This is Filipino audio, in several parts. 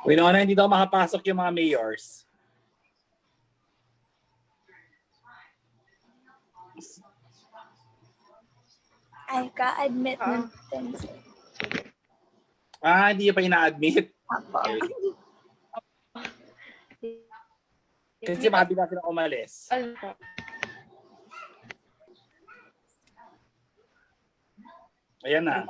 Winona, hindi daw makapasok yung mga mayors. Ay, ka-admit na natin. Hindi pa ina-admit. Kasi mabila silang umalis. Ayan na.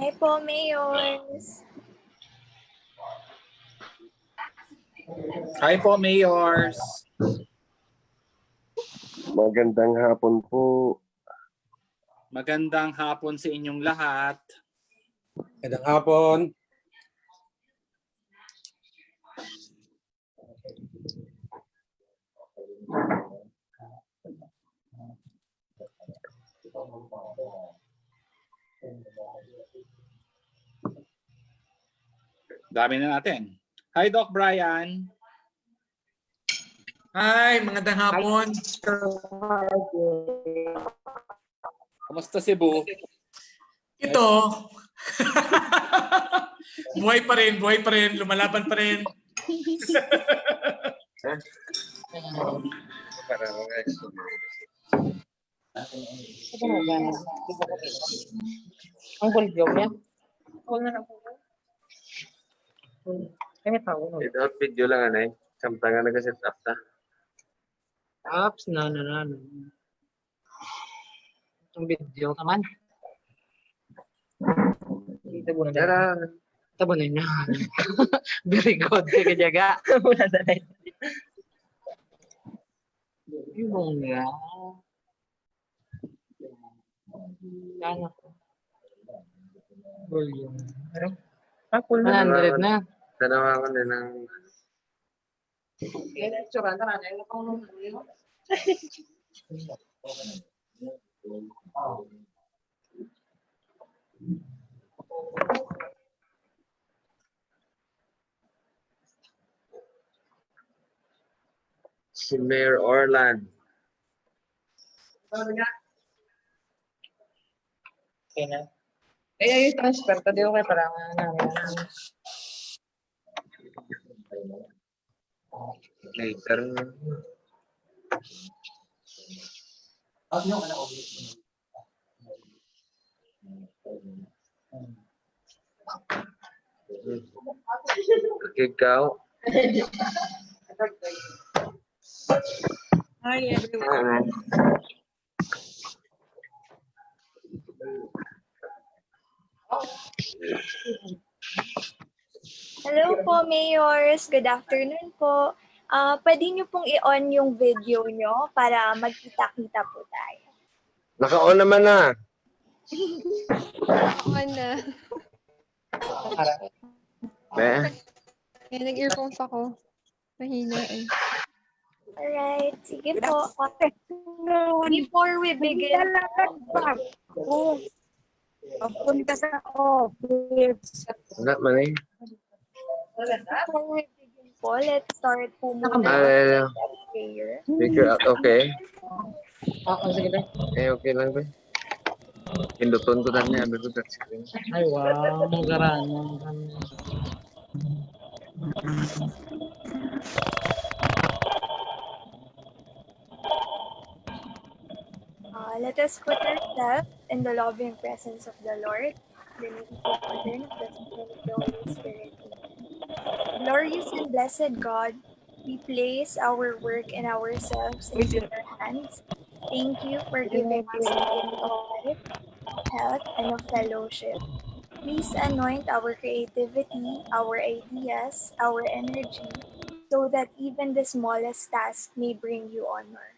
Hi po, mayors. Hi po, mayors. Magandang hapon po. Magandang hapon sa inyong lahat. Magandang hapon. Dami na natin. Hi, Doc Brian. Hi, magandang hapon. Kumusta si Bu? Ito. buhay pa rin, lumalaban pa rin. Ang bulgyo niya. Huwag na po. Without video lang anay. Samtang nag-set up ta. Apps na. Itong video naman. Ito po na. Ito po na. Very good. Kaya jaga. Muna na rin. Yung nga. Ano? Volume. Ano? 100 na. Tanawa ko din ng si Mayor Orland. Okay na. Yung transfer, tadi ko kayo parang Later. Ikaw. Hi everyone. Hello po, mayors. Good afternoon po. Pwede niyo pong i-on yung video niyo para magkita-kita po tayo. Naka-on naman na. On na. Be? Nag-earphones ako. Mahina eh. Alright, sige Good po. afternoon. Before we begin, Naglalakad pa ako. Papunta sa office. Wala man eh. before we begin po, let's start po muna Ah, with prayer. figure out, okay. Oo, sige na. Okay lang ba? Pinduton ko na niya. Sabi ko touchscreen. Ay, wow. Magarangan. Let us put ourselves in the loving presence of the Lord, the name of the Father, and of the Son, and of the Holy Spirit. Amen. Glorious and blessed God, we place our work and ourselves into your hands. Thank you for giving us the gift of life, of health, and of fellowship. Please anoint our creativity, our ideas, our energy, so that even the smallest task may bring you honor.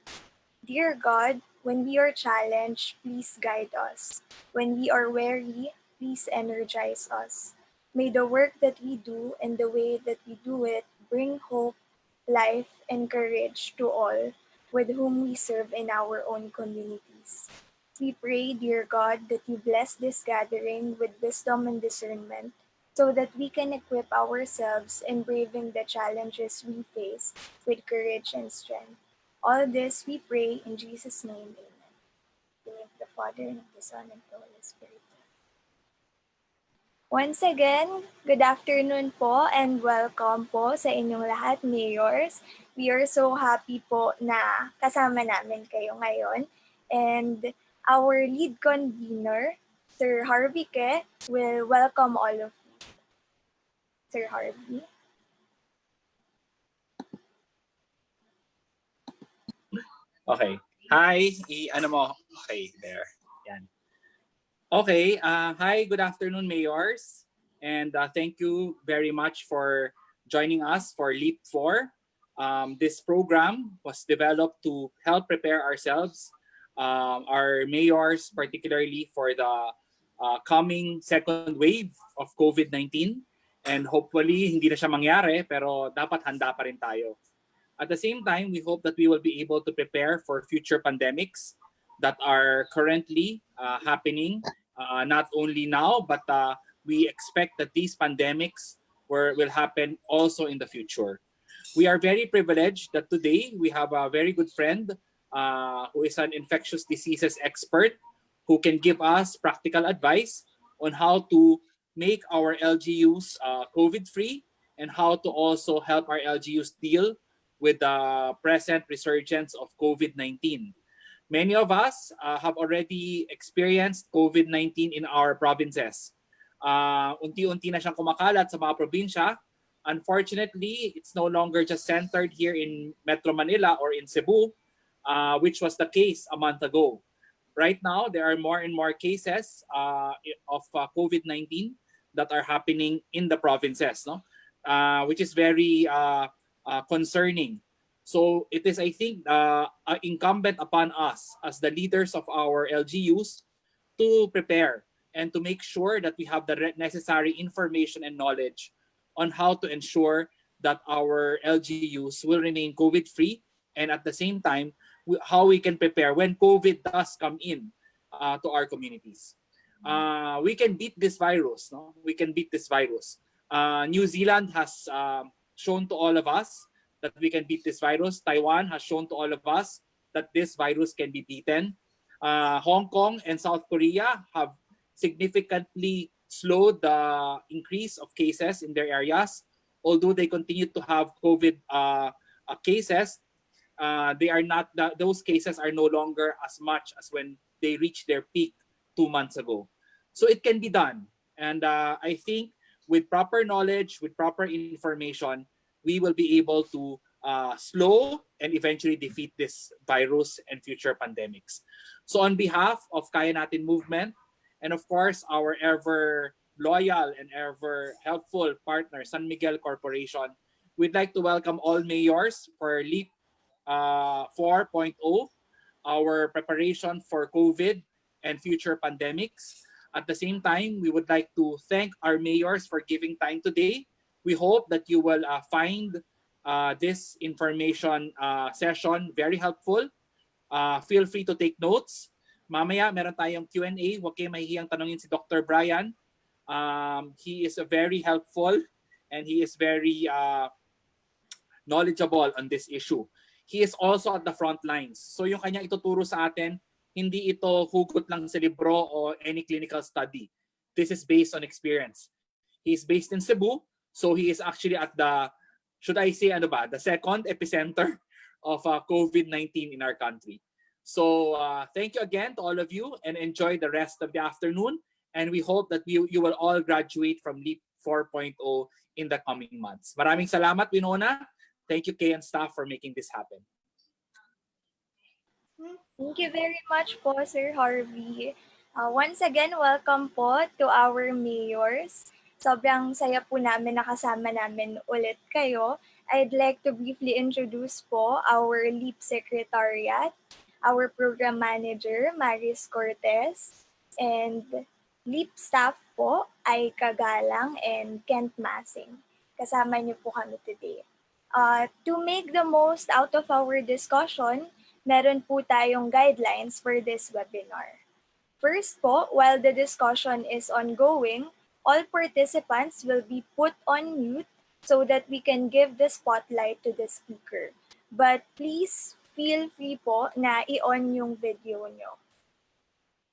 Dear God, when we are challenged, please guide us. When we are weary, please energize us. May the work that we do and the way that we do it bring hope, life, and courage to all with whom we serve in our own communities. We pray, dear God, that you bless this gathering with wisdom and discernment so that we can equip ourselves in braving the challenges we face with courage and strength. All this we pray in Jesus' name, amen. In the name of the Father, and of the Son, and of the Holy Spirit. Once again, good afternoon po and welcome po sa inyong lahat, Mayors. We are so happy po na kasama namin kayo ngayon. And our lead convener, Sir Harvey Ke, will welcome all of you. Sir Harvey. Okay. Hi, ano mo? Okay, there. Yan. Okay, hi, good afternoon, Mayors. And thank you very much for joining us for Leap 4. This program was developed to help prepare ourselves, our mayors, particularly for the coming second wave of COVID-19. And hopefully, hindi na siya mangyari, pero dapat handa pa rin tayo. At the same time, we hope that we will be able to prepare for future pandemics that are currently happening, not only now, but we expect that these pandemics will happen also in the future. We are very privileged that today we have a very good friend who is an infectious diseases expert who can give us practical advice on how to make our LGUs COVID-free and how to also help our LGUs deal with the present resurgence of COVID-19. Many of us have already experienced COVID-19 in our provinces. Unti-unti na siyang kumakalat sa mga probinsya. Unfortunately, it's no longer just centered here in Metro Manila or in Cebu, which was the case a month ago. Right now, there are more and more cases of COVID-19 that are happening in the provinces, no? Which is very concerning. So it is, I think, incumbent upon us as the leaders of our LGUs to prepare and to make sure that we have the necessary information and knowledge on how to ensure that our LGUs will remain COVID-free, and at the same time, how we can prepare when COVID does come in to our communities. We can beat this virus. No? We can beat this virus. New Zealand has shown to all of us that we can beat this virus. Taiwan has shown to all of us that this virus can be beaten. Hong Kong and South Korea have significantly slowed the increase of cases in their areas. Although they continue to have COVID cases, they are not. Those cases are no longer as much as when they reached their peak 2 months ago. So it can be done, and I think with proper knowledge, with proper information, we will be able to slow and eventually defeat this virus and future pandemics. So on behalf of Kaya Natin Movement, and of course our ever loyal and ever helpful partner, San Miguel Corporation, we'd like to welcome all mayors for LEAP 4.0, our preparation for COVID and future pandemics. At the same time, we would like to thank our mayors for giving time today. We hope that you will find this information session very helpful. Feel free to take notes. Mamaya meron tayong Q&A. Huwag kayong mahihiyang tanungin si Dr. Brian. He is very helpful and he is very knowledgeable on this issue. He is also at the front lines. So yung kanyang ituturo sa atin, hindi ito hugot lang sa libro o any clinical study. This is based on experience. He is based in Cebu, so he is actually at the, should I say the second epicenter of COVID-19 in our country. So thank you again to all of you and enjoy the rest of the afternoon. And we hope that you will all graduate from LEAP 4.0 in the coming months. Maraming salamat, Winona. Thank you, Kay and staff, for making this happen. Thank you very much po, Sir Harvey. Once again, welcome po to our mayors. Sobrang saya po namin nakasama namin ulit kayo. I'd like to briefly introduce po our LEAP Secretariat, our Program Manager, Maris Cortez, and LEAP staff po ay Kagalang and Kent Masing. Kasama niyo po kami today. To make the most out of our discussion, meron po tayong guidelines for this webinar. First po, while the discussion is ongoing, all participants will be put on mute so that we can give the spotlight to the speaker. But please feel free po na i-on yung video nyo.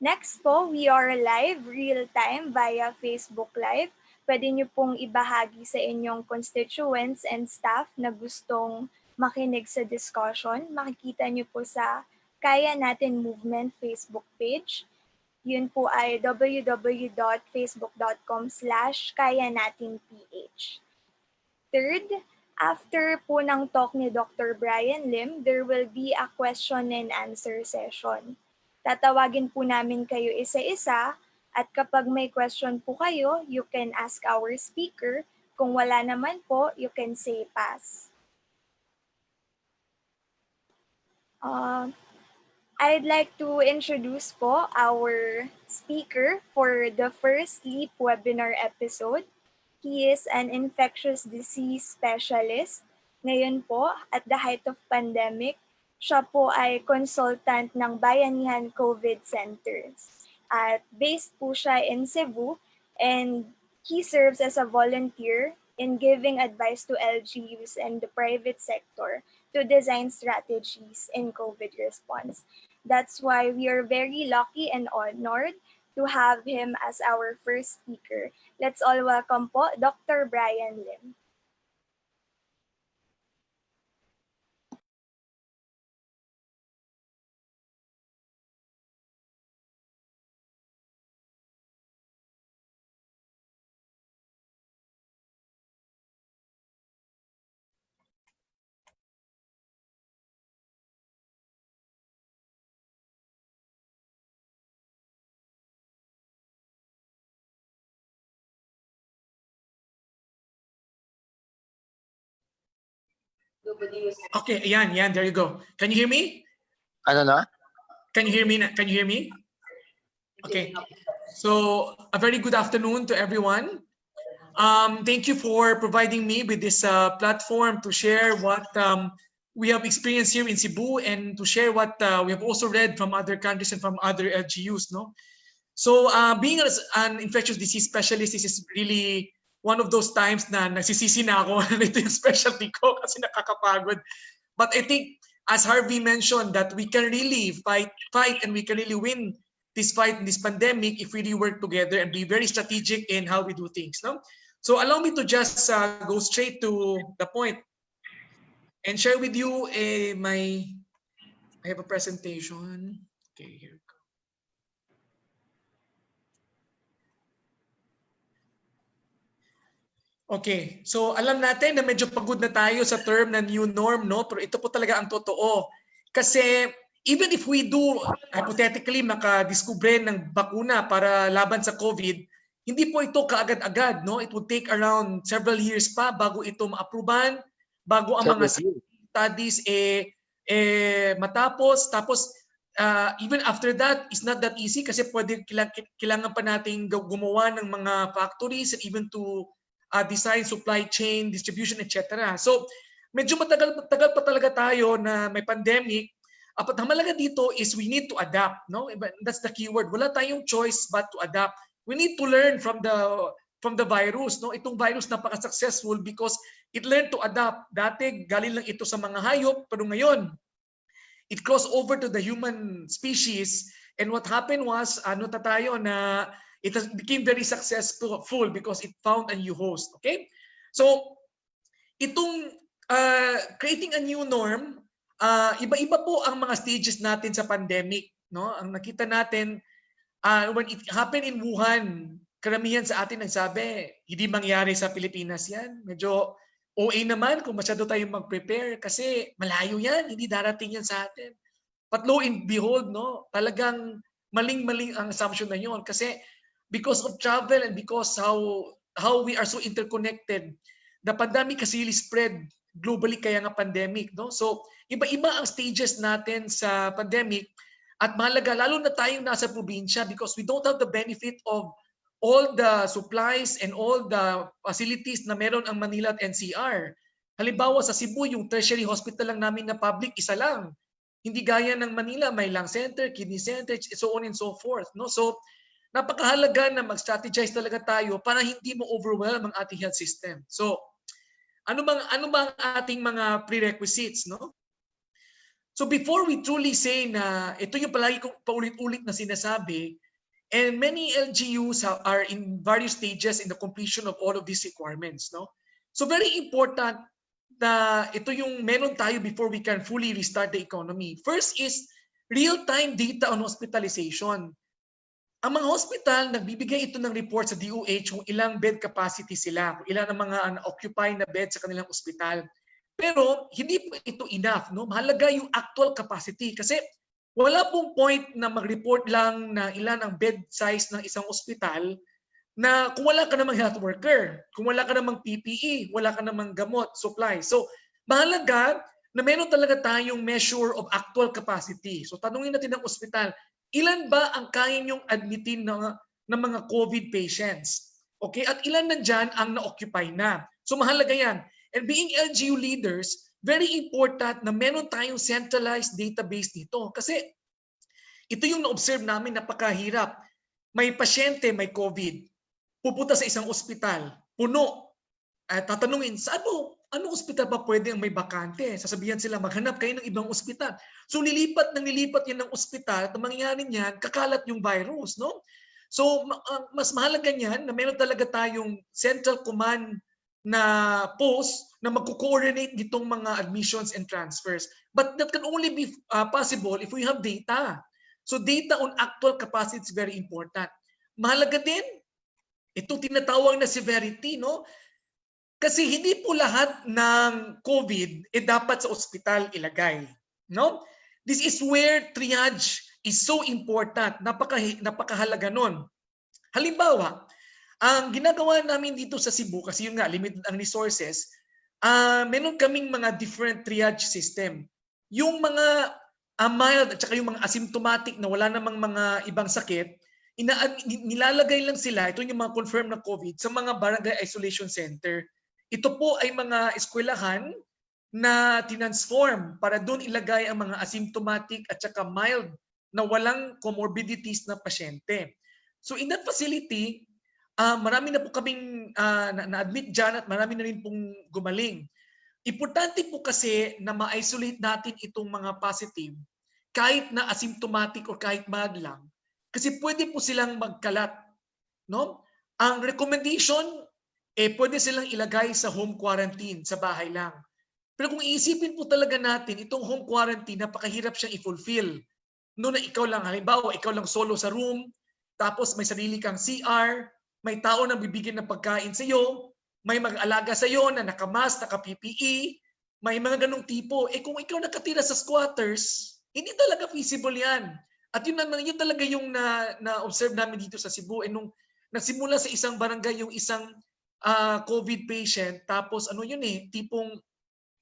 Next po, we are live real-time via Facebook Live. Pwede nyo pong ibahagi sa inyong constituents and staff na gustong makinig sa discussion. Makikita nyo po sa Kaya Natin Movement Facebook page. Yun po ay www.facebook.com/kayanatinph. Third, after po ng talk ni Dr. Brian Lim, there will be a question and answer session. Tatawagin po namin kayo isa-isa at kapag may question po kayo, you can ask our speaker. Kung wala naman po, you can say pass. I'd like to introduce po our speaker for the first LEAP webinar episode. He is an infectious disease specialist. Ngayon po, at the height of pandemic, siya po ay consultant ng Bayanihan COVID Centers. At based po siya in Cebu, and he serves as a volunteer in giving advice to LGUs and the private sector to design strategies in COVID response. That's why we are very lucky and honored to have him as our first speaker. Let's all welcome po Dr. Brian Lim. Okay, yan, there you go. Can you hear me? Ano na? Can you hear me? Can you hear me? Okay. So, a very good afternoon to everyone. Thank you for providing me with this platform to share what we have experienced here in Cebu and to share what we have also read from other countries and from other LGUs. No? So, being an infectious disease specialist, this is really one of those times na nagsisisi na ako na ito yung specialty ko kasi nakakapagod. But I think, as Harvey mentioned, that we can really fight and we can really win this fight in this pandemic if we really work together and be very strategic in how we do things. No? So allow me to just go straight to the point and share with you I have a presentation. Okay, here we go. Okay, so alam natin na medyo pagod na tayo sa term na new norm, no? Pero ito po talaga ang totoo. Kasi even if we do, hypothetically, makadiskubre ng bakuna para laban sa COVID, hindi po ito kaagad-agad, no? It would take around several years pa bago ito ma-approvean, bago ang mga studies matapos. Tapos, even after that, it's not that easy kasi kailangan pa nating gumawa ng mga factories and even to design supply chain, distribution, etc. So, medyo matagal pa talaga tayo na may pandemic. At ang malaga dito is we need to adapt, no? That's the keyword. Wala tayong choice but to adapt. We need to learn from the virus, no? Itong virus napaka-successful because it learned to adapt. Dati galing lang ito sa mga hayop, pero ngayon it crossed over to the human species, and what happened was it became very successful because it found a new host. Okay, so itong creating a new norm, iba-iba po ang mga stages natin sa pandemic, no? Ang nakita natin when it happened in Wuhan, karamihan sa atin nagsabi hindi mangyari sa Pilipinas yan. Medyo OA naman kung masyado tayong mag-prepare kasi malayo yan, hindi darating yan sa atin. But lo and behold, no, talagang maling-maling ang assumption na yun kasi because of travel and because how we are so interconnected, the pandemic kasi really spread globally kaya nga pandemic, no? So iba-iba ang stages natin sa pandemic at mahalaga lalo na tayong nasa probinsya because we don't have the benefit of all the supplies and all the facilities na meron ang Manila at NCR. Halimbawa sa Cebu, yung tertiary hospital lang namin na public, isa lang. Hindi gaya ng Manila, may lung center, kidney center, so on and so forth. No? So, napakahalaga na mag-strategize talaga tayo para hindi mo overwhelm ang ating health system. So, ano bang ating mga prerequisites, no? So before we truly say na ito yung palagi kong paulit-ulit na sinasabi, and many LGUs are in various stages in the completion of all of these requirements, no? So very important na ito yung meron tayo before we can fully restart the economy. First is real-time data on hospitalization. Ang mga hospital, nagbibigay ito ng report sa DOH kung ilang bed capacity sila, kung ilan ang mga occupy na bed sa kanilang ospital. Pero hindi po ito enough, no? Mahalaga yung actual capacity kasi wala pong point na mag-report lang na ilan ang bed size ng isang ospital na kung wala ka namang health worker, kung wala ka namang PPE, wala ka namang gamot, supply. So, mahalaga na meron talaga tayong measure of actual capacity. So, tanungin natin ng ospital, ilan ba ang kaya niyong admitin ng mga COVID patients? Okay? At ilan nandyan ang na-occupy na? So, mahalaga yan. And being LGU leaders, very important na meron tayong centralized database dito. Kasi ito yung na-observe namin, napakahirap. May pasyente, may COVID. Pupunta sa isang ospital, puno. Tatanungin, saan po? Anong ospital pa pwede ang may bakante? Sasabihan sila, maghanap kayo ng ibang ospital. So nilipat yan ng ospital at ang mangyayari niyan, kakalat yung virus. No? So mas mahalaga niyan na meron talaga tayong central command na post na magko-coordinate nitong mga admissions and transfers. But that can only be possible if we have data. So data on actual capacity is very important. Mahalaga din, itong tinatawag na severity, no? Kasi hindi po lahat ng COVID dapat sa ospital ilagay, no? This is where triage is so important. Napakahalaga nun. Halimbawa, ang ginagawa namin dito sa Cebu, kasi yun nga, limited ang resources, meron kaming mga different triage system. Yung mga mild at saka yung mga asymptomatic na wala namang mga ibang sakit, nilalagay lang sila, ito yung mga confirmed na COVID, sa mga barangay isolation center. Ito po ay mga eskwelahan na tinransform para doon ilagay ang mga asymptomatic at saka mild na walang comorbidities na pasyente. So in that facility, marami na po kaming na-admit dyan at marami na rin pong gumaling. Importante po kasi na ma-isolate natin itong mga positive kahit na asymptomatic or kahit mild lang. Kasi pwede po silang magkalat. No? Ang recommendation, pwede silang ilagay sa home quarantine, sa bahay lang. Pero kung iisipin po talaga natin, itong home quarantine, napakahirap siyang i-fulfill. No, na ikaw lang, halimbawa, ikaw lang solo sa room, tapos may sarili kang CR, may tao na bibigyan ng pagkain sa iyo, may mag-alaga sa iyo na naka-mask, naka-PPE, may mga ganong tipo. Kung ikaw nakatira sa squatters, hindi talaga feasible yan. At yun talaga yung na-observe namin dito sa Cebu. Nung nagsimula sa isang barangay yung isang COVID patient, tapos tipong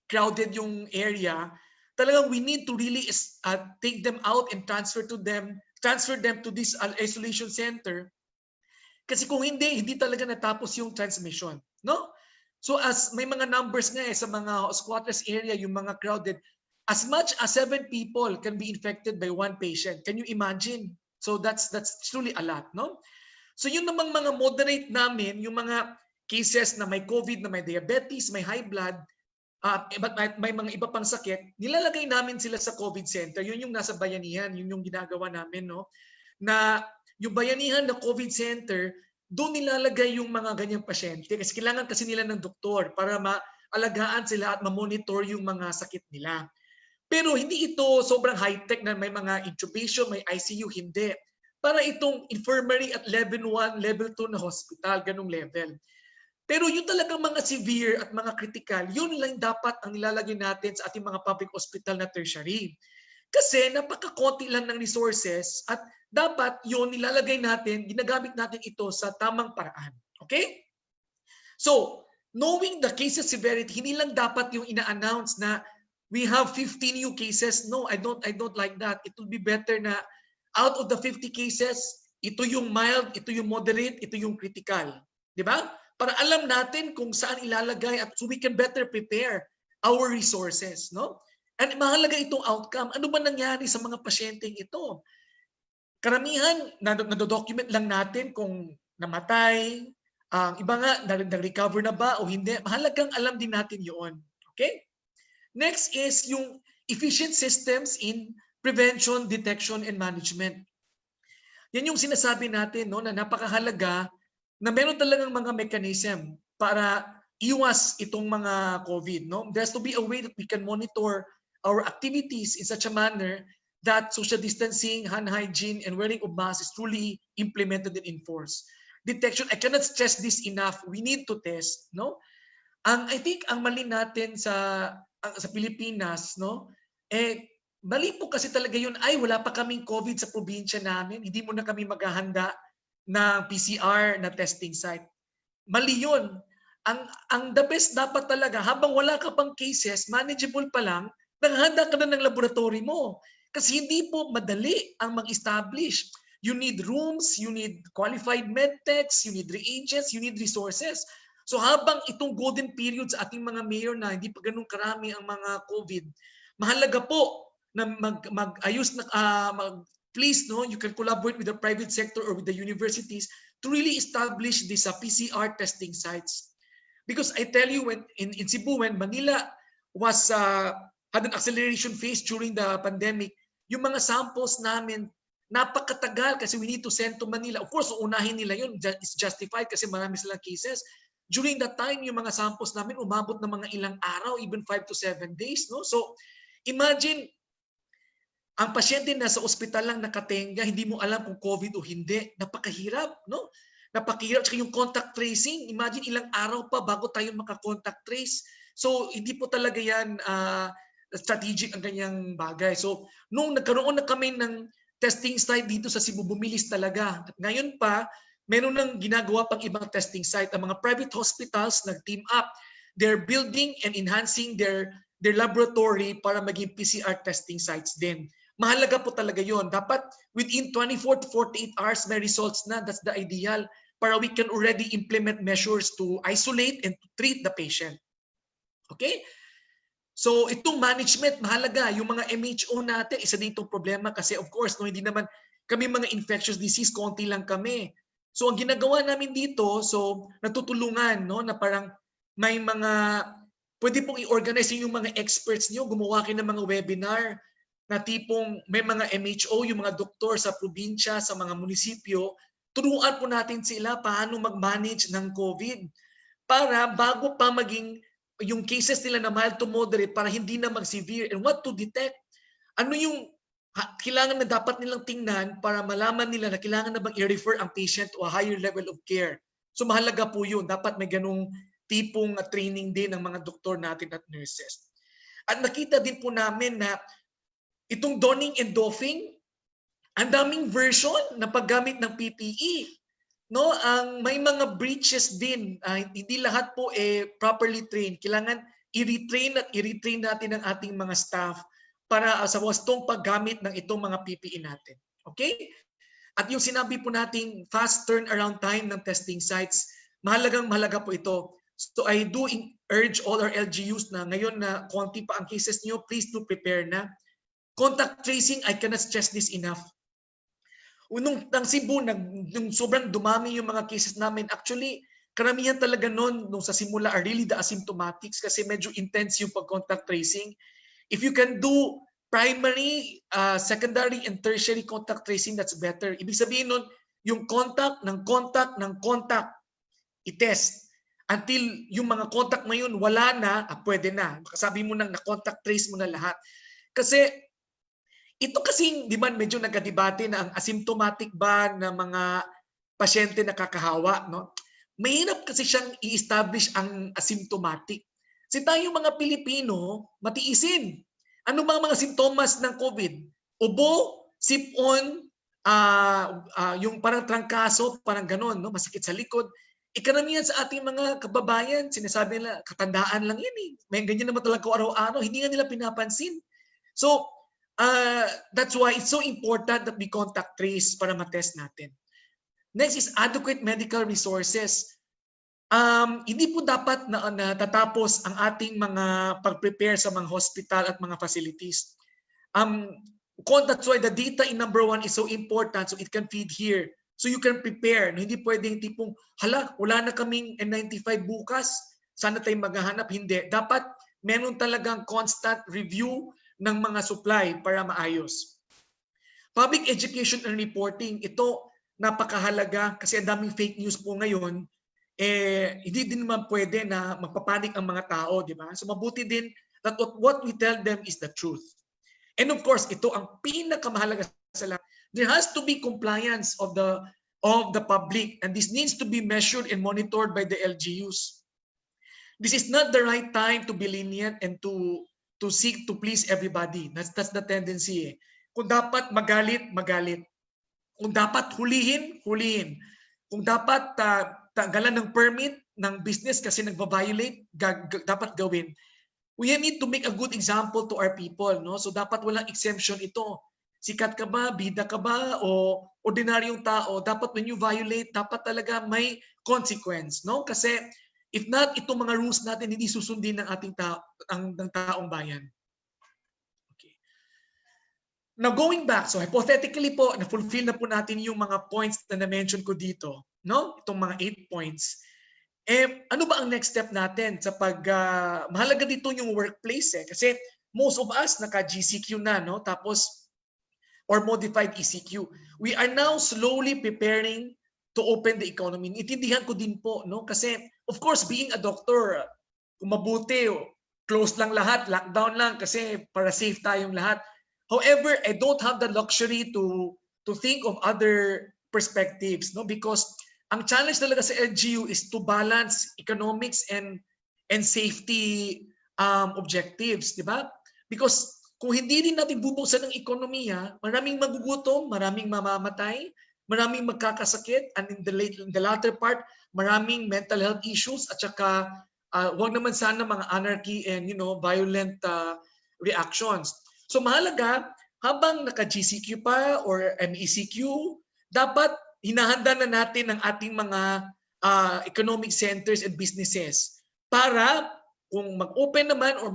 crowded yung area, talagang we need to really take them out and transfer them to this isolation center. Kasi kung hindi talaga natapos yung transmission, no? So as may mga numbers nga sa mga squatters area, yung mga crowded, as much as 7 people can be infected by 1 patient. Can you imagine? So that's truly a lot, no? So yun namang mga moderate namin, yung mga cases na may COVID, na may diabetes, may high blood, may mga iba pang sakit, nilalagay namin sila sa COVID center. Yun yung nasa bayanihan, yun yung ginagawa namin, no? Na yung bayanihan na COVID center, doon nilalagay yung mga ganyang pasyente kasi kailangan kasi nila ng doktor para maalagaan sila at ma-monitor yung mga sakit nila. Pero hindi ito sobrang high-tech na may mga intubation, may ICU, hindi. Para itong infirmary at level 1, level 2 na hospital, ganung level. Pero yung talagang mga severe at mga critical, yun lang dapat ang nilalagay natin sa ating mga public hospital na tertiary. Kasi napakakonti lang ng resources at dapat yun nilalagay natin, ginagamit natin ito sa tamang paraan. Okay? So, knowing the cases severity, hindi lang dapat yung ina-announce na we have 50 new cases. No, I don't like that. It would be better na out of the 50 cases, ito yung mild, ito yung moderate, ito yung critical. Di ba? Para alam natin kung saan ilalagay at so we can better prepare our resources, no? And mahalaga itong outcome. Ano ba nangyari sa mga pasyenteng ito? Karamihan, nado-document lang natin kung namatay, ang iba nga, nag-recover na ba o hindi. Mahalagang alam din natin yun. Okay? Next is yung efficient systems in prevention, detection, and management. Yan yung sinasabi natin, no, na napakahalaga na meron talagang mga mechanism para iwas itong mga COVID. No? There's to be a way that we can monitor our activities in such a manner that social distancing, hand hygiene, and wearing of masks is truly implemented and enforced. Detection, I cannot stress this enough. We need to test. No? I think ang mali natin sa Pilipinas, no? Mali po kasi talaga yun, ay wala pa kaming COVID sa probinsya namin, hindi mo na kami maghahanda ng PCR na testing site. Mali yun. Ang the best dapat talaga, habang wala ka pang cases, manageable pa lang, naghahanda ka na ng laboratory mo. Kasi hindi po madali ang mag-establish. You need rooms, you need qualified medtechs, you need reagents, you need resources. So habang itong golden period sa ating mga mayor na hindi pa ganun karami ang mga COVID, mahalaga po na mag-ayos na please, no, you can collaborate with the private sector or with the universities to really establish these PCR testing sites. Because I tell you, when in Cebu, when Manila was had an acceleration phase during the pandemic, yung mga samples namin napakatagal kasi we need to send to Manila. Of course, unahin nila yun, it's justified kasi marami silang cases. During that time, yung mga samples namin umabot ng mga ilang araw, even 5 to 7 days. No? So imagine, ang pasyente nasa ospital lang nakatenga, hindi mo alam kung COVID o hindi. Napakahirap, no? Napakahirap. Tsaka yung contact tracing, imagine ilang araw pa bago tayo maka-contact trace. So hindi po talaga yan strategic ang ganyang bagay. So nung nagkaroon na kami ng testing site dito sa Cebu, bumilis talaga. At ngayon pa, meron nang ginagawa pang ibang testing site. Ang mga private hospitals nag-team up. They're building and enhancing their laboratory para maging PCR testing sites din. Mahalaga po talaga yon. Dapat within 24 to 48 hours may results na. That's the ideal para we can already implement measures to isolate and to treat the patient. Okay? So itong management, mahalaga. Yung mga MHO natin, isa din itong problema kasi of course, no, hindi naman kami mga infectious disease, konti lang kami. So ang ginagawa namin dito, so natutulungan, no, na parang may mga, pwede pong i-organize yung mga experts niyo, gumawa kayo ng mga webinar na tipong may mga MHO, yung mga doktor sa probinsya, sa mga munisipyo, turuan po natin sila paano mag-manage ng COVID para bago pa maging yung cases nila na mild to moderate para hindi na mag-severe and what to detect. Ano yung kailangan na dapat nilang tingnan para malaman nila na kailangan na bang i-refer ang patient to a higher level of care. So mahalaga po yun. Dapat may ganung tipong training din ng mga doktor natin at nurses. At nakita din po namin na itong donning and doffing, ang daming version na paggamit ng PPE. No, ang may mga breaches din. Hindi lahat po properly trained. Kailangan i-retrain natin ang ating mga staff para sa wastong paggamit ng itong mga PPE natin. Okay? At yung sinabi po nating fast turnaround time ng testing sites, mahalaga po ito. So I do urge all our LGUs na ngayon na konti pa ang cases niyo, please do prepare na. Contact tracing, I cannot stress this enough. Nung Cebu, nung sobrang dumami yung mga cases namin, actually, karamihan talaga nun, nung sa simula, are really the asymptomatics kasi medyo intense yung pag-contact tracing. If you can do primary, secondary, and tertiary contact tracing, that's better. Ibig sabihin nun, yung contact, i-test. Until yung mga contact mo yun, wala na, pwede na. Sabi mo nang na-contact trace mo na lahat. Kasi, ito kasi, di ba, medyo nagkadebate na ang asymptomatic ba na mga pasyente nakakahawa, no? Mahirap kasi siyang i-establish ang asymptomatic. Kasi tayong mga Pilipino, matiisin. Ano bang mga simptomas ng COVID? Ubo, sipon, yung parang trangkaso, parang ganon, no? Masakit sa likod. Karamihan sa ating mga kababayan, sinasabi nila, katandaan lang yan eh. May ganyan naman talaga araw-araw, hindi nga nila pinapansin. So, that's why it's so important that we contact trace para matest natin. Next is adequate medical resources. Hindi po dapat na tatapos ang ating mga pag-prepare sa mga hospital at mga facilities. That's why the data in number 1 is so important, so it can feed here. So you can prepare. No, hindi pwedeng tipong, hala, wala na kaming N95 bukas, sana tayo maghahanap. Hindi. Dapat meron talagang constant review ng mga supply para maayos. Public education and reporting, ito napakahalaga kasi ang daming fake news po ngayon. Hindi din naman pwede na magpapanik ang mga tao, di ba? So mabuti din that what we tell them is the truth. And of course, ito ang pinakamahalaga sa lahat. There has to be compliance of the public, and this needs to be measured and monitored by the LGUs. This is not the right time to be lenient and to seek to please everybody. That's the tendency. Kung dapat magalit, magalit. Kung dapat hulihin, hulihin. Kung dapat tanggalan ng permit ng business kasi nagva-violate, dapat gawin. We need to make a good example to our people, no? So dapat walang exemption ito. Sikat ka ba, bida ka ba, o ordinaryong tao, dapat when you violate, dapat talaga may consequence, no? Kasi if not, itong mga rules natin hindi susundin ng ating ng taong bayan. Okay. Now going back, so hypothetically po, na-fulfill na po natin yung mga points na na-mention ko dito, no? Itong mga 8 points. Ano ba ang next step natin sa mahalaga dito yung workplace kasi most of us naka-GCQ na, no? Tapos or modified ECQ. We are now slowly preparing to open the economy. Itindihan ko din po, no? Kasi of course being a doctor, kung mabuti, close lang lahat, lockdown lang kasi para safe tayong lahat. However, I don't have the luxury to think of other perspectives, no? Because ang challenge talaga sa LGU is to balance economics and safety objectives, di ba? Because kung hindi rin natin bubuksan ng ekonomiya, maraming magugutom, maraming mamamatay, maraming magkakasakit, and in the latter part, maraming mental health issues, at saka wag naman sana mga anarchy and violent reactions. So mahalaga, habang naka-GCQ pa or MECQ, dapat hinahanda na natin ang ating mga economic centers and businesses para kung mag-open naman or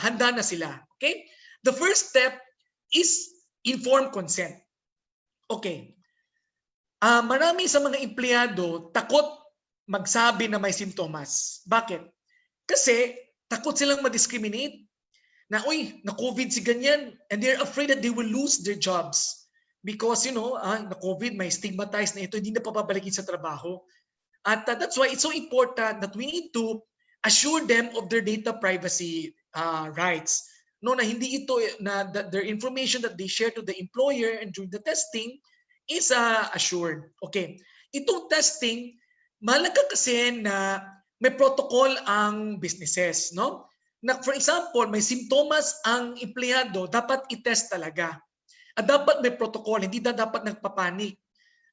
handa na sila. Okay? The first step is informed consent. Okay. Marami sa mga empleyado takot magsabi na may sintomas. Bakit? Kasi takot silang ma-discriminate. Na, na-COVID si ganyan. And they're afraid that they will lose their jobs. Because, na-COVID, may stigmatized na ito, hindi na papabalikin sa trabaho. At that's why it's so important that we need to assure them of their data privacy rights. No, na hindi ito na their information that they share to the employer and during the testing is assured. Okay. Itong testing, mahalaga kasi na may protocol ang businesses, no? Na for example, may simptomas ang empleyado, dapat i-test talaga. At dapat may protocol, hindi dapat nagpapanik.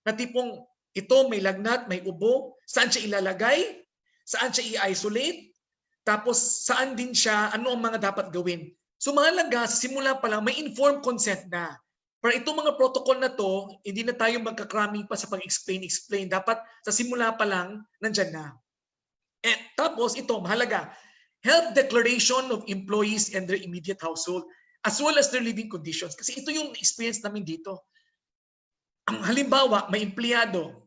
Na tipong ito may lagnat, may ubo, saan siya ilalagay? Saan siya i-isolate? Tapos saan din siya, ano ang mga dapat gawin? So mahalaga, sa simula pa lang, may informed consent na. Para itong mga protocol na to, hindi na tayo magka-cramming pa sa pag-explain. Dapat sa simula pa lang, nandyan na. And tapos ito, mahalaga, health declaration of employees and their immediate household as well as their living conditions. Kasi ito yung experience namin dito. Ang halimbawa, may empleyado,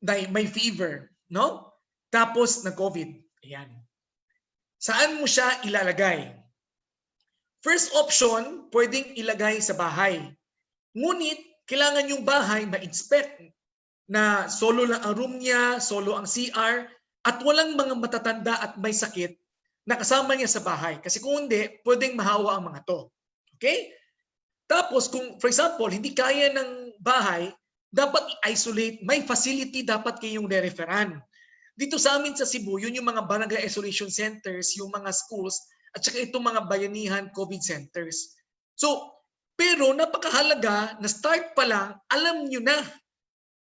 may fever, no? Tapos na COVID. Ayan. Saan mo siya ilalagay? First option, pwedeng ilagay sa bahay. Ngunit, kailangan yung bahay ma-inspect na solo lang ang room niya, solo ang CR, at walang mga matatanda at may sakit na kasama niya sa bahay. Kasi kung hindi, pwedeng mahawa ang mga to. Okay? Tapos kung, for example, hindi kaya ng bahay, dapat i-isolate. May facility dapat kayong re-referan. Dito sa amin sa Cebu, yun yung mga barangay isolation centers, yung mga schools, at saka itong mga bayanihan COVID centers. So, pero napakahalaga na start pa lang, alam nyo na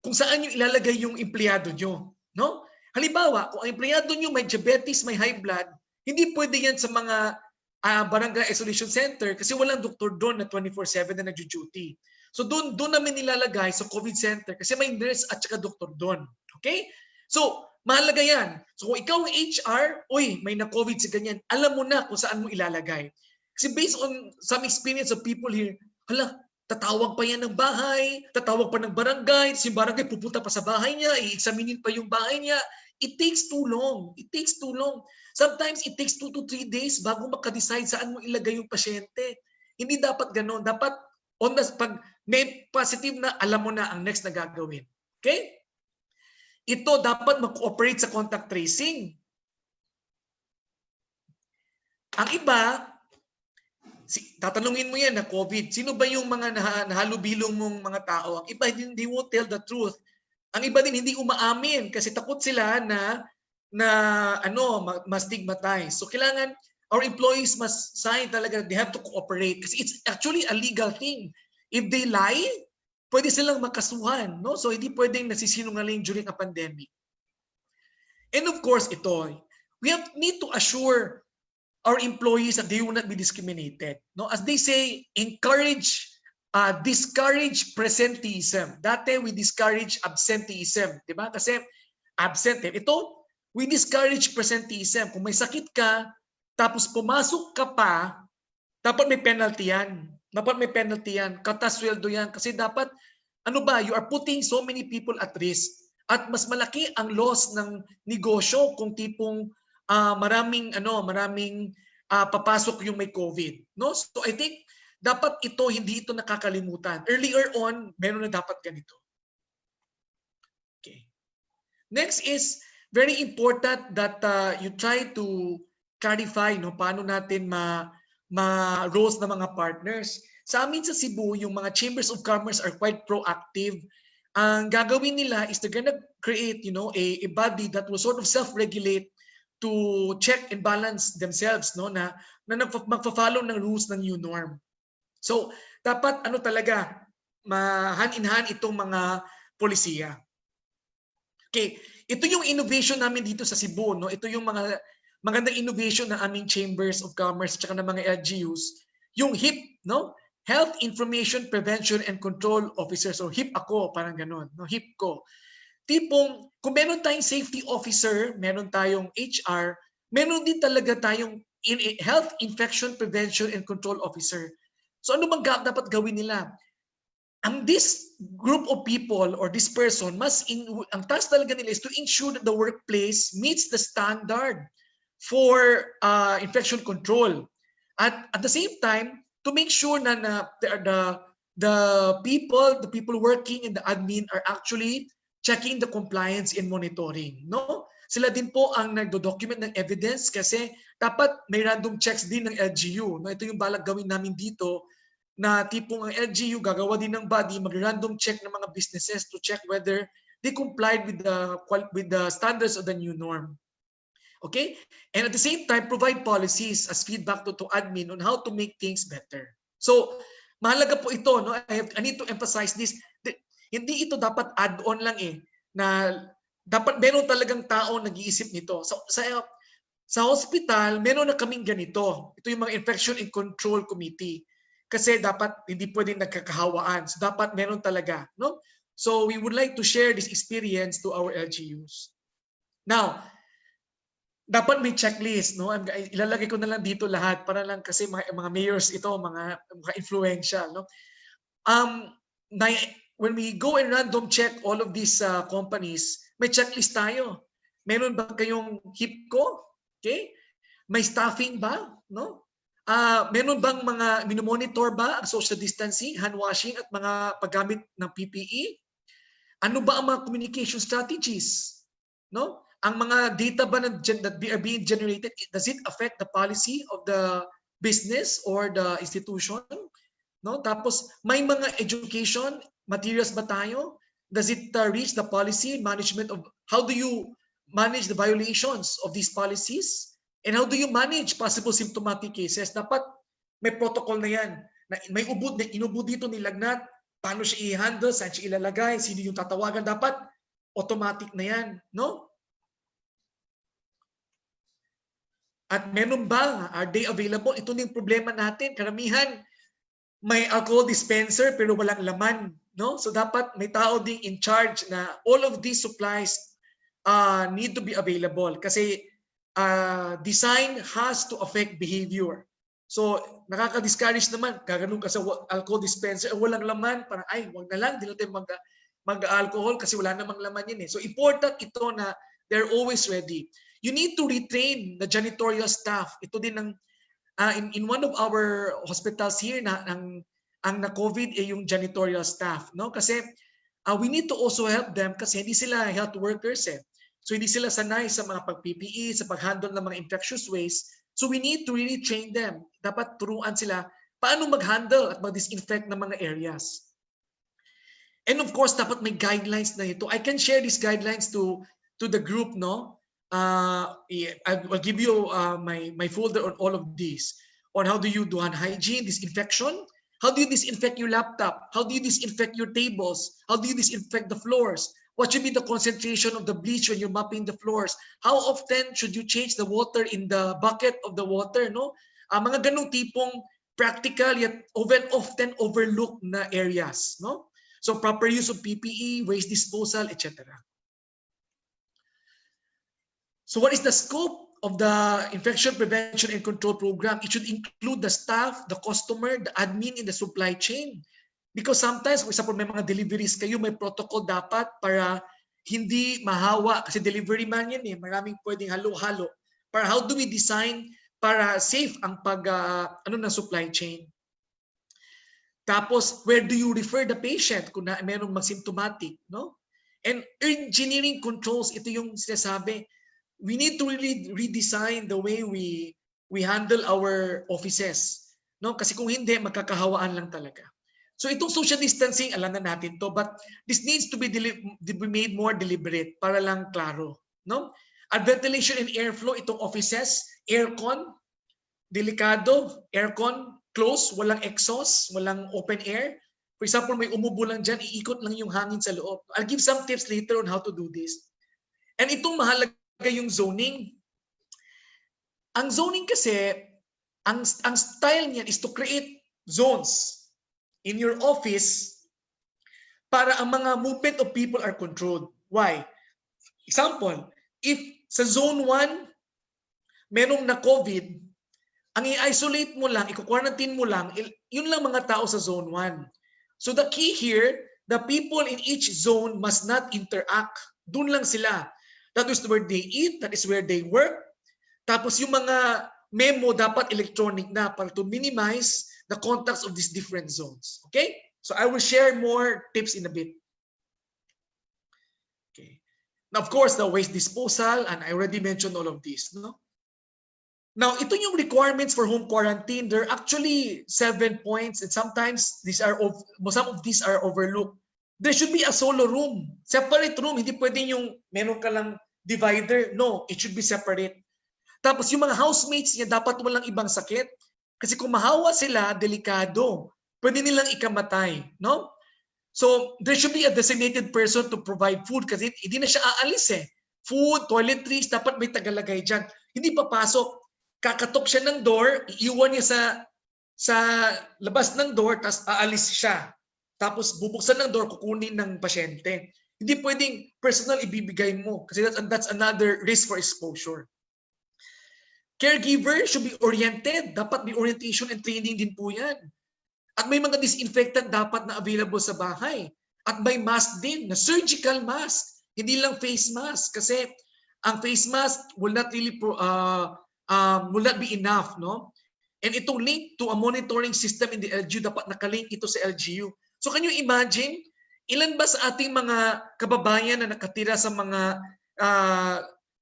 kung saan nyo ilalagay yung empleyado nyo. No? Halimbawa, kung ang empleyado nyo may diabetes, may high blood, hindi pwede yan sa mga barangay isolation center kasi walang doktor doon na 24/7 na nag-duty. So doon namin nilalagay sa COVID center kasi may nurse at saka doktor doon. Okay? So, mahalaga yan. So kung ikaw ang HR, may na-COVID si ganyan, alam mo na kung saan mo ilalagay. Kasi based on some experience of people here, tatawag pa yan ng bahay, tatawag pa ng barangay, yung barangay pupunta pa sa bahay niya, i-examinin pa yung bahay niya. It takes too long. It takes too long. Sometimes it takes 2 to 3 days bago maka-decide saan mo ilagay yung pasyente. Hindi dapat ganoon. Dapat pag may positive na, alam mo na ang next na gagawin. Okay? Ito dapat mag-cooperate sa contact tracing. Ang iba, tatanungin mo yan na COVID, sino ba yung mga nahalubilong mong mga tao? Ang iba hindi won't tell the truth. Ang iba din hindi umaamin kasi takot sila na ma-stigmatize. So kailangan our employees must sign talaga, they have to cooperate kasi it's actually a legal thing. If they lie, pwede silang makasuhan, no? So hindi pwedeng nasisinungaling during a pandemic. And of course, we need to assure our employees that they will not be discriminated. No, as they say, discourage presenteeism. Dati we discourage absenteeism, di ba? Kasi absent. Ito, we discourage presenteeism. Kung may sakit ka, tapos pumasok ka pa, dapat may penalty yan. Dapat may penalty yan. Katasweldo yan. Kasi dapat, you are putting so many people at risk. At mas malaki ang loss ng negosyo kung tipong maraming papasok yung may COVID. No? So I think dapat hindi ito nakakalimutan. Earlier on, meron na dapat ganito. Okay. Next is very important that you try to clarify paano natin ma-roles ng mga partners. Sa amin sa Cebu, yung mga chambers of commerce are quite proactive. Ang gagawin nila is they're gonna create a body that will sort of self-regulate to check and balance themselves na magfa-follow ng rules ng new norm. So dapat talaga hand in hand itong mga polisiya. Okay, ito yung innovation namin dito sa Cebu, no? Ito yung mga magandang innovation ng aming chambers of commerce at ng mga LGUs, yung HIP, no? Health Information Prevention and Control Officers, or HIP ako, parang ganun, no? HIP ko. Tipong, kung meron tayong safety officer, meron tayong HR, meron din talaga tayong Health Infection Prevention and Control Officer. So ano bang dapat gawin nila? This group of people or this person, ang task talaga nila is to ensure that the workplace meets the standard for infection control. At the same time, to make sure na the people working in the admin are actually checking the compliance and monitoring, no? Sila din po ang nagdo-document ng evidence kasi dapat may random checks din ng LGU. No? Ito yung balak gawin namin dito na tipong ang LGU gagawa din ng body, mag-random check ng mga businesses to check whether they complied with the standards of the new norm. Okay? And at the same time, provide policies as feedback to admin on how to make things better. So, mahalaga po ito, no? I need to emphasize this. Hindi ito dapat add-on lang na dapat meron talagang tao nag-iisip nito. So, sa hospital, meron na kaming ganito. Ito yung mga Infection and Control Committee. Kasi dapat hindi pwedeng nagkakahawaan. So, dapat meron talaga. No? So, we would like to share this experience to our LGUs. Now, dapat may checklist, no? Ilalagay ko na lang dito lahat para lang kasi mga mayors ito, mga influential, no? Na, when we go and random check all of these companies, may checklist tayo. Meron ba kayong HIPCO? Okay? May staffing ba? No? Meron bang mga minomonitor ba ang social distancing, hand washing at mga paggamit ng PPE? Ano ba ang mga communication strategies? No? Ang mga data ba that are being generated, does it affect the policy of the business or the institution? No? Tapos may mga education materials ba tayo? Does it reach the policy management of how do you manage the violations of these policies? And how do you manage possible symptomatic cases? Dapat may protocol na yan. May ubod, inubod dito, nilagnat, paano siya i-handle, saan siya ilalagay, sino yung tatawagan, dapat automatic na yan. No? At meron ba, are they available? Ito na yung problema natin. Karamihan, may alcohol dispenser pero walang laman. No? So dapat may tao ding in charge na all of these supplies need to be available. Kasi design has to affect behavior. So, nakaka-discourage naman. Gaganon ka sa alcohol dispenser, walang laman, parang ay, wag na lang, di natin mag-alcohol kasi wala namang laman yun eh. So, important ito na they're always ready. You need to retrain the janitorial staff. Ito din ng, in one of our hospitals here, ang na-COVID ay yung janitorial staff. No? Kasi we need to also help them kasi hindi sila health workers eh. So hindi sila sanay sa mga pag-PPE, sa pag-handle ng mga infectious waste. So we need to really train them. Dapat turuan sila paano mag-handle at mag-disinfect ng mga areas. And of course, dapat may guidelines na ito. I can share these guidelines to the group, no? I will give you my folder on all of these. On how do you do hand hygiene, disinfection? How do you disinfect your laptop? How do you disinfect your tables? How do you disinfect the floors? What should be the concentration of the bleach when you're mopping the floors? How often should you change the water in the bucket of the water? No, mga ganung tipong practical yet often overlooked na areas. No, so proper use of PPE, waste disposal, etc. So what is the scope of the infection prevention and control program? It should include the staff, the customer, the admin in the supply chain. Because sometimes, for example, may mga deliveries kayo, may protocol dapat para hindi mahawa. Kasi delivery man yan eh, maraming pwedeng halo-halo. Para how do we design para safe ang ng supply chain? Tapos, where do you refer the patient kung merong mag-symptomatic? No? And engineering controls, ito yung sinasabi. We need to really redesign the way we handle our offices. No? Kasi kung hindi, magkakahawaan lang talaga. So itong social distancing, alam na natin to, but this needs to be made more deliberate para lang klaro. No? At ventilation and airflow, itong offices, aircon, delikado, aircon, close, walang exhaust, walang open air. For example, may umubo lang dyan, iikot lang yung hangin sa loob. I'll give some tips later on how to do this. And itong mahalaga yung zoning. Ang zoning kasi, ang style niyan is to create zones in your office para ang mga movement of people are controlled. Why? Example, if sa zone 1, merong na COVID, ang i-isolate mo lang, i-quarantine mo lang, yun lang mga tao sa zone 1. So the key here, the people in each zone must not interact. Doon lang sila. That is where they eat, that is where they work. Tapos yung mga memo dapat electronic na para to minimize the contacts of these different zones. Okay? So I will share more tips in a bit. Okay. Now, of course, the waste disposal, and I already mentioned all of this. No? Now, ito yung requirements for home quarantine. There are actually 7 points, and sometimes some of these are overlooked. There should be a solo room, separate room. Hindi pwedeng yung meron ka lang divider. No, it should be separate. Tapos yung mga housemates niya dapat walang ibang sakit. Kasi kung mahawa sila, delikado. Pwede nilang ikamatay, no? So, there should be a designated person to provide food kasi hindi na siya aalis eh. Food, toiletries, dapat may tagalagay dyan. Hindi papasok. Kakatok siya ng door, iiwan niya sa labas ng door, tapos aalis siya. Tapos bubuksan ng door, kukunin ng pasyente. Hindi pwedeng personal ibibigay mo kasi that's another risk for exposure. Caregiver should be oriented. Dapat may orientation and training din po yan. At may mga disinfectant dapat na available sa bahay. At may mask din, na surgical mask. Hindi lang face mask. Kasi ang face mask will not really will not be enough, no? And itong link to a monitoring system in the LGU, dapat nakalink ito sa LGU. So can you imagine, ilan ba sa ating mga kababayan na nakatira sa mga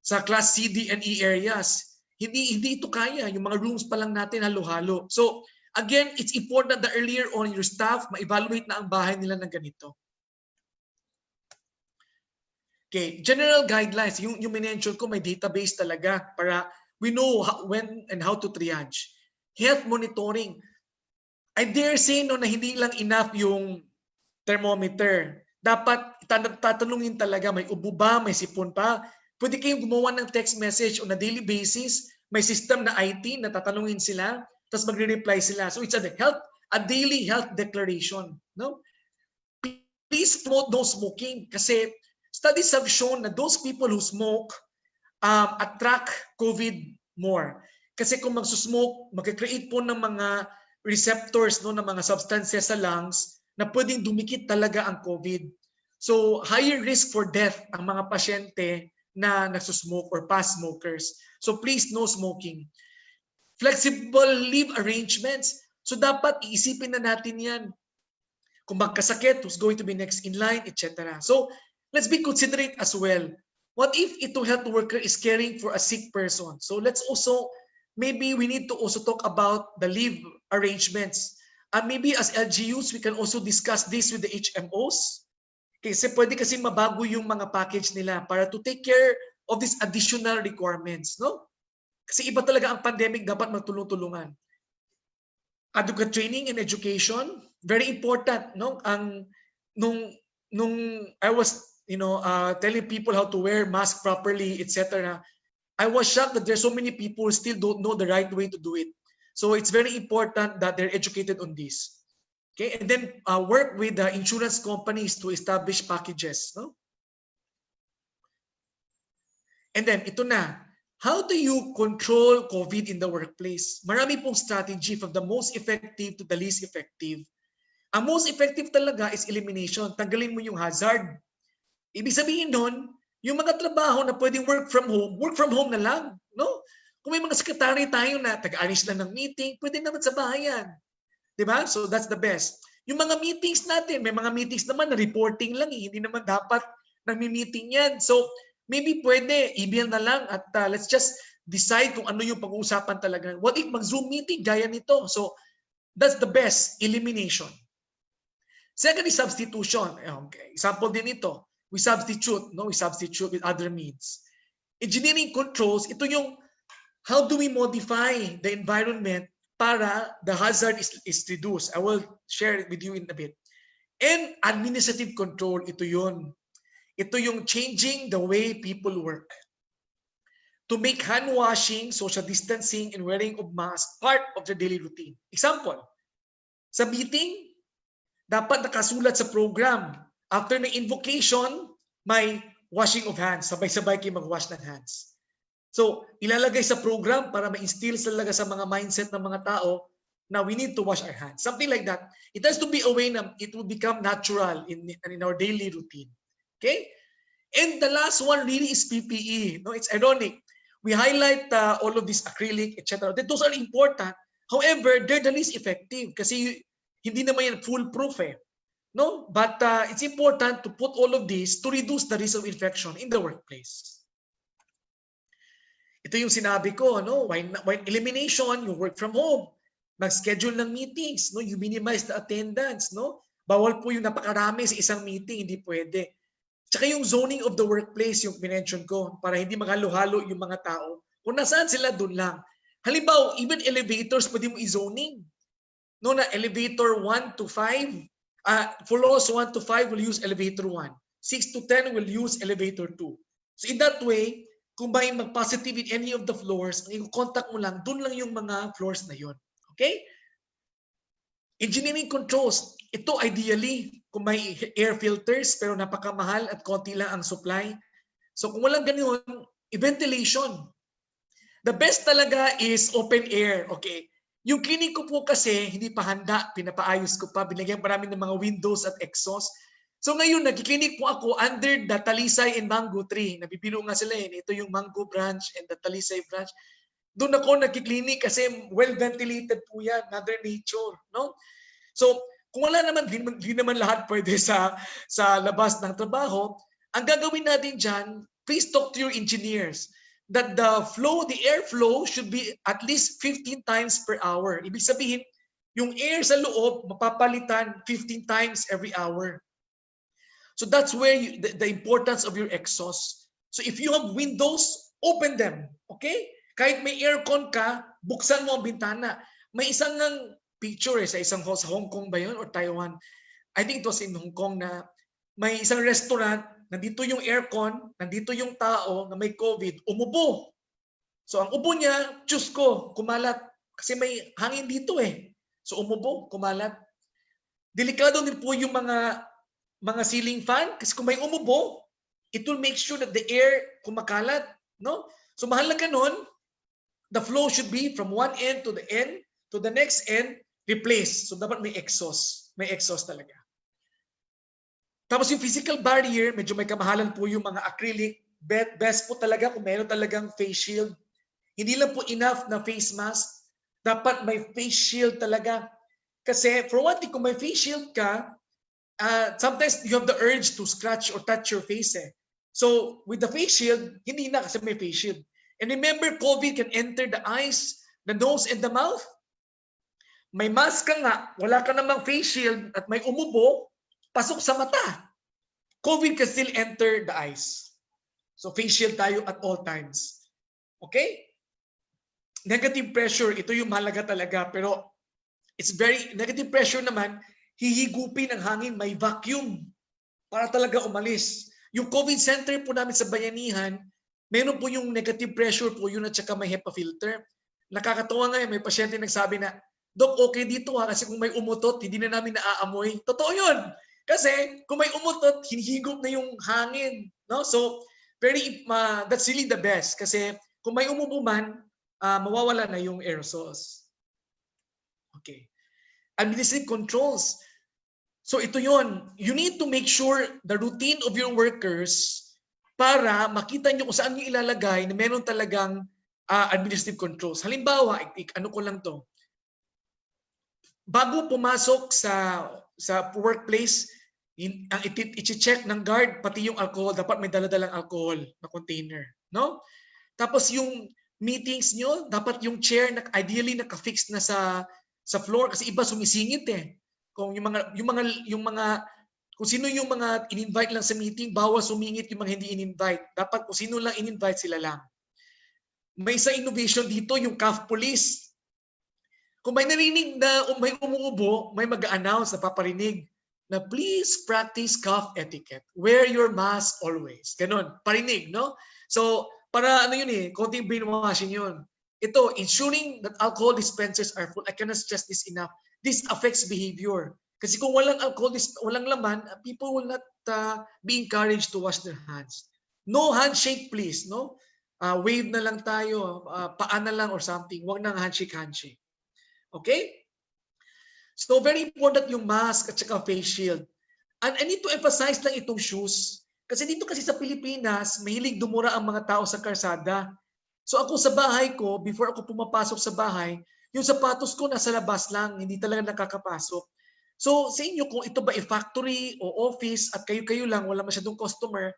sa Class C, D, and E areas? Hindi ito kaya. Yung mga rooms pa lang natin halo-halo. So again, it's important that earlier on your staff ma-evaluate na ang bahay nila ng ganito. Okay, general guidelines. Yung mention ko, may database talaga para we know when and how to triage. Health monitoring. I dare say no na hindi lang enough yung thermometer. Dapat tatanungin talaga, may ubo ba, may sipon pa. Pwede kayong gumawa ng text message on a daily basis. May system na IT na tatanungin sila, tapos magre-reply sila. So it's a daily health declaration. No? Please promote no smoking kasi studies have shown that those people who smoke attract COVID more. Kasi kung magsusmoke, mag-create po ng mga receptors, no, ng mga substances sa lungs na pwedeng dumikit talaga ang COVID. So higher risk for death ang mga pasyente na nagsusmoke or past smokers. So please, no smoking. Flexible leave arrangements. So dapat iisipin na natin yan. Kung magkasakit, who's going to be next in line, etc. So let's be considerate as well. What if ito health worker is caring for a sick person? So let's also, maybe we need to also talk about the leave arrangements. And maybe as LGUs, we can also discuss this with the HMOs. Kasi pwede kasi mabago yung mga package nila para to take care of these additional requirements, no? Kasi iba talaga ang pandemic, dapat magtulong-tulungan. Adequate training and education, very important, no? Nung I was, telling people how to wear mask properly, etc. I was shocked that there's so many people still don't know the right way to do it. So it's very important that they're educated on this. Okay, and then work with the insurance companies to establish packages, no? And then ito na, how do you control COVID in the workplace? Marami pong strategy from the most effective to the least effective. Ang most effective talaga is elimination. Tanggalin mo yung hazard. Ibig sabihin nun, yung mga trabaho na pwedeng work from home na lang, no? Kung may mga sekretary tayo na taga-arrange lang ng meeting, pwede naman sa bahayan. Diba? So that's the best. Yung mga meetings natin, may mga meetings naman na reporting lang, hindi naman dapat nagmi-meeting yan. So maybe pwede, email na lang at let's just decide kung ano yung pag-uusapan talaga. What if mag-Zoom meeting gaya nito? So that's the best, elimination. Second is substitution. Okay. Example din ito. We substitute with other means. Engineering controls, ito yung how do we modify the environment para the hazard is reduced. I will share it with you in a bit. And administrative control, ito yun. Ito yung changing the way people work. To make hand washing, social distancing, and wearing of masks part of their daily routine. Example, sa meeting, dapat nakasulat sa program. After ng invocation, may washing of hands. Sabay-sabay kayo mag-wash ng hands. So, ilalagay sa program para ma-instill talaga sa mga mindset ng mga tao na we need to wash our hands. Something like that. It has to be a way na it will become natural in our daily routine. Okay? And the last one really is PPE. No, it's ironic. We highlight all of this acrylic, etc. Those are important. However, they're the least effective kasi hindi naman yan foolproof eh. No? But it's important to put all of this to reduce the risk of infection in the workplace. Ito yung sinabi ko, no? Why elimination, you work from home. Mag-schedule ng meetings, no? You minimize the attendance, no? Bawal po yung napakarami sa isang meeting, hindi pwede. Tsaka yung zoning of the workplace, yung minention ko, para hindi maghalo-halo yung mga tao. Kung nasaan sila, dun lang. Halimbawa, even elevators, pwede mo i-zoning. No, na elevator 1 to 5, floors 1 to 5 will use elevator 1. 6 to 10 will use elevator 2. So in that way, kung may mag-positive in any of the floors, ang i-contact mo lang, dun lang yung mga floors na yon. Okay? Engineering controls. Ito ideally, kung may air filters, pero napakamahal at konti lang ang supply. So kung walang ganun, ventilation. The best talaga is open air, okay? Yung clinic ko po kasi, hindi pa handa, pinapaayos ko pa, binigyan pa namin ng mga windows at exhaust. So ngayon, nagkiklinik po ako under the Talisay and Mango tree. Nabibiro nga sila Ito yung Mango branch and the Talisay branch. Doon ako nagkiklinik kasi well-ventilated po yan, Mother Nature, no? So, kung wala naman, di naman lahat pwede sa labas ng trabaho, ang gagawin natin dyan, please talk to your engineers that the airflow should be at least 15 times per hour. Ibig sabihin, yung air sa loob, mapapalitan 15 times every hour. So that's where the importance of your exhaust. So if you have windows, open them. Okay? Kahit may aircon ka, buksan mo ang bintana. May isang picture sa sa Hong Kong ba yun or Taiwan? I think it was in Hong Kong na may isang restaurant, nandito yung aircon, nandito yung tao na may COVID, umubo. So ang ubo niya, Diyos ko, kumalat. Kasi may hangin dito So umubo, kumalat. Delikado din po yung mga ceiling fan kasi kung may umubo, it will make sure that the air kumakalat, no? So mahalaga nun, the flow should be from one end to the next end, replace. So dapat may exhaust talaga. Tapos yung physical barrier, medyo may kamahalan po yung mga acrylic. Best po talaga kung meron talagang face shield. Hindi lang po enough na face mask. Dapat may face shield talaga. Kasi for one thing, kung may face shield ka, sometimes you have the urge to scratch or touch your face. So with the face shield, hindi na kasi may face shield. And remember, COVID can enter the eyes, the nose, and the mouth. May mask ka nga, wala ka namang face shield at may umubo, pasok sa mata. COVID can still enter the eyes. So face shield tayo at all times. Okay? Negative pressure, ito yung mahalaga talaga. Pero it's very, negative pressure naman, hihigupin ng hangin, may vacuum para talaga umalis. Yung COVID center po namin sa Bayanihan, meron po yung negative pressure po yun at saka may HEPA filter. Nakakatawa nga may pasyente nagsabi na, Dok, okay dito kasi kung may umutot, hindi na namin naaamoy. Totoo yun. Kasi kung may umutot, hinihigop na yung hangin. No? So, that's really the best. Kasi kung may umubo man, mawawala na yung aerosols. Okay. Administrative controls. So ito yon. You need to make sure the routine of your workers para makita nyo kung saan nyo ilalagay na meron talagang administrative controls. Halimbawa, ano ko lang to. Bago pumasok sa workplace, ang i-check ng guard, pati yung alcohol, dapat may dala-dalang alcohol na container. No? Tapos yung meetings nyo, dapat yung chair ideally naka-fix na sa floor kasi iba sumisingit Kung kung sino yung mga in-invite lang sa meeting, bawal sumingit yung mga hindi in-invite. Dapat kung sino lang in-invite, sila lang. May isa innovation dito, yung cough police. Kung may narinig na may umuubo, may mag-announce na paparinig na please practice cough etiquette. Wear your mask always. Ganon, parinig, no? So, para konting brainwashing yun. Ito, ensuring that alcohol dispensers are full. I cannot stress this enough. This affects behavior. Kasi kung walang alcohol, walang laman, people will not be encouraged to wash their hands. No handshake, please. No, wave na lang tayo, paa na lang or something. Huwag nang handshake. Okay? So very important yung mask at saka face shield. And I need to emphasize lang itong shoes. Kasi dito kasi sa Pilipinas, mahilig dumura ang mga tao sa karsada. So ako sa bahay ko, before ako pumapasok sa bahay, yung sapatos ko nasa labas lang, hindi talaga nakakapasok. So sa inyo, kung ito ba factory o office at kayo-kayo lang, wala masyadong customer,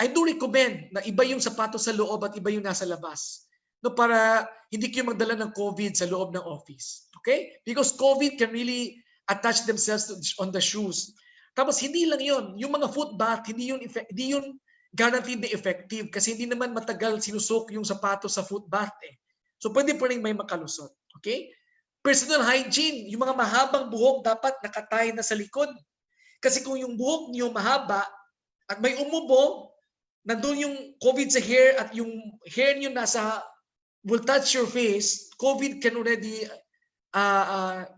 I do recommend na iba yung sapatos sa loob at iba yung nasa labas. No, para hindi kayo magdala ng COVID sa loob ng office. Okay? Because COVID can really attach themselves on the shoes. Tapos hindi lang yun. Yung mga foot bath, hindi yun guaranteed na effective kasi hindi naman matagal sinusok yung sapatos sa foot bath So pwede po rin may makalusot. Okay? Personal hygiene, yung mga mahabang buhok dapat nakatay na sa likod. Kasi kung yung buhok niyo mahaba at may umubo, nandun yung COVID sa hair at yung hair niyo will touch your face, COVID can already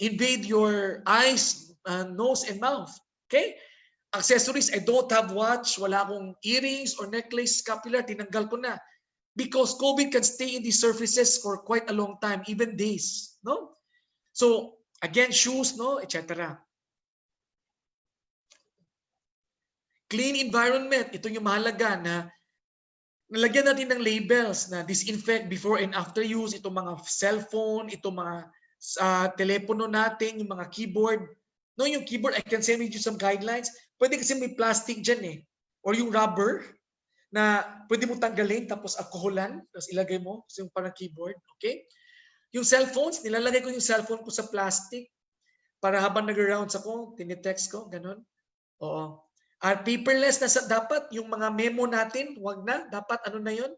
invade your eyes, nose, and mouth. Okay? Accessories, I don't have watch, wala akong earrings or necklace, scapular, tinanggal ko na. because COVID can stay in these surfaces for quite a long time, even days, no? So again, shoes, no, etc. Clean environment, ito yung mahalaga na nalagyan natin ng labels na disinfect before and after use, itong mga cellphone, itong mga telepono natin, yung mga keyboard. No, yung keyboard, I can send you some guidelines. Pwede kasi may plastic dyan eh. Or yung rubber na pwede mo tanggalin tapos alcoholan, tapos ilagay mo yung parang keyboard. Okay? Yung cellphones, nilalagay ko yung cellphone ko sa plastic para habang nag-rounds ako, tinitext ko, ganun. Oo. At paperless na dapat yung mga memo natin, wag na, dapat ano na yun,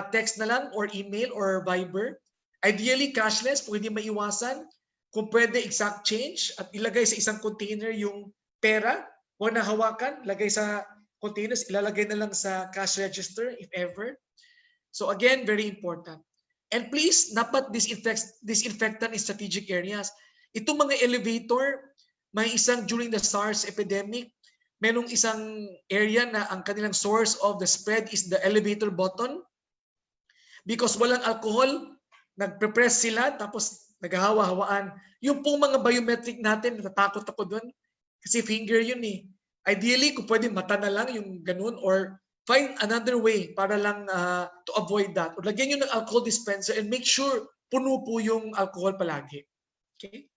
text na lang or email or Viber. Ideally cashless, pwede maiwasan. Kung pwede exact change at ilagay sa isang container yung pera, wag na hawakan, lagay sa containers, ilalagay na lang sa cash register if ever. So again, very important. And please, dapat disinfectant in strategic areas. Itong mga elevator, may isang during the SARS epidemic, merong isang area na ang kanilang source of the spread is the elevator button. Because walang alcohol, nagpe-press sila tapos naghahawa-hawaan. Yung pong mga biometric natin, natatakot ako doon. Kasi finger yun eh. Ideally, kung pwede mata na lang yung ganun or find another way para lang to avoid that. O lagyan nyo ng alcohol dispenser and make sure puno po yung alcohol palagi. Okay?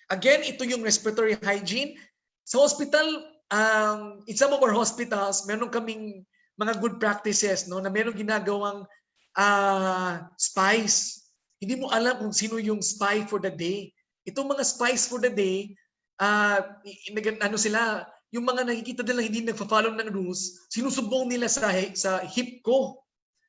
Again, ito yung respiratory hygiene. Sa hospital, in some of our hospitals, meron kaming mga good practices, no, na meron ginagawang spies. Hindi mo alam kung sino yung spy for the day. Itong mga spies for the day, ano sila, yung mga nakikita nila hindi nagpa-follow ng rules, sinusubong nila sa hip ko.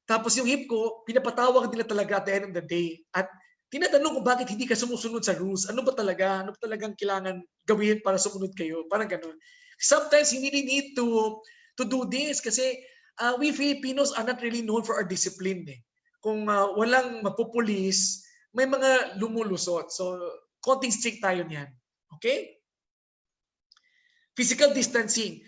Tapos yung hip ko, pinapatawag nila talaga at the end of the day. At tinatanong ko bakit hindi ka sumusunod sa rules. Ano ba talaga? Ano ba talagang kailangan gawin para sumunod kayo? Parang ganun. Sometimes you really need to do this kasi we Filipinos are not really known for our discipline. Eh. Kung walang mapupulis, may mga lumulusot. So, konting strict tayo niyan. Okay? Physical distancing.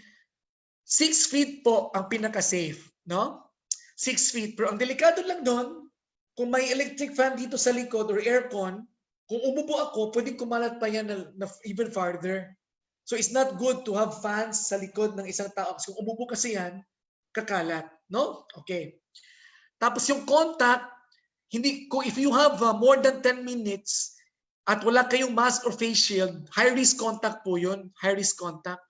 6 feet po ang pinaka-safe. No? 6 feet. Pero ang delikado lang doon, kung may electric fan dito sa likod or aircon, kung umupo ako, pwedeng kumalat pa yan na even farther. So it's not good to have fans sa likod ng isang tao. Kung umupo kasi yan, kakalat. No? Okay. Tapos yung contact, if you have more than 10 minutes at wala kayong mask or face shield, high-risk contact po yun. High-risk contact.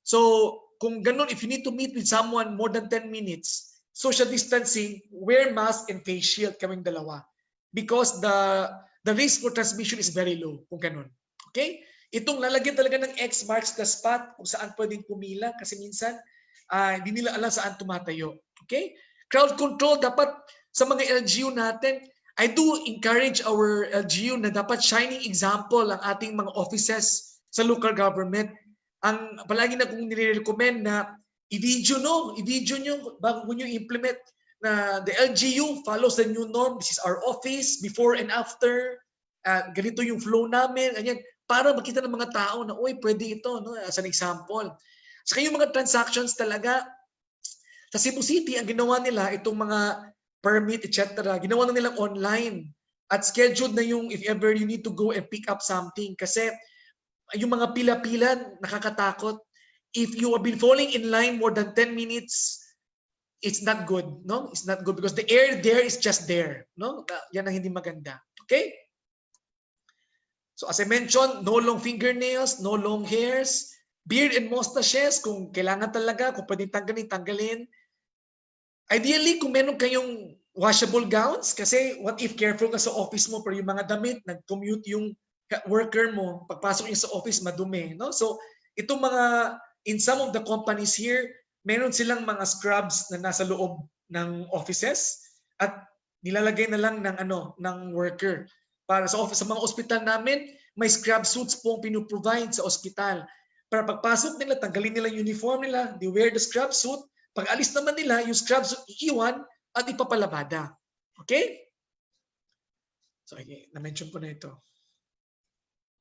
So kung ganun, if you need to meet with someone more than 10 minutes, social distancing, wear mask and face shield kaming dalawa. Because the risk for transmission is very low kung ganun. Okay? Itong lalagyan talaga ng X marks the spot kung saan pwedeng pumila kasi minsan hindi nila alam saan tumatayo. Okay? Crowd control, dapat sa mga LGU natin, I do encourage our LGU na dapat shining example ang ating mga offices sa local government. Ang palagi na kong nire-recommend na i-video nyo bago nyo implement na the LGU follows the new norm. This is our office, before and after. Ganito yung flow namin. Ganyan, para makita ng mga tao na, uy, pwede ito, no? As an example. Saka yung mga transactions talaga, sa Cebu City, ang ginawa nila, itong mga permit, etc., ginawa na nilang online. At scheduled na yung if ever you need to go and pick up something. Kasi yung mga pila-pila, nakakatakot. If you have been falling in line more than 10 minutes, it's not good, no? It's not good because the air there is just there, no? Yan ang hindi maganda. Okay? So as I mentioned, no long fingernails, no long hairs, beard and mustaches, kung kailangan talaga, kung pwedeng tanggalin. Ideally, kung meron kayong washable gowns, kasi what if careful ka sa office mo, pero yung mga damit, nag-commute yung worker mo, pagpasok niya sa office, madumi, no? So itong mga in some of the companies here, meron silang mga scrubs na nasa loob ng offices at nilalagay na lang ng worker. Para sa office, sa mga ospital namin, may scrub suits po ang pinuprovide sa ospital. Para pagpasok nila, tanggalin nila yung uniform nila, they wear the scrub suit. Pag alis naman nila, yung scrub suit iiwan at ipapalabada. Okay? So, na-mention ko na ito.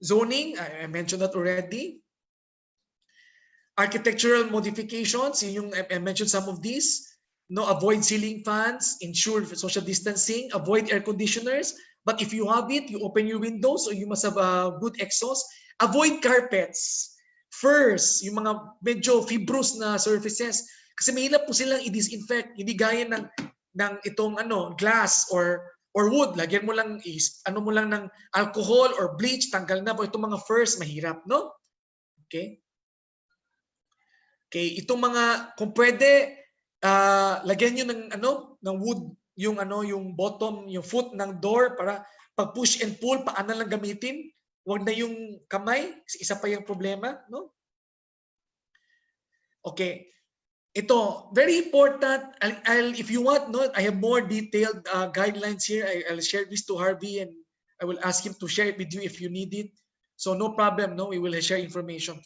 Zoning, I mentioned that already. Architectural modifications, I mentioned some of these. No, avoid ceiling fans, ensure social distancing, avoid air conditioners. But if you have it, you open your windows, so you must have a good exhaust. Avoid carpets. First, yung mga medyo fibrous na surfaces. Kasi mahirap po silang i-disinfect. Hindi gaya ng itong glass or wood. Lagyan mo lang mo lang ng alcohol or bleach, tanggal na po. Itong mga first, mahirap, no? Okay? Okay, itong mga kung pwede lagyan niyo ng wood yung bottom, yung foot ng door para pag push and pull paano lang gamitin. Huwag na yung kamay, isa pa yung problema, no? Okay. Ito, very important. If you want, no, I have more detailed guidelines here. I'll share this to Harvey and I will ask him to share it with you if you need it. So no problem, no, we will share information.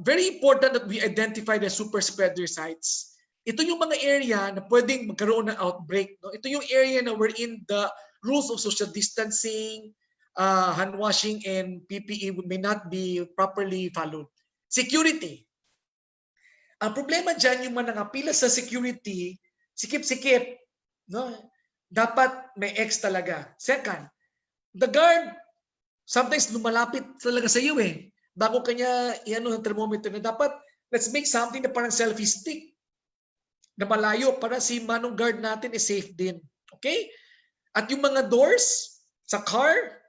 Very important that we identify the super spreader sites. Ito yung mga area na pwedeng magkaroon ng outbreak. No? Ito yung area na wherein the rules of social distancing, hand washing, and PPE may not be properly followed. Security. Ang problema dyan, yung mga nakapila sa security, sikip-sikip. No? Dapat may X talaga. Second, the guard, sometimes lumalapit talaga sa iyo eh. Bago kanya ng thermometer na dapat, let's make something na parang selfie stick na malayo para si manong guard natin is safe din. Okay? At yung mga doors sa car,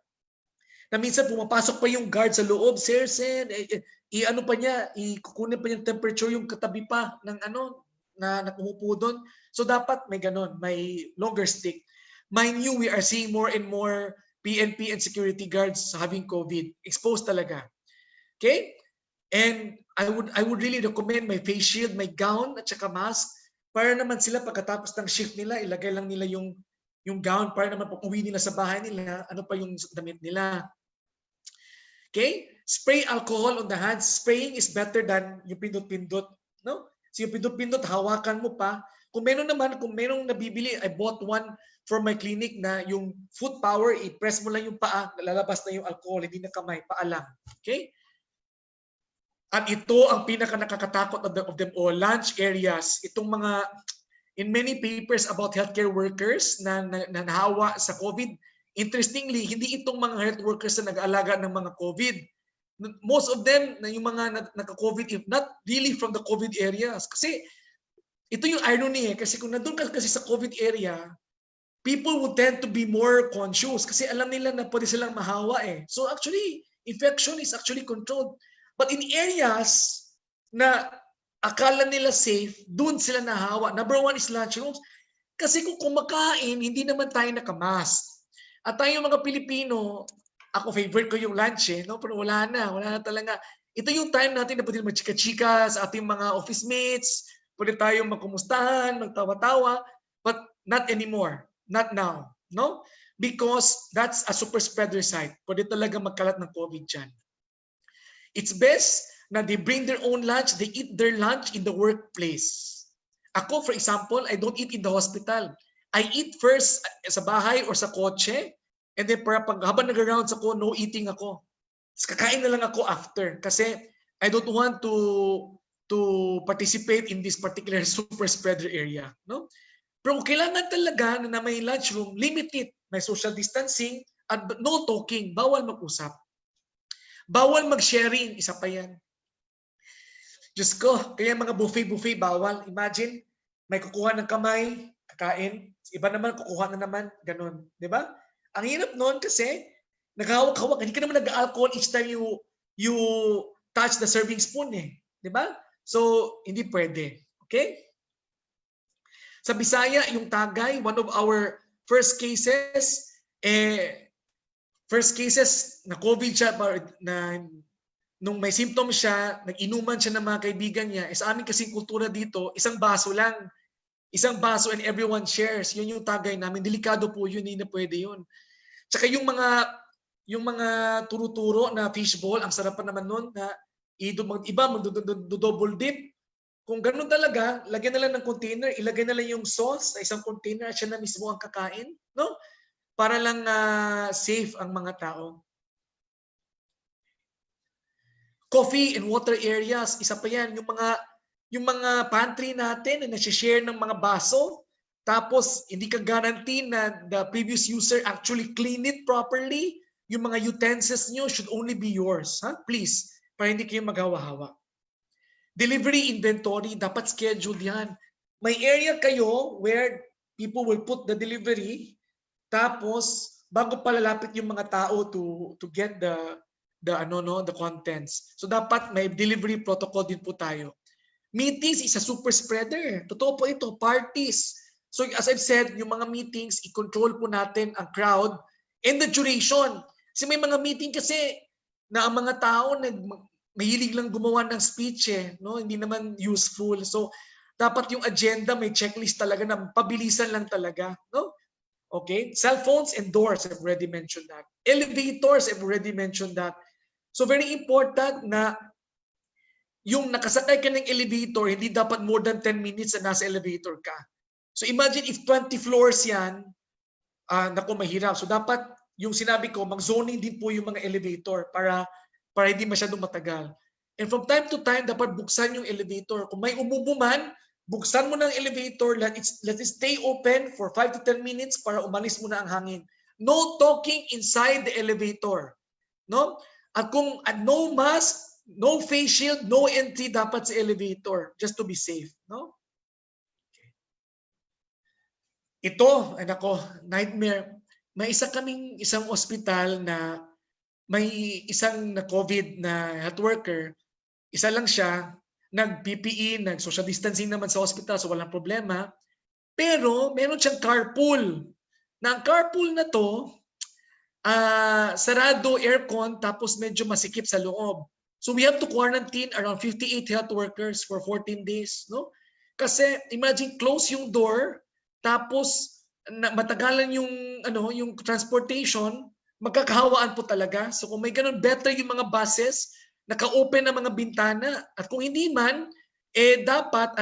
na minsan pumapasok pa yung guard sa loob, sir, pa niya, ikukunin pa yung temperature yung katabi pa ng na nakumupo doon. So dapat may ganon, may longer stick. Mind you, we are seeing more and more PNP and security guards having COVID. Exposed talaga. Okay? And I would really recommend my face shield, my gown at saka mask para naman sila pagkatapos ng shift nila, ilagay lang nila yung gown para naman pag uwi nila sa bahay nila, ano pa yung damit nila. Okay? Spray alcohol on the hands. Spraying is better than yung pindot-pindot. No? So yung pindot-pindot, hawakan mo pa. Kung meron nabibili, I bought one for my clinic na yung foot power, i-press mo lang yung paa, lalabas na yung alcohol, hindi na kamay, paa lang. Okay? At ito ang pinaka nakakatakot of them all, lunch areas. Itong mga, in many papers about healthcare workers na nahawa sa COVID, interestingly, hindi itong mga health workers na nag-aalaga ng mga COVID. Most of them, yung mga nagka-COVID, if not really from the COVID areas. Kasi ito yung irony eh, kasi kung nandun ka kasi sa COVID area, people would tend to be more conscious kasi alam nila na pwede silang mahawa eh. So actually, infection is actually controlled. But in areas na akala nila safe, dun sila nahawa. Number one is lunchrooms. Kasi kung kumakain, hindi naman tayo nakamask. At tayo mga Pilipino, ako favorite ko yung lunch eh, no? Pero wala na talaga. Ito yung time natin na pwede magchika-chika sa ating mga office mates, pwede tayong magkumustahan, magtawa-tawa, but not anymore, not now, no? Because that's a super spreader site. Pwede talaga magkalat ng COVID dyan. It's best na they bring their own lunch, they eat their lunch in the workplace. Ako, for example, I don't eat in the hospital. I eat first sa bahay or sa kotse, and then habang nag-rounds ako, no eating ako. Kakain na lang ako after kasi I don't want to participate in this particular super spreader area. No? Pero kailangan talaga na may lunchroom, limited, may social distancing, at no talking, bawal mag-usap. Bawal mag-sharing, isa pa yan. Diyos ko, kaya mga buffet, bawal. Imagine, may kukuha ng kamay, kakain, iba naman, kukuha na naman, ganun. Di ba? Ang hirap noon kasi, naghawak-hawak, hindi ka naman nag-alcohol each time you touch the serving spoon eh. Di ba? So, hindi pwede. Okay? Sa Bisaya, yung Tagay, one of our first cases na COVID siya, na nung may symptoms siya, nag-inuman siya ng mga kaibigan niya. Sa amin kasing kultura dito, isang baso lang. Isang baso and everyone shares. Yun yung Tagay namin. Delikado po yun, hindi na pwede yun. Tsaka yung mga turo-turo na fishball, ang sarap pa naman nun na iba mag-double dip. Kung ganun talaga, lagyan na lang ng container, ilagay na lang yung sauce sa isang container at siya na mismo ang kakain, no? Para lang safe ang mga tao. Coffee and water areas, isa pa yan, yung mga yung mga pantry natin na nasi-share ng mga baso, tapos hindi ka guarantee na the previous user actually clean it properly, yung mga utensils nyo should only be yours. Please, para hindi kayo maghawa-hawa. Delivery inventory, dapat scheduled yan. May area kayo where people will put the delivery, tapos bago palalapit yung mga tao to get the contents. So dapat may delivery protocol din po tayo. Meetings is a super spreader. Totoo po ito, parties. So as I've said, yung mga meetings, i-control po natin ang crowd and the duration. Kasi may mga meeting kasi na ang mga tao mahilig lang gumawa ng speech no? Hindi naman useful. So dapat yung agenda may checklist talaga na pabilisan lang talaga, no? Okay? Cell phones and doors, I've already mentioned that. Elevators, I've already mentioned that. So very important na yung nakasakay ka ng elevator, hindi dapat more than 10 minutes na nasa elevator ka. So imagine if 20 floors yan, naku, mahirap. So dapat yung sinabi ko, mag-zoning din po yung mga elevator para hindi masyadong matagal. And from time to time, dapat buksan yung elevator. Kung may umubo man, buksan mo ng elevator, let it stay open for 5 to 10 minutes para umalis mo na ang hangin. No talking inside the elevator. No? At kung no mask, no face shield, no entry dapat sa elevator just to be safe, no? Ito, nako, nightmare. May isang ospital na may isang na COVID na health worker, isa lang siya, nag-PPE, nag-social distancing naman sa hospital, so walang problema. Pero meron siyang carpool. Na ang carpool na to, sarado aircon tapos medyo masikip sa loob. So we have to quarantine around 58 health workers for 14 days, no? Kasi imagine close yung door, tapos matagalan yung transportation, magkakahawaan po talaga. So kung may ganun, better yung mga buses, naka-open ang mga bintana. At kung hindi man, dapat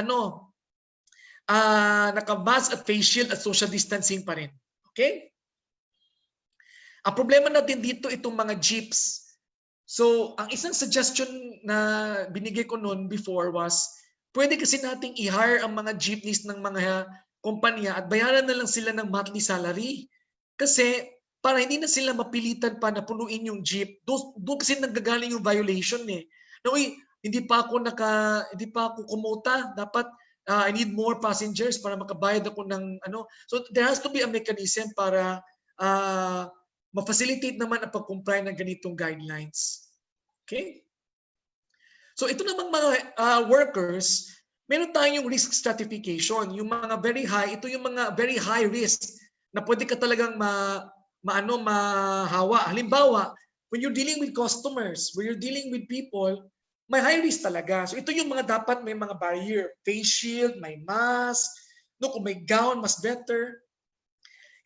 naka-mask at face shield at social distancing pa rin. Okay? Ang problema natin dito itong mga jeeps. So, ang isang suggestion na binigay ko noon before was, pwede kasi nating i-hire ang mga jeepneys ng mga kumpanya at bayaran na lang sila ng monthly salary. Kasi para hindi na sila mapilitan pa na punuin yung jeep. Doon kasi nanggagaling yung violation Na, hindi pa ako kumota. Dapat I need more passengers para makabayad ako ng So there has to be a mechanism para ma-facilitate naman ang pag-comply ng ganitong guidelines. Okay? So ito namang mga workers, meron tayong risk stratification. Yung mga very high, ito yung mga very high risk na pwede ka talagang mahawa. Halimbawa, when you're dealing with customers, when you're dealing with people, may high risk talaga. So ito yung mga dapat may mga barrier. Face shield, may mask, kung may gown, mas better.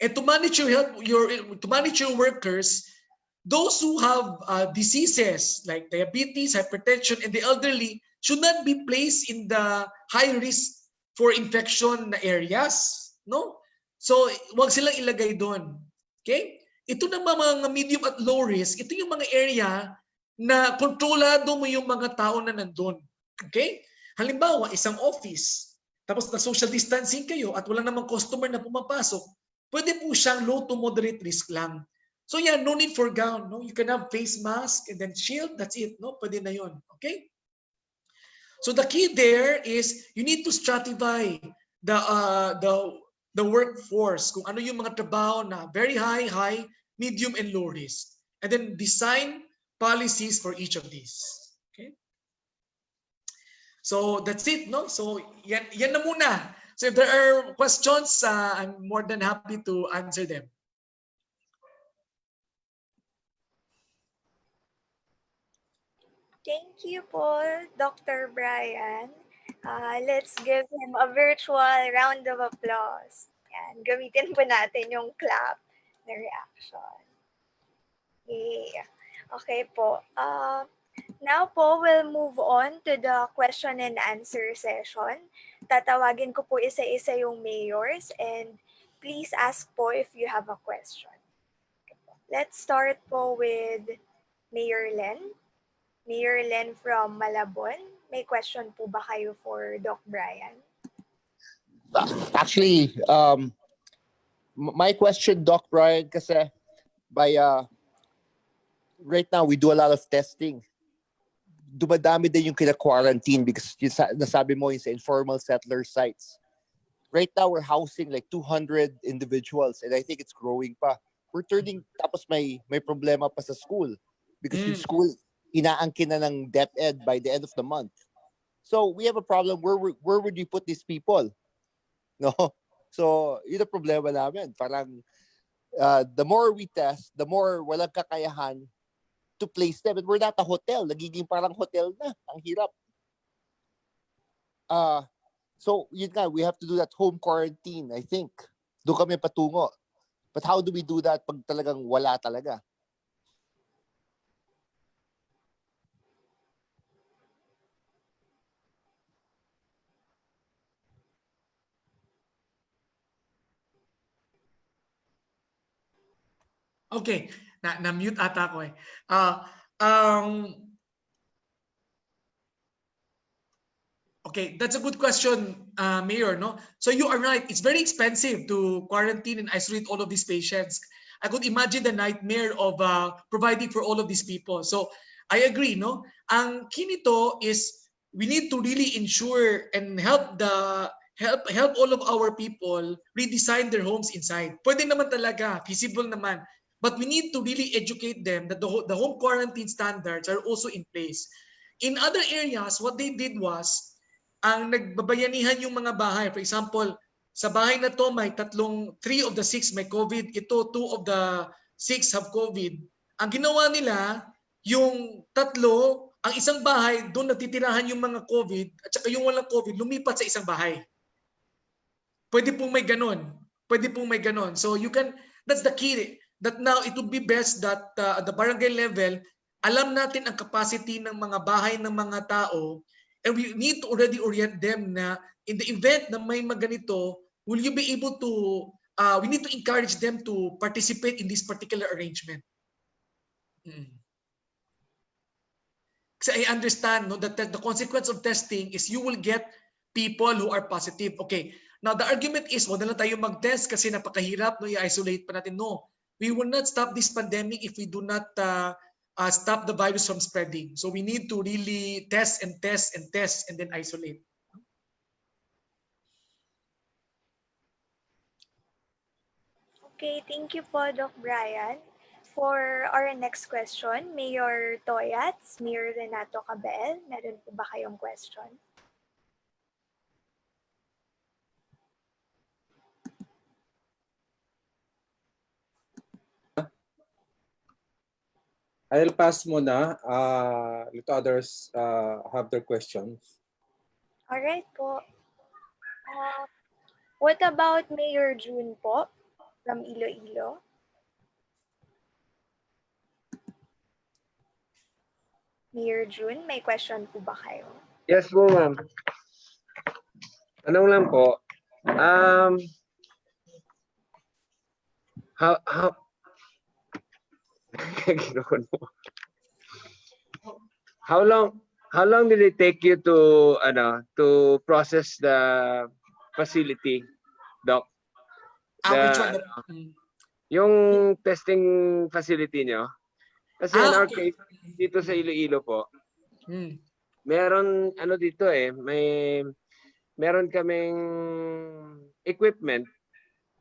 And to manage your workers, those who have diseases like diabetes, hypertension, and the elderly should not be placed in the high risk for infection na areas, no? So, wag silang ilagay doon. Okay? Ito na mga medium at low risk, ito yung mga area na kontrolado mo yung mga tao na nandun. Okay? Halimbawa, isang office, tapos na social distancing kayo at wala namang customer na pumapasok, pwede po siyang low to moderate risk lang. So yeah, no need for gown. No? You can have face mask and then shield. That's it. No? Pwede na yun. Okay? So the key there is you need to stratify the workforce. Kung ano yung mga trabaho na very high, medium, and low risk. And then design policies for each of these. Okay? So that's it. No? So yan na muna. So if there are questions, I'm more than happy to answer them. Thank you po, Dr. Brian. Let's give him a virtual round of applause. Yan, gamitin po natin yung clap na reaction. Yay. Okay po. Now po, we'll move on to the question and answer session. Tatawagin ko po isa-isa yung mayors and please ask po if you have a question. Let's start po with Mayor Len. Mayor Len from Malabon, may question po ba kayo for Doc Brian? Actually, my question, Doc Brian, kasi by right now we do a lot of testing. Dumadami din yung kina-quarantine because nasabi mo yung sa informal settler sites. Right now we're housing like 200 individuals and I think it's growing pa. We're turning, tapos may problema pa sa school because yung school inaangkin na ng DepEd by the end of the month. So we have a problem. Where would you put these people? No? So yun ang problema namin. Parang the more we test, the more walang kakayahan to place them. And we're not a hotel. Nagiging parang hotel na. Ang hirap. So yun nga, we have to do that home quarantine, I think. Doon kami patungo. But how do we do that pag talagang wala talaga? Okay, na-mute ata ako eh. Okay, that's a good question, Mayor. No, so you are right. It's very expensive to quarantine and isolate all of these patients. I could imagine the nightmare of providing for all of these people. So I agree. No, ang key nito is we need to really ensure and help all of our people redesign their homes inside. Pwede naman talaga, feasible naman. But we need to really educate them that the home quarantine standards are also in place. In other areas, what they did was, ang nagbabayanihan yung mga bahay. For example, sa bahay na to may 3 of the 6 may COVID. Ito, 2 of the 6 have COVID. Ang ginawa nila, yung 3, ang isang bahay, doon natitirahan yung mga COVID at saka yung walang COVID, lumipat sa isang bahay. Pwede pong may ganon. Pwede pong may ganon. So you can, that's the key. That now it would be best that at the barangay level, alam natin ang capacity ng mga bahay ng mga tao and we need to already orient them na in the event na may maganito, will you be able to, we need to encourage them to participate in this particular arrangement. Kasi I understand no, that the consequence of testing is you will get people who are positive. Okay, now the argument is, wag na lang tayo mag-test kasi napakahirap, no, i-isolate pa natin. No, we will not stop this pandemic if we do not stop the virus from spreading. So we need to really test and test and test and then isolate. Okay, thank you po, Doc Brian. For our next question, Mayor Toyats, Mayor Renato Cabel, meron po ba kayong question? I'll pass muna. Let others have their questions. Alright po. What about Mayor June po from Iloilo? Mayor June, may question po ba kayo? Yes po, ma'am. Tanong lang po. How long did it take you to process the facility, Doc? Which one? Yung testing facility nyo. Kasi in our case, dito sa Iloilo po, meron dito meron kaming equipment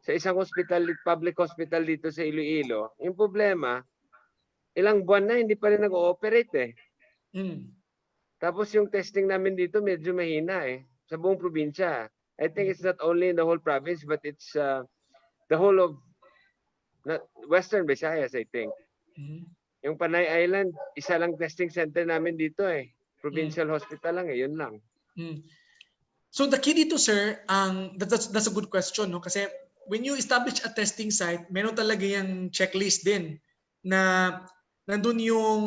sa isang hospital, public hospital dito sa Iloilo. Yung problema, ilang buwan na hindi pa rin nag-ooperate Tapos yung testing namin dito medyo mahina sa buong probinsya. I think it's not only in the whole province but it's the whole of Western Visayas, I think. Yung Panay Island, isa lang testing center namin dito Provincial hospital lang yun lang. So the key dito, sir, that's a good question, no? Kasi when you establish a testing site, meron talaga yung checklist din na nandun yung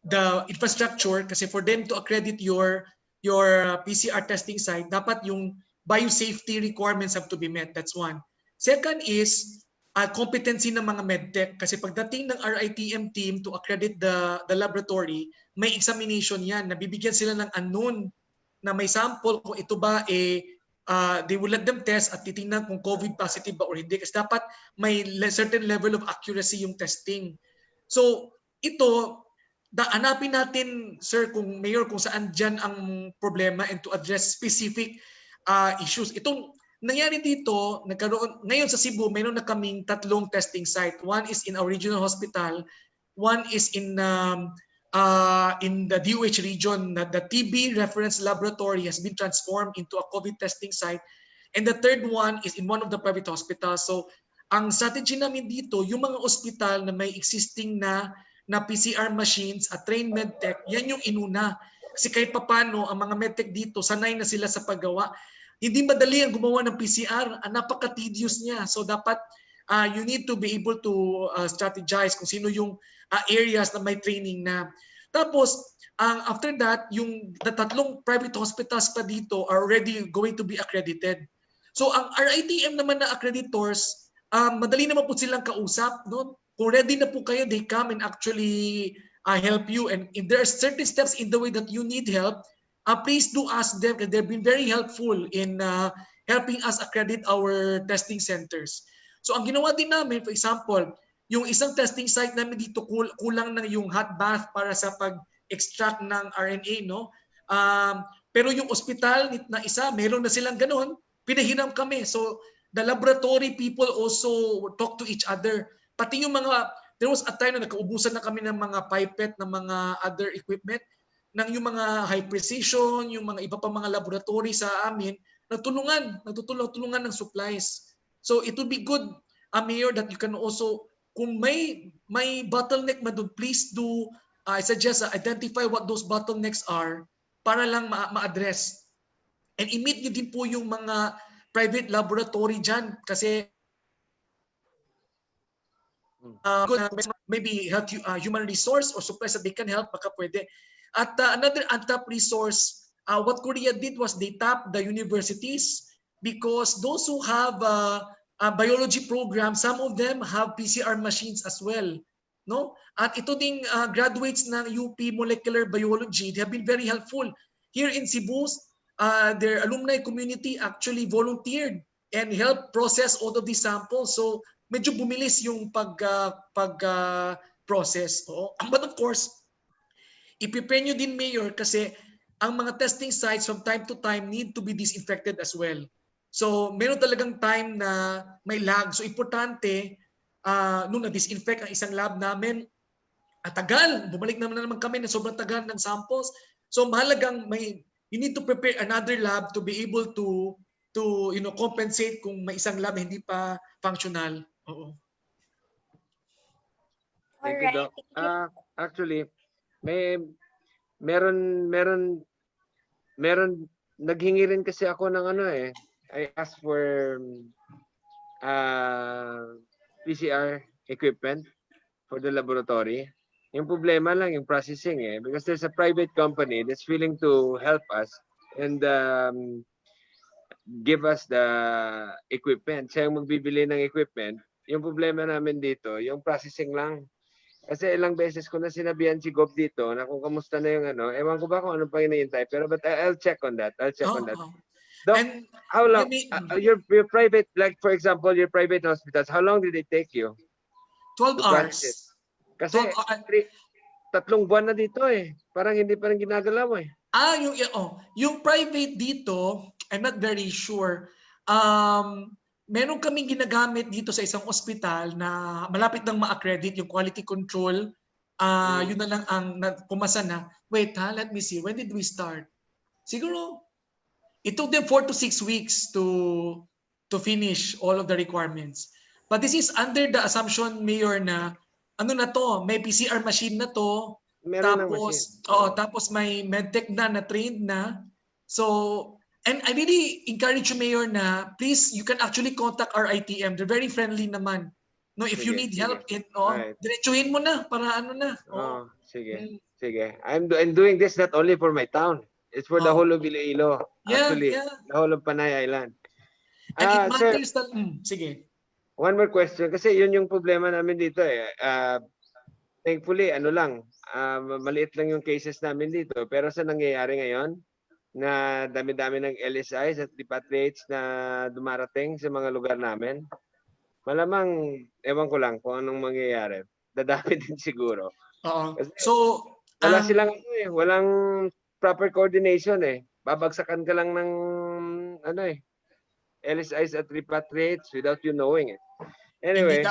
the infrastructure kasi for them to accredit your PCR testing site, dapat yung biosafety requirements have to be met. That's one. Second is competency ng mga medtech kasi pagdating ng RITM team to accredit the laboratory, may examination yan. Nabibigyan sila ng unknown na may sample kung ito ba they will let them test at titingnan kung COVID positive ba or hindi. Kasi dapat may certain level of accuracy yung testing. So ito, hanapin natin, sir, Mayor, kung saan dyan ang problema and to address specific issues. Itong nangyari dito, ngayon sa Cebu, mayroon na kaming 3 testing site. One is in our regional hospital, one is in the DOH region. The TB reference laboratory has been transformed into a COVID testing site. And the third one is in one of the private hospitals. So ang strategy namin dito, yung mga ospital na may existing na PCR machines at trained medtech, yan yung inuna. Kasi kahit papano, ang mga medtech dito, sanay na sila sa paggawa. Hindi madali ang gumawa ng PCR, napaka-tedious niya. So dapat you need to be able to strategize kung sino yung areas na may training na. Tapos, after that, yung 3 private hospitals pa dito are already going to be accredited. So ang RITM naman na accreditors, madali naman po silang kausap. No? Kung ready na po kayo, they come and actually help you. And if there are certain steps in the way that you need help, please do ask them, because they've been very helpful in helping us accredit our testing centers. So ang ginawa din namin, for example, yung isang testing site namin dito, kulang na yung hot bath para sa pag-extract ng RNA, no? Pero yung ospital na isa, meron na silang ganun, pinahiram kami. So the laboratory people also talk to each other. Pati yung there was a time na nakaubusan na kami ng mga pipette, ng mga other equipment, ng yung mga high precision, yung mga iba pa mga laboratory sa amin, nagtutulungan ng supplies. So it would be good, Mayor, that you can also, kung may bottleneck man doon, please do, I suggest identify what those bottlenecks are para lang ma-address. And i-meet nyo din po yung mga private laboratory dyan kasi maybe help you, human resource or supplies that they can help, baka pwede. At another untapped resource, what Korea did was they tapped the universities because those who have a biology program, some of them have PCR machines as well. No? At ito ding graduates ng UP Molecular Biology, they have been very helpful. Here in Cebu, their alumni community actually volunteered and helped process all of these samples. So medyo bumilis yung pag-process. But of course, i-prepare nyo din, Mayor, kasi ang mga testing sites from time to time need to be disinfected as well. So meron talagang time na may lag. So importante, nung na-disinfect ang isang lab namin, tagal, bumalik naman kami na sobrang tagal ng samples. So mahalagang you need to prepare another lab to be able to compensate kung may isang lab na hindi pa functional. Oo. Thank you, Doc. Actually, meron naghingi rin kasi ako ng I asked for PCR equipment for the laboratory. Yung problema lang yung processing because there's a private company that's willing to help us and give us the equipment. Siya yung magbibili ng equipment. Yung problema namin dito, yung processing lang. Kasi ilang beses ko na sinabihan si Gob dito na kung kamusta na yung ewan ko ba kung ano pa hinihintay. Pero but I'll check on that. Doc, And how long, your private, like for example, your private hospitals, how long did it take you? 12 hours. Kasi 3 buwan na dito Parang hindi pa rin ginagalaw yung private dito, I'm not very sure. Meron kaming ginagamit dito sa isang ospital na malapit nang ma-accredit yung quality control. Yun na lang ang pumasa na. Wait let me see. When did we start? Siguro, it took them 4 to 6 weeks to finish all of the requirements. But this is under the assumption, Mayor, na may PCR machine na to. Tapos may medtech na trained na. So, and I really encourage you, Mayor, na please, you can actually contact our ITM. They're very friendly naman. No, if you need help, diretsuhin mo na para na. Sige. I'm doing this not only for my town. It's for the whole of Iloilo. Actually, the whole of Panay Island. And it matters that, sige. One more question. Kasi yun yung problema namin dito thankfully, ano lang, maliit lang yung cases namin dito. Pero sa nangyayari ngayon, na dami-dami ng LSIs at repatriates na dumarating sa mga lugar namin, malamang, ewan ko lang kung anong mangyayari. Dadami din siguro. Kasi So, wala silang, walang proper coordination eh. Babagsakan ka lang ng, LSIs at repatriates without you knowing it. Anyway.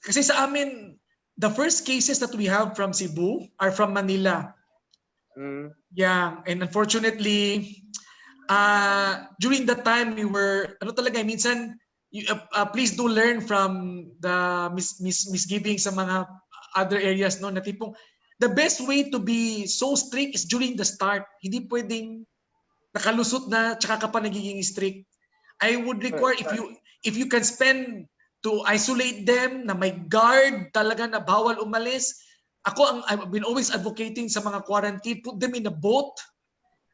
Kasi sa amin, the first cases that we have from Cebu are from Manila. Yeah, and unfortunately, during that time we were, minsan, please do learn from the misgivings sa mga other areas, no, na tipong, the best way to be so strict is during the start. Hindi pwedeng nakalusot na tsaka ka pa nagiging strict. I would require, if you can spend to isolate them, na may guard talaga na bawal umalis. I've been always advocating sa mga quarantine, put them in a boat,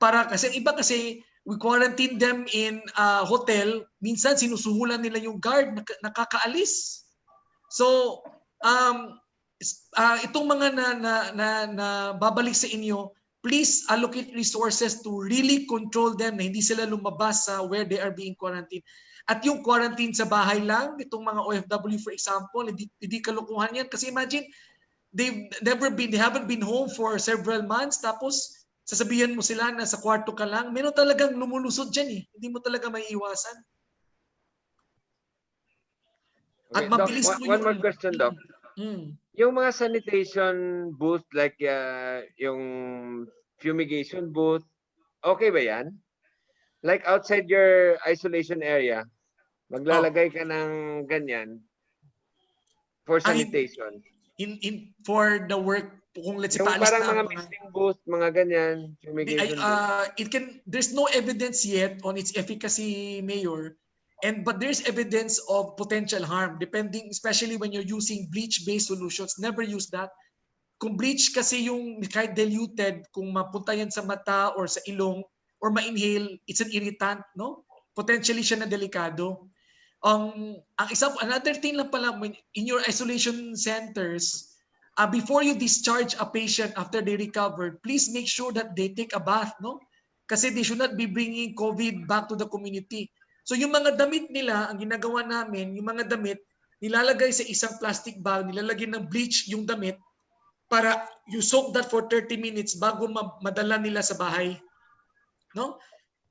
para kasi iba kasi we quarantine them in a hotel, minsan sinusuhulan nila yung guard, nakakaalis. So itong mga na babalik sa inyo, please allocate resources to really control them na hindi sila lumabas sa where they are being quarantined. At yung quarantine sa bahay lang, itong mga OFW for example, hindi kalukuhan yan. Kasi imagine, they haven't been home for several months, tapos sasabihan mo sila na sa kwarto ka lang, meron talagang lumulusod dyan eh. Hindi mo talaga may iwasan. At mabilis Doc, one more question, Doc. Yung mga sanitation booth, like yung fumigation booth, okay ba yan? Like outside your isolation area, maglalagay ka ng ganyan for sanitation. For the work, kung let's say yung paalis parang na mga misting booth, mga ganyan, fumigation booth. There's no evidence yet on its efficacy, Mayor. But there's evidence of potential harm, depending, especially when you're using bleach-based solutions. Never use that. Kung bleach kasi yung kahit diluted, kung mapunta yan sa mata or sa ilong or ma-inhale, it's an irritant, no? Potentially siya na delikado. Another thing lang pala, in your isolation centers, before you discharge a patient after they recovered, please make sure that they take a bath, no? Kasi they should not be bringing COVID back to the community. So yung mga damit nila, ang ginagawa namin, yung mga damit, nilalagay sa isang plastic bag, nilalagyan ng bleach yung damit para you soak that for 30 minutes bago madala nila sa bahay. No?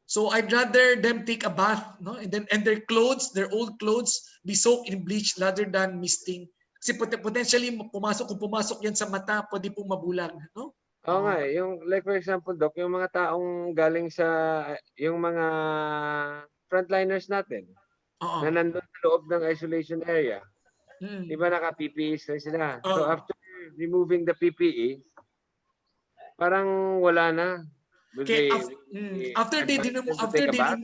So I'd rather them take a bath, no? And their clothes, their old clothes, be soaked in bleach rather than misting. Kasi potentially kung pumasok yan sa mata, pwede pong mabulag, no? Oo nga, yung like for example, Doc, yung mga taong galing sa yung mga frontliners natin na nandun sa loob ng isolation area. Di ba naka-PPEs na sila? So after removing the PPE, parang wala na. After they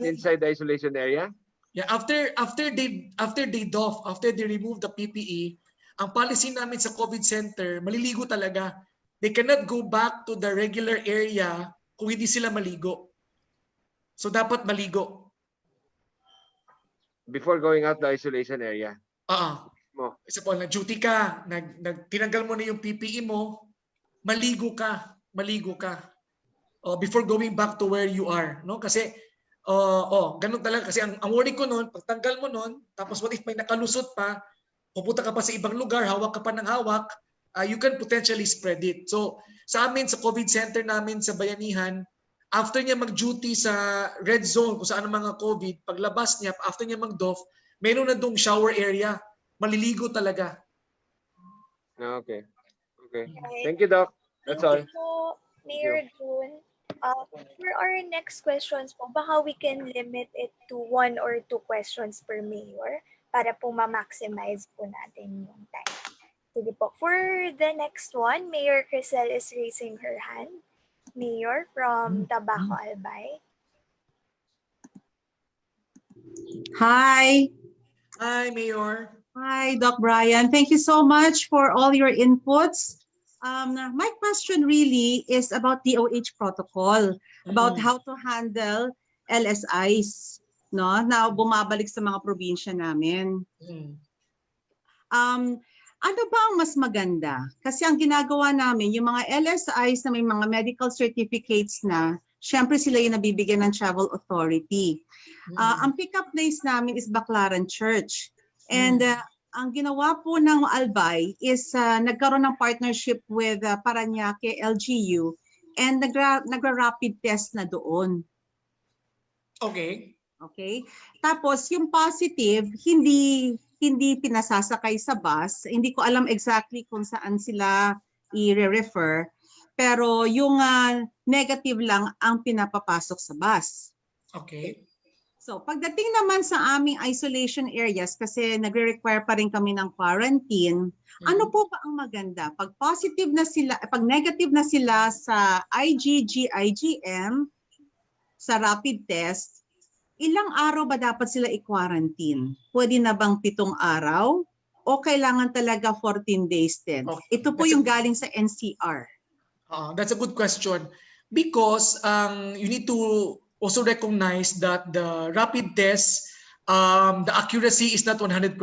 inside the isolation area? Yeah, after they remove the PPE, ang policy namin sa COVID center, maliligo talaga. They cannot go back to the regular area kung hindi sila maligo. So dapat maligo. Before going out the isolation area? Isa po, nag-duty ka, tinanggal mo na yung PPE mo, maligo ka. Before going back to where you are, no? Kasi ganun talaga kasi ang worry ko noon, pagtanggal mo noon, tapos what if may nakalusot pa, pupunta ka pa sa ibang lugar, hawak ka pa ng hawak, you can potentially spread it. So sa amin, sa COVID center namin sa Bayanihan, after niya mag-duty sa red zone, kung saan ang mga COVID, paglabas niya, after niya mag-doff, meron na dong shower area. Maliligo talaga. Okay. Thank you, Doc. That's all. Thank you po, Mayor June. For our next questions po, baka we can limit it to 1 or 2 questions per mayor para po ma-maximize po natin yung time. Sige po. For the next one, Mayor Crisel is raising her hand. Mayor from Tabaco Albay. Hi. Hi, Mayor. Hi, Doc Brian. Thank you so much for all your inputs. My question really is about DOH protocol, about how to handle LSIs, no? Na bumabalik sa mga probinsya namin. Ano ba ang mas maganda? Kasi ang ginagawa namin, yung mga LSIs na may mga medical certificates na, syempre sila yung nabibigyan ng travel authority. Ang pick-up place namin is Baclaran Church. And ang ginawa po ng Albay is nagkaroon ng partnership with Parañaque LGU and nagra-rapid test na doon. Okay. Okay? Tapos yung positive, hindi pinasasakay sa bus. Hindi ko alam exactly kung saan sila i-refer. Pero yung negative lang ang pinapapasok sa bus. Okay. So pagdating naman sa aming isolation areas, kasi nagre-require pa rin kami ng quarantine, ano po ba ang maganda? Pag positive na sila, pag negative na sila sa IgG, IgM, sa rapid test, ilang araw ba dapat sila i-quarantine? Pwede na bang 7 araw? O kailangan talaga 14 days din? Okay. Ito po yung galing sa NCR. That's a good question. Because you need to also recognize that the rapid test, the accuracy is not 100%.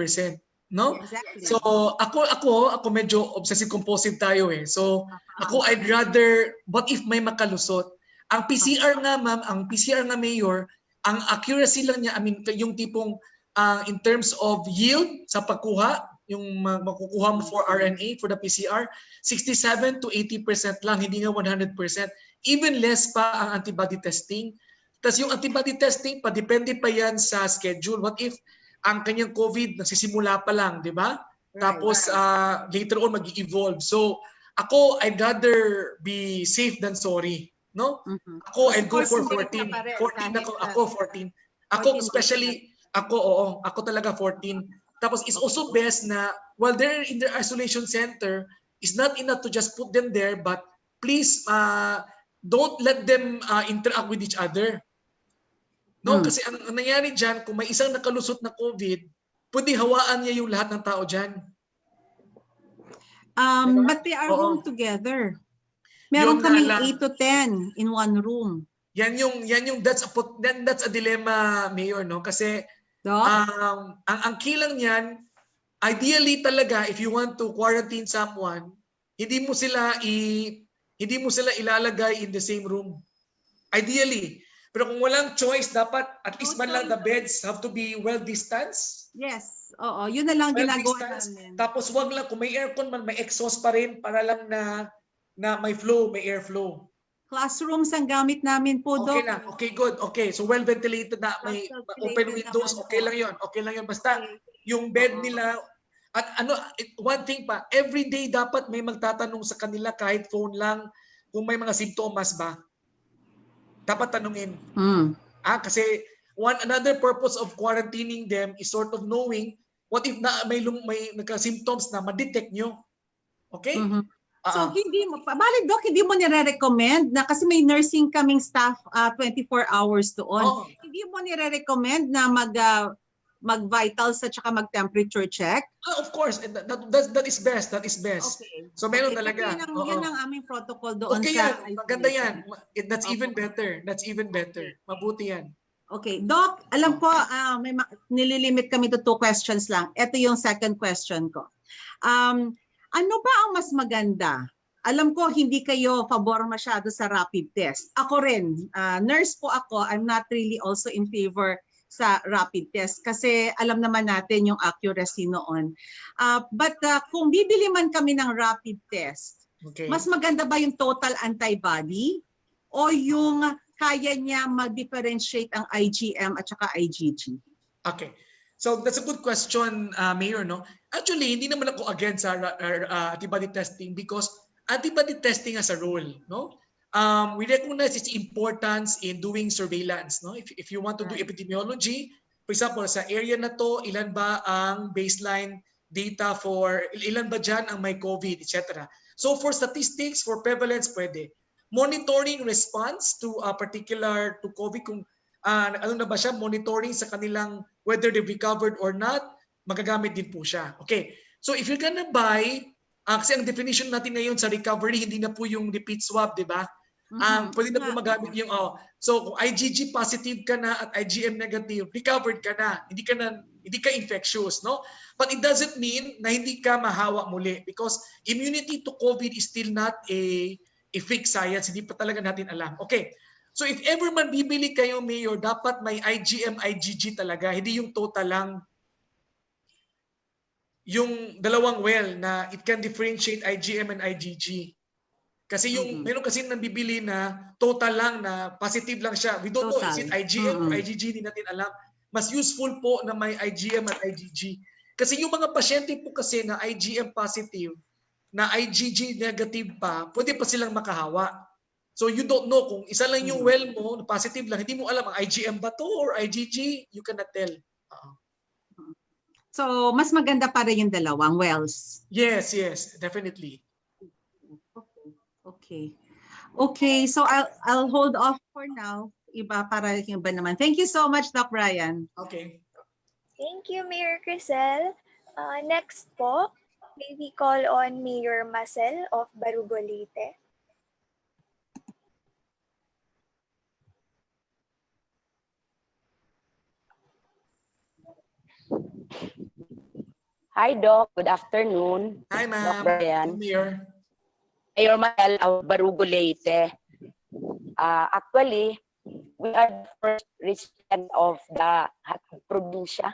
No? Exactly. So ako medyo obsessive compulsive tayo eh. So ako I'd rather, what if may makalusot? Ang PCR nga ma'am, ang PCR nga mayor, ang accuracy lang niya, I mean yung tipong in terms of yield sa pagkuha, yung makukuha mo for RNA for the PCR, 67 to 80% lang, hindi nga 100%. Even less pa ang antibody testing. Tapos yung antibody testing, depende pa yan sa schedule. What if ang kanyang COVID nagsisimula pa lang, di ba? Tapos later on mag-evolve. So ako, I'd rather be safe than sorry. No? Ako, I'd go for 14. 14 ako 14. Ako especially, ako talaga 14. Tapos it's also best na while they're in their isolation center, it's not enough to just put them there, but please don't let them interact with each other. No, kasi ang nangyari dyan, kung may isang nakalusot na COVID, pwede hawaan niya yung lahat ng tao dyan. But they are room together. Meron kaming 8 to 10 in one room. Yan yung that's a dilemma, Mayor, no? Kasi ang key lang niyan, ideally talaga if you want to quarantine someone, hindi mo sila ilalagay in the same room. Ideally. Pero kung walang choice, dapat at least man lang the beds have to be well distanced. Yes. Oo, yun na lang ginagawa namin. Tapos wag lang, kung may aircon man, may exhaust pa rin para lang na may flow, may airflow. Classrooms ang gamit namin po, Doc. Okay lang. Okay, good. Okay, so well ventilated na, may open windows, okay lang yun. Okay lang yun. Basta yung bed nila, at one thing pa, every day dapat may magtatanong sa kanila kahit phone lang kung may mga simptomas ba. Dapat tanungin. Kasi another purpose of quarantining them is sort of knowing what if may nagka-symptoms na ma-detect nyo. Okay? So Doc, hindi mo nire-recommend na kasi may nursing kaming staff 24 hours doon. Hindi mo nire-recommend na mag-vitals at saka mag-temperature check? Of course, that is best. That is best. Okay. So meron talaga. Yan ang aming protocol doon sa maganda yan. That's even better. That's even better. Mabuti yan. Okay. Doc, alam ko may nililimit kami to 2 questions lang. Ito yung second question ko. Ano ba ang mas maganda? Alam ko hindi kayo pabor masyado sa rapid test. Ako rin, nurse po ako, I'm not really also in favor sa rapid test kasi alam naman natin yung accuracy noon. But kung bibili man kami ng rapid test, mas maganda ba yung total antibody o yung kaya niya mag-differentiate ang IgM at saka IgG? Okay. So that's a good question, Mayor. No? Actually, hindi naman ako against antibody testing because antibody testing has a role. No? We recognize its importance in doing surveillance. No? If you want to do epidemiology, for example, sa area na to, ilan ba ang baseline data for, ilan ba dyan ang may COVID, etc. So for statistics, for prevalence, pwede. Monitoring response to a particular, to COVID, kung ano na ba siya, monitoring sa kanilang whether they've recovered or not, magagamit din po siya. Okay, so if you're gonna buy, kasi ang definition natin ngayon sa recovery, hindi na po yung repeat swab, di ba? Pwede na po magamit yung so kung IgG positive ka na at IgM negative, recovered ka na. Hindi ka infectious, no? But it doesn't mean na hindi ka mahawa muli because immunity to COVID is still not a fake science. Hindi pa talaga natin alam. Okay. So if ever man bibili kayo, Mayor, dapat may IgM, IgG talaga. Hindi yung total lang. Yung dalawang well na it can differentiate IgM and IgG. Kasi yung meron kasi nang bibili na total lang na positive lang siya. We don't know is it IgM or IgG, hindi natin alam. Mas useful po na may IgM at IgG. Kasi yung mga pasyente po kasi na IgM positive, na IgG negative pa, pwede pa silang makahawa. So you don't know kung isa lang yung well mo, positive lang, hindi mo alam ang IgM ba to or IgG, you cannot tell. So mas maganda pa rin yung dalawang wells. Yes, definitely. Okay, so I'll hold off for now. Iba para yung iba naman. Thank you so much, Doc Brian. Okay. Thank you, Mayor Crisel. Next po, may we call on Mayor Marcel of Barugo Leyte. Hi, Doc. Good afternoon. Hi, ma'am. Doc Brian. Mayor. Mayor Marcel of Barugo Leyte. Actually, we are the first recipient of the Hatid Probinsya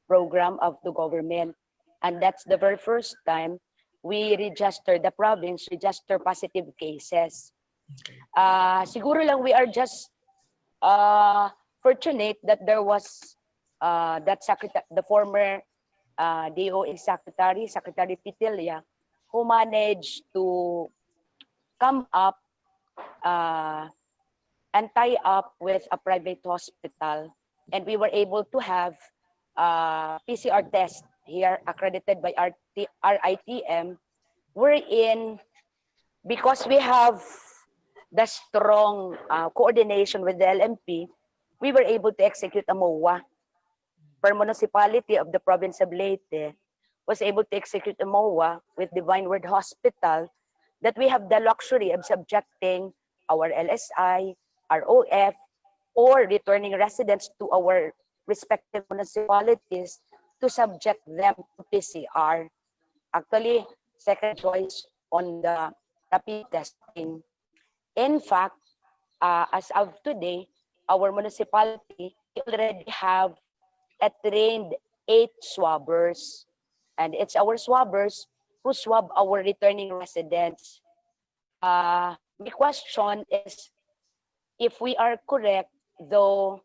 program of the government. And that's the very first time we register, the province register positive cases. Siguro lang we are just fortunate that there was the former DOA Secretary Pitilia, who managed to come up and tie up with a private hospital, and we were able to have PCR test here accredited by RITM. Because we have the strong coordination with the LMP, we were able to execute a MOA. Per municipality of the province of Leyte was able to execute a MOA with Divine Word Hospital that we have the luxury of subjecting our LSI, ROF, or returning residents to our respective municipalities to subject them to PCR. Actually, second choice on the rapid testing. In fact, as of today, our municipality already have trained 8 swabbers, and it's our swabbers who swab our returning residents. My question is, if we are correct, though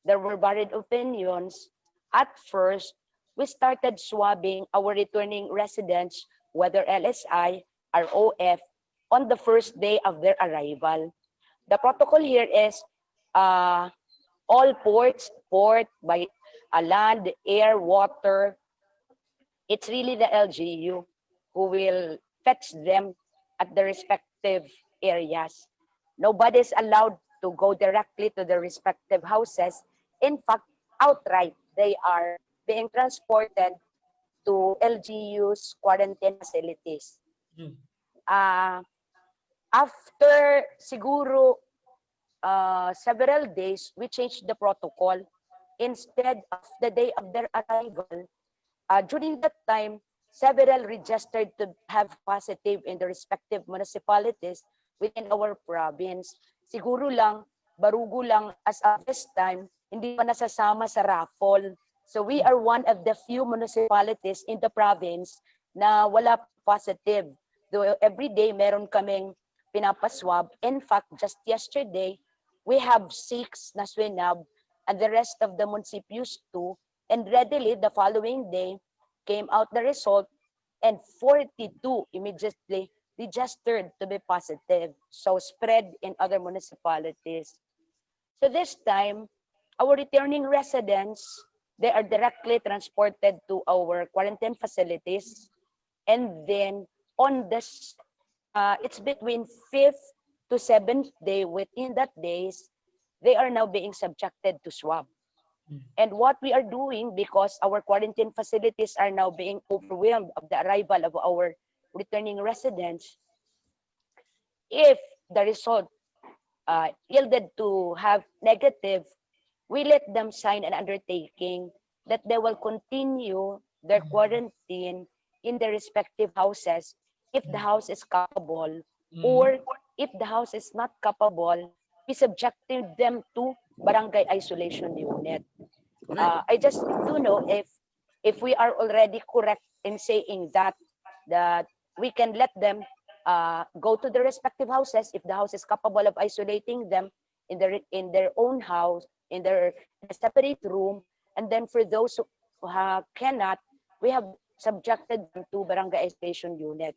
there were varied opinions, at first we started swabbing our returning residents, whether LSI or OF, on the first day of their arrival. The protocol here is all port by land, air, water. It's really the LGU who will fetch them at the respective areas. Nobody's allowed to go directly to the respective houses. In fact, outright, they are being transported to LGU's quarantine facilities. After siguro several days, we changed the protocol. Instead of the day of their arrival, during that time, several registered to have positive in the respective municipalities within our province. Siguro lang, Barugo lang as of this time, hindi pa nasasama sa raffle. So we are one of the few municipalities in the province na wala positive. Though every day meron kaming pinapaswab. In fact, just yesterday, we have 6 na swinab and the rest of the municipalities 2. And readily, the following day, came out the result and 42 immediately registered to be positive. So spread in other municipalities. So this time, our returning residents, they are directly transported to our quarantine facilities. And then on this, it's between 5th to 7th day, within that days, they are now being subjected to swab. And what we are doing, because our quarantine facilities are now being overwhelmed of the arrival of our returning residents, if the result yielded to have negative, we let them sign an undertaking that they will continue their quarantine in their respective houses if the house is capable, or if the house is not capable, we subjected them to barangay isolation unit. I just don't know if we are already correct in saying that we can let them go to their respective houses if the house is capable of isolating them in their own house, in a separate room, and then for those who cannot, we have subjected them to barangay isolation unit.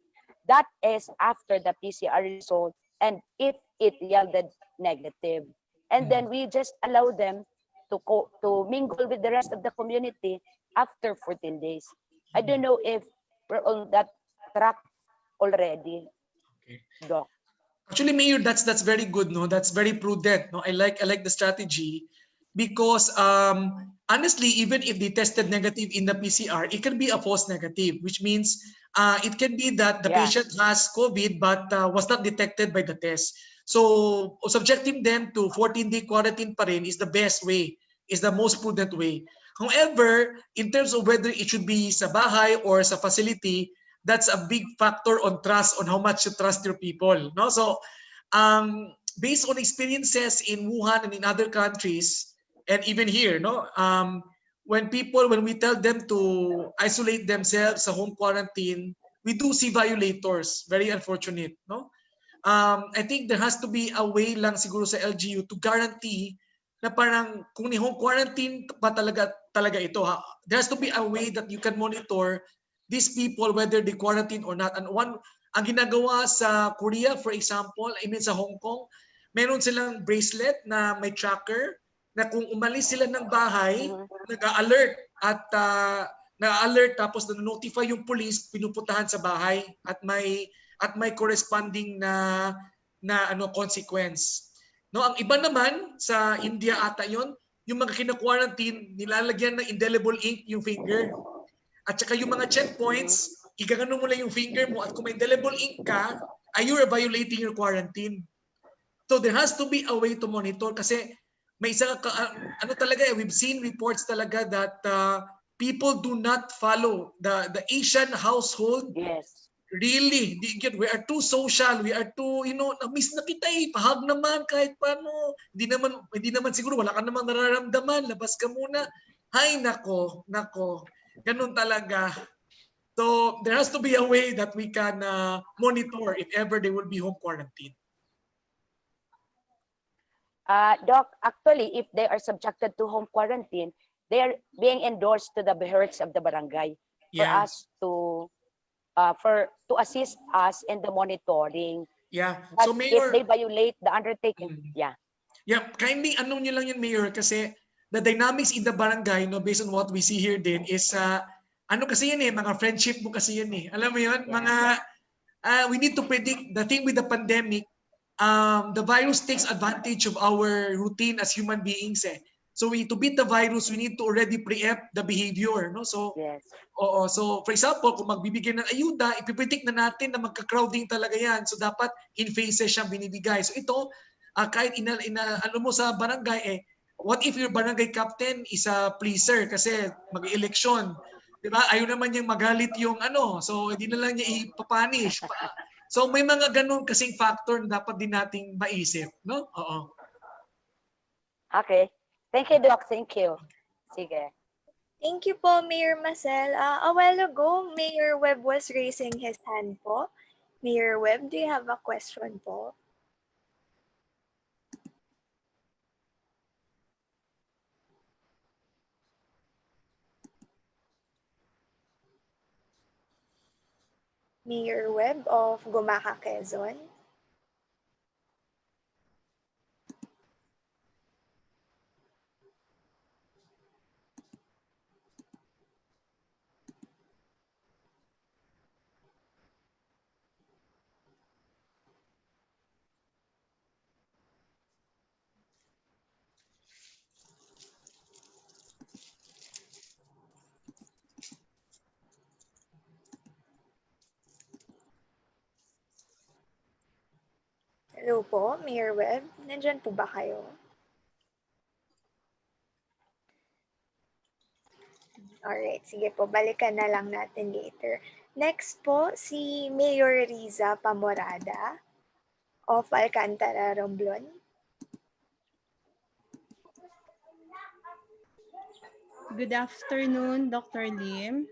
That is after the PCR result, and if it yielded negative, and then we just allow them to mingle with the rest of the community after 14 days. I don't know if we're on that track already. Okay. Doc. Actually, Mayor, that's very good, no? That's very prudent, no? I like the strategy because honestly, even if they tested negative in the PCR, it can be a false negative, which means it can be that the patient has COVID but was not detected by the test. So subjecting them to 14-day quarantine pa rin is the best way, is the most prudent way. However, in terms of whether it should be sa bahay or sa facility, that's a big factor on trust, on how much you trust your people, no? So based on experiences in Wuhan and in other countries, and even here, no, when we tell them to isolate themselves sa home quarantine, we do see violators. Very unfortunate, no? I think there has to be a way lang siguro sa LGU to guarantee na parang kung ni home quarantine pa talaga ito, ha? There has to be a way that you can monitor these people whether they quarantine or not. And ang ginagawa sa Korea, for example, I mean sa Hong Kong, meron silang bracelet na may tracker na kung umalis sila ng bahay, nag-alert at na-alert tapos na-notify yung police, pinupuntahan sa bahay at may corresponding na consequence. No, ang iba naman sa India ata yon, yung mga kina-quarantine, nilalagyan ng indelible ink yung finger. At saka yung mga checkpoints, igagano mo lang yung finger mo at kung may indelible ink ka, you are violating your quarantine. So there has to be a way to monitor kasi may isa talaga, we've seen reports talaga that people do not follow the Asian household. Yes. Really, we are too social, we are too, na-miss na kita pahag naman kahit paano. Hindi naman siguro, wala ka namang nararamdaman, labas ka muna. Hay, nako. Ganun talaga. So, there has to be a way that we can monitor if ever they will be home quarantine. Doc, actually, if they are subjected to home quarantine, they are being endorsed to the beherds of the barangay for us to assist us in the monitoring. Yeah. But so Mayor, if they violate the undertaking, Yeah, kindly nyo lang yun, Mayor, kasi the dynamics in the barangay, no, based on what we see here din is kasi yan mga friendship mo kasi yan Alam mo yun, mga we need to predict the thing with the pandemic. The virus takes advantage of our routine as human beings So to beat the virus, we need to already preempt the behavior, no? So yes. So for example, kung magbibigay ng ayuda, ipipredict na natin na magka-crowding talaga yan. So dapat in phases siyang binibigay. So ito, kahit ano mo sa barangay what if your barangay captain is a pleaser kasi mag-eleksyon? 'Di ba? Ayaw naman niyang magalit yung so hindi na lang niya ipapanish. So may mga ganun kasing factor na dapat din nating maisip, no? Oo. Okay. Thank you, Doc. Thank you. Sige. Thank you po, Mayor Marcel. A while ago, Mayor Webb was raising his hand po. Mayor Webb, do you have a question po? Mayor Webb of Gumaca, Quezon. Hello po, Mayor Webb. Nandyan po ba kayo? Alright, sige po, balikan na lang natin later. Next po, si Mayor Riza Pamorada of Alcantara, Romblon. Good afternoon, Dr. Lim.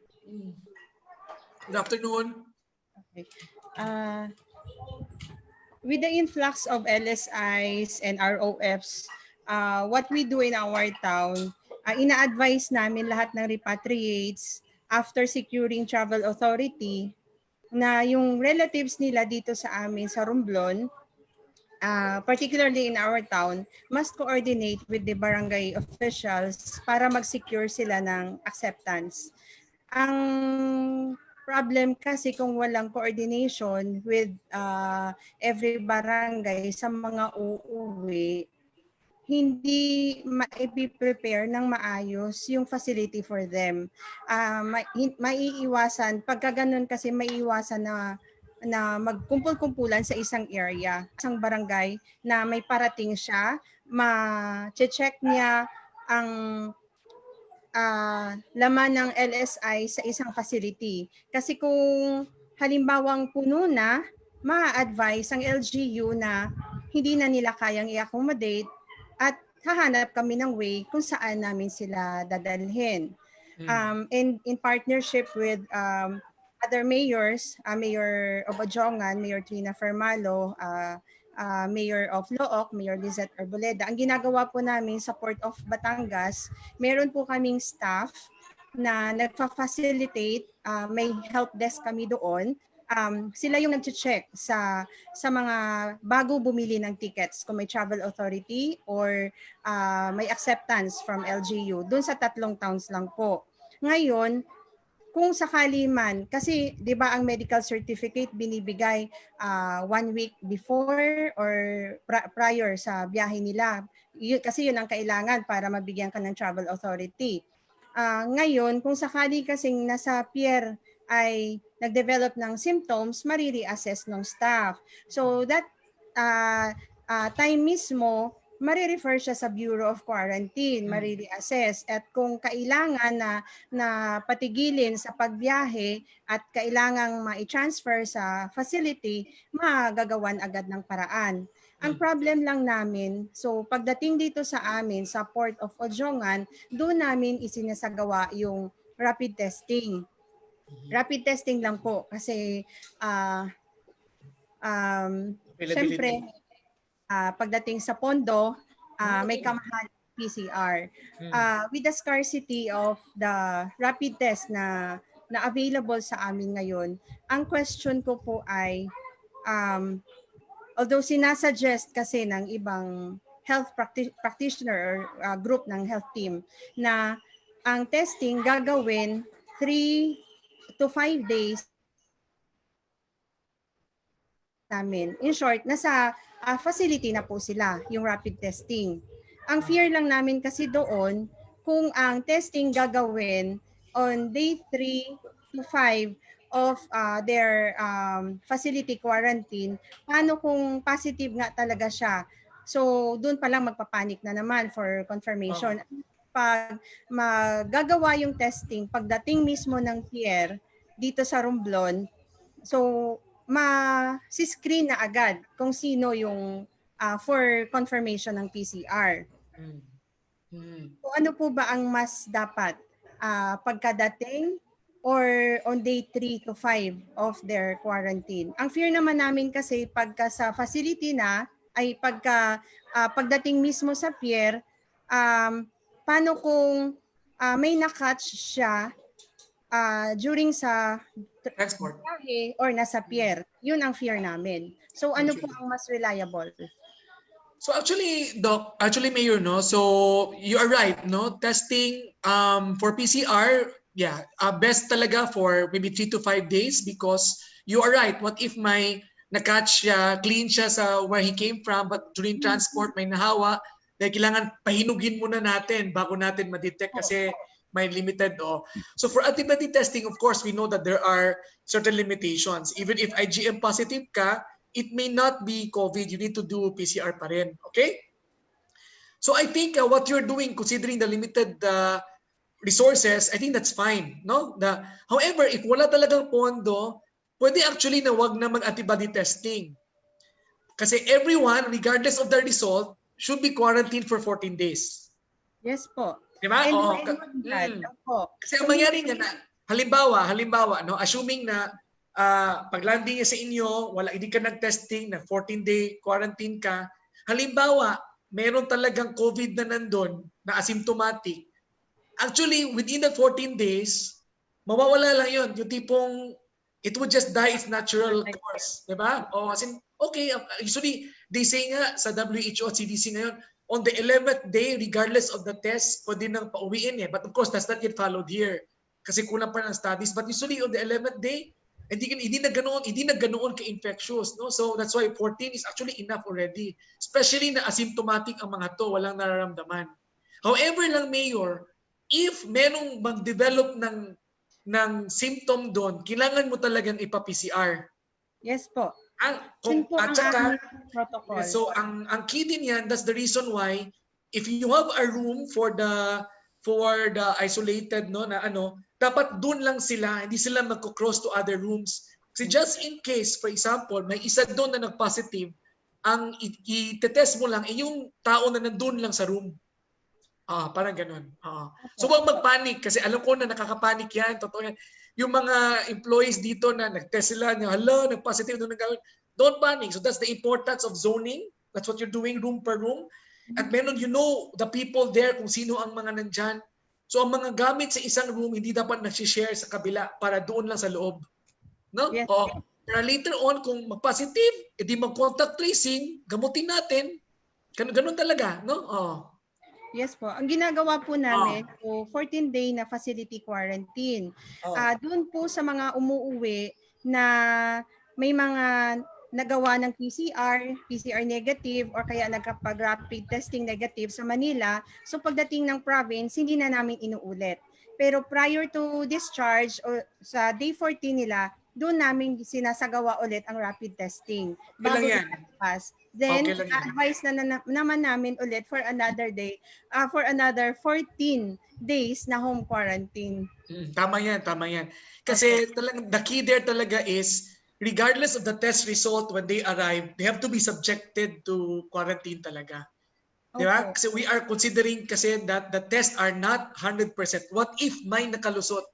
Good afternoon. Okay. With the influx of LSIs and ROFs, what we do in our town, ina-advise namin lahat ng repatriates after securing travel authority na yung relatives nila dito sa amin sa Romblon, particularly in our town, must coordinate with the barangay officials para mag-secure sila ng acceptance. Ang problem kasi kung walang coordination with every barangay sa mga uuwi, hindi ma-prepare ng maayos yung facility for them. Maiiwasan, pagka ganun kasi maiiwasan na magkumpul-kumpulan sa isang area, isang barangay na may parating siya, ma-check niya ang laman ng LSI sa isang facility. Kasi kung halimbawang puno na, ma-advise ang LGU na hindi na nila kayang i-accommodate at hahanap kami ng way kung saan namin sila dadalhin. And in partnership with other mayors, Mayor of Ojongan, Mayor Trina Fermalo, Mayor of Looc, Mayor Lizette Arboleda. Ang ginagawa po namin sa Port of Batangas, meron po kaming staff na nagfa-facilitate, may help desk kami doon. Sila yung nag-check sa mga bago bumili ng tickets, kung may travel authority or may acceptance from LGU. Doon sa 3 towns lang po. Ngayon, kung sakali man, kasi 'di ba ang medical certificate binibigay 1 week before or prior sa biyahe nila. Kasi yun ang kailangan para mabigyan ka ng travel authority. Ngayon, kung sakali kasing nasa pier ay nag-develop ng symptoms, mariri-assess ng staff. So that time mismo, marirefer siya sa Bureau of Quarantine, mariri-assess. At kung kailangan na patigilin sa pagbiyahe at kailangang ma-transfer sa facility, magagawan agad ng paraan. Ang problem lang namin, so pagdating dito sa amin, sa Port of Ojongan, doon namin isinasagawa yung rapid testing. Rapid testing lang po kasi syempre, pagdating sa pondo, may kamahal PCR. With the scarcity of the rapid test na available sa amin ngayon, ang question ko po ay, although sinasuggest kasi ng ibang health practitioner or group ng health team na ang testing gagawin 3 to 5 days namin. In short, nasa facility na po sila, yung rapid testing. Ang fear lang namin kasi doon, kung ang testing gagawin on day 3 to 5 of their facility quarantine, paano kung positive nga talaga siya? So, doon pa lang magpapanik na naman for confirmation. Pag magagawa yung testing, pagdating mismo ng pier dito sa Romblon, so ma-screen na agad kung sino yung for confirmation ng PCR. So, ano po ba ang mas dapat? Pagkadating or on day 3 to 5 of their quarantine? Ang fear naman namin kasi pagka sa facility na, ay pagdating mismo sa pier, paano kung may na-catch siya during sa export or nasa pier? Yun ang fear namin. So ano po ang mas reliable? So actually, Doc, Mayor, no? So you are right, no? Testing for PCR, yeah, best talaga for maybe 3 to 5 days because you are right. What if may na-catch siya, clean siya sa where he came from, but during transport may nahawa, dahil kailangan pahinugin muna natin bago natin ma-detect kasi may limited. So for antibody testing, of course, we know that there are certain limitations. Even if IgM positive ka, it may not be COVID. You need to do PCR pa rin. Okay? So I think what you're doing, considering the limited resources, I think that's fine. No? However, if wala talagang pondo, pwede actually na wag na mag-antibody testing. Kasi everyone, regardless of the result, should be quarantined for 14 days. Yes po. Diba? And Oo. Opo. Kasi ang mangyari nga na, halimbawa, no, assuming na pag-landing niya sa inyo, hindi ka nag-testing, na 14-day quarantine ka, halimbawa, meron talagang COVID na nandun, na asymptomatic, actually, within the 14 days, mawawala lang yun. Yung tipong, it would just die its natural course. Diba? O, as in, okay, usually, they say nga sa WHO at CDC ngayon, on the 11th day, regardless of the test, pwede nang pauwiin eh. But of course, that's not yet followed here. Kasi kulang pa ng studies. But usually, on the 11th day, hindi na ganoon ka-infectious. No? So that's why 14 is actually enough already. Especially na asymptomatic ang mga to, walang nararamdaman. However lang, Mayor, if merong mag-develop ng symptom doon, kailangan mo talagang ipa-PCR. Yes po. At saka, protocol. so ang key din yan, that's the reason why if you have a room for the isolated dapat doon lang sila, hindi sila magko-cross to other rooms. Kasi just in case, for example, may isa doon na nag-positive, ang i-test mo lang yung tao na nandun lang sa room. Parang ganun. So wag mag-panic kasi alam ko na nakaka-panic yan. Totoo yan. Yung mga employees dito na nag-test sila, nag-positive doon nag-gawin. Don't panic. So that's the importance of zoning. That's what you're doing room per room. At meron, the people there kung sino ang mga nandyan. So ang mga gamit sa isang room, hindi dapat nag-share sa kabila para doon lang sa loob. No? Yes. Pero later on, kung mag-positive, edi mag-contact tracing, gamutin natin. Ganun talaga. No? Yes po. Ang ginagawa po namin, 14-day na facility quarantine. Doon po sa mga umuuwi na may mga nagawa ng PCR negative or kaya nagkapag-rapid testing negative sa Manila. So pagdating ng province, hindi na namin inuulit. Pero prior to discharge o sa day 14 nila, doon namin sinasagawa ulit ang rapid testing. Bago pass. Then, advise na naman namin ulit for another day, for another 14 days na home quarantine. Tama yan. Kasi the key there talaga is, regardless of the test result when they arrive, they have to be subjected to quarantine talaga. Diba? Kasi we are considering kasi that the tests are not 100%. What if may nakalusot?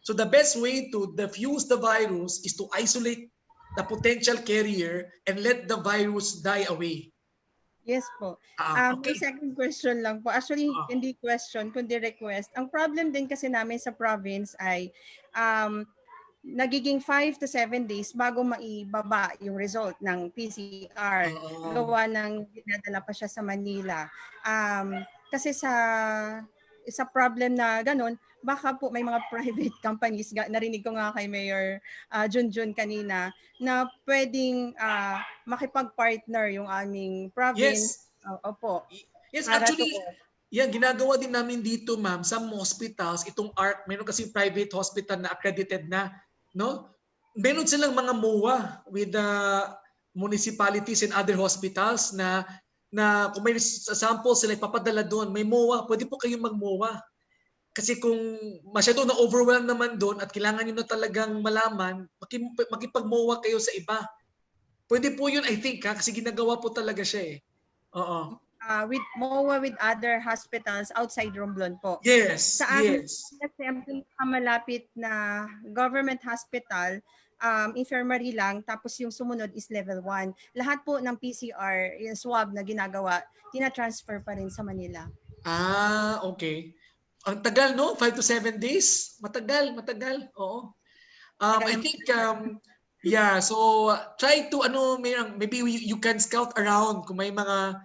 So the best way to diffuse the virus is to isolate the potential carrier and let the virus die away. Yes po. May second question lang po. Actually, hindi question, kundi request. Ang problem din kasi namin sa province ay nagiging 5 to 7 days bago maibaba yung result ng PCR. Gawa ng dinadala pa siya sa Manila. Kasi sa problem na ganun, baka po may mga private companies, narinig ko nga kay Mayor Junjun kanina, na pwedeng makipag-partner yung aming province. Opo. Yes, actually, ginagawa din namin dito, ma'am, some hospitals, itong ARC, meron kasi private hospital na accredited na, no? Meron silang mga MOA with the municipalities and other hospitals na kung may sample sila ipapadala doon, may MOA, pwede po kayong mag-MOA. Kasi kung masyado na overwhelm naman doon at kailangan nyo na talagang malaman, makipag-MOA kayo sa iba. Pwede po yun, I think, kasi ginagawa po talaga siya eh. With MOA with other hospitals outside Romblon po. Yes, sa amin, yes. Kasi ang malapit na government hospital, infirmary lang, tapos yung sumunod is level 1. Lahat po ng PCR, yung swab na ginagawa, tina-transfer pa rin sa Manila. Okay. Ang tagal, no? 5 to 7 days? Matagal. Oo. I think, so try to, maybe you can scout around kung may mga,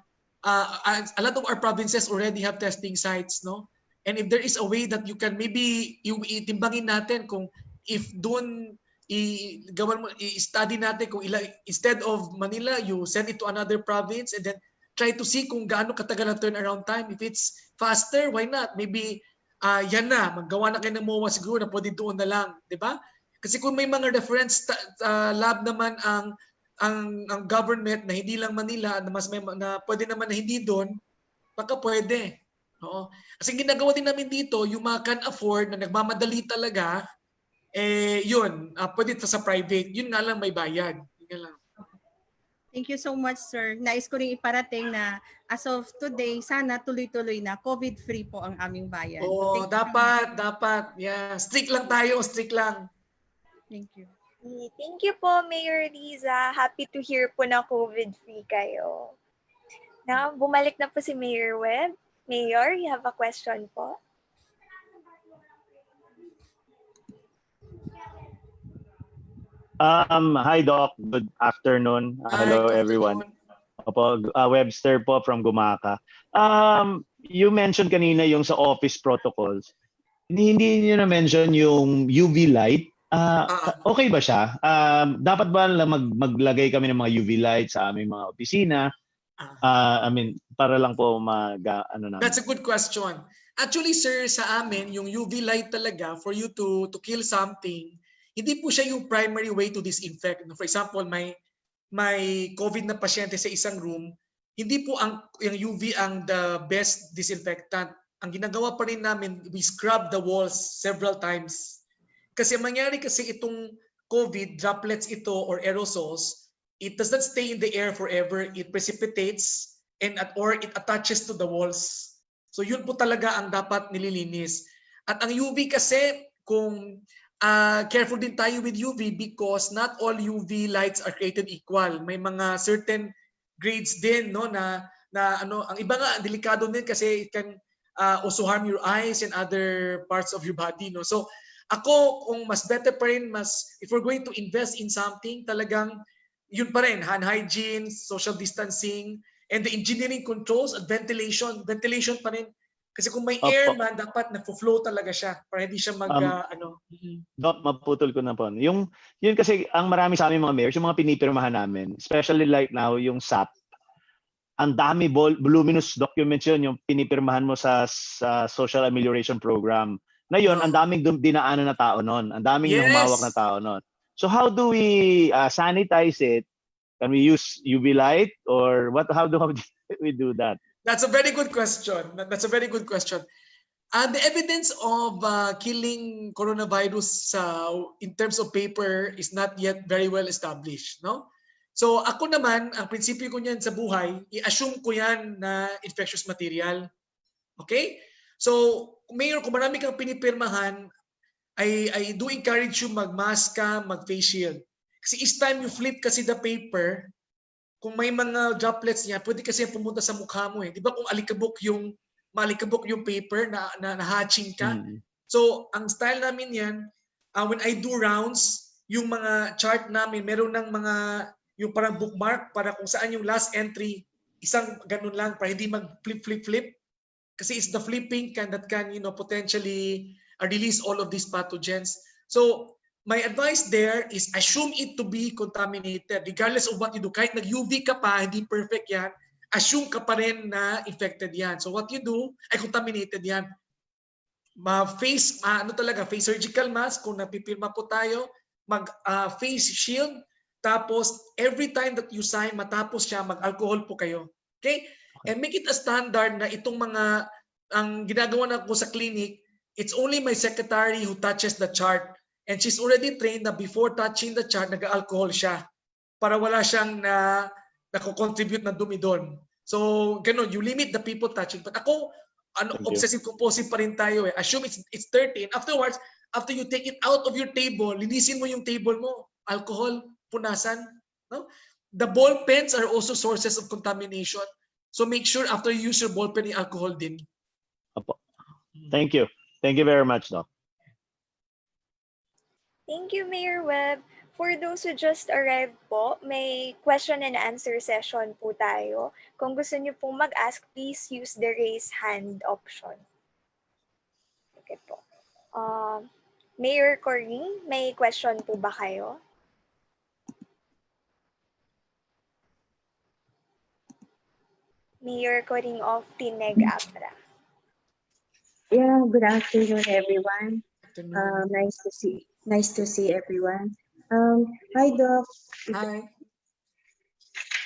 a lot of our provinces already have testing sites, no? And if there is a way that you can, maybe itimbangin natin kung if doon, i-study natin kung instead of Manila, you send it to another province and then try to see kung gaano katagal ang turnaround time. If it's faster, why not? Maybe yan na, maggawa na kayo ng MOA siguro na pwede doon na lang, di ba? Kasi kung may mga reference lab naman ang ang government na hindi lang Manila na mas may na pwede naman na hindi doon, baka pwede. Oo. Kasi ginagawa din namin dito, yung mga can afford na nagmamadali talaga, yun, pwede ito sa private. Yun nga lang may bayad. Yun lang. Thank you so much, sir. Nais ko rin iparating na as of today, sana tuloy-tuloy na COVID-free po ang aming bayan. Oo, dapat. Yeah. Strict lang tayo, strict lang. Thank you. Thank you po, Mayor Riza. Happy to hear po na COVID-free kayo. Now, bumalik na po si Mayor Webb. Mayor, you have a question po? Hi Doc, good afternoon. Hello everyone. Opo, Webster po from Gumaka. You mentioned kanina yung sa office protocols. Hindi niyo na mention yung UV light. Okay ba siya? Dapat ba maglagay kami ng mga UV light sa aming mga opisina? I mean, para lang po ano namin. That's a good question. Actually, sir, sa amin, yung UV light talaga for you to kill something, hindi po siya yung primary way to disinfect. For example, may COVID na pasyente sa isang room, hindi po yung UV ang the best disinfectant. Ang ginagawa pa rin namin, we scrub the walls several times. Kasi mangyari kasi itong COVID, droplets ito or aerosols, it does not stay in the air forever. It precipitates or it attaches to the walls. So yun po talaga ang dapat nililinis. At ang UV kasi, kung careful din tayo with UV because not all UV lights are created equal. May mga certain grades din, no, na ano, ang iba nga delikado din kasi it can also harm your eyes and other parts of your body, no. So ako, kung mas better pa rin, if we're going to invest in something, talagang yun pa rin, hand hygiene, social distancing, and the engineering controls at ventilation pa rin. Kasi kung may air man, dapat nagfo-flow talaga siya para hindi siya Doc, maputol ko na po. Yun kasi ang marami sa aming mga mayors, yung mga pinipirmahan namin, especially like now, yung SAP, ang dami voluminous documents yun, yung pinipirmahan mo sa Social Amelioration Program. Na yun, ang daming dinaanan na tao nun. Ang daming humawak na tao nun. So how do we sanitize it? Can we use UV light or what? How do we do that? That's a very good question. The evidence of killing coronavirus in terms of paper is not yet very well established, no? So ako naman, ang prinsipyo ko niyan sa buhay, i-assume ko yan na infectious material. Okay? So, Mayor, kung marami kang pinipirmahan, I do encourage you mag-mask ka, mag-face shield. Kasi each time you flip kasi the paper, kung may mga droplets niya, pwede kasi pumunta sa mukha mo eh. Di ba kung malikabok yung paper na hatching ka? So, ang style namin yan, when I do rounds, yung mga chart namin, meron ng mga, yung parang bookmark para kung saan yung last entry, isang ganun lang para hindi mag-flip. Kasi it's the flipping that can, potentially release all of these pathogens. So, my advice there is assume it to be contaminated regardless of what you do. Kahit nag-UV ka pa, hindi perfect yan, assume ka pa rin na infected yan. So what you do ay contaminated yan. Face surgical mask kung napipirma po tayo, face shield, tapos every time that you sign, matapos siya, mag-alcohol po kayo. Okay? And make it a standard na itong mga, ang ginagawa na po sa clinic, it's only my secretary who touches the chart. And she's already trained na before touching the chart, nag-alcohol siya para wala siyang nako-contribute na dumi doon. So, ganun, you limit the people touching. But ako, obsessive-compulsive pa rin tayo eh. Assume it's 30. And afterwards, after you take it out of your table, linisin mo yung table mo. Alcohol, punasan. No? The ball pens are also sources of contamination. So make sure after you use your ball pen, yung alcohol din. Opo. Thank you. Thank you very much, Doc. Thank you, Mayor Webb. For those who just arrived po, may question and answer session po tayo. Kung gusto niyo pong mag-ask, please use the raise hand option. Okay po. Mayor Coring, may question po ba kayo? Mayor Coring of Tineg Abra. Yeah, good afternoon, everyone. Nice to see everyone. Hi, Doc. Hi.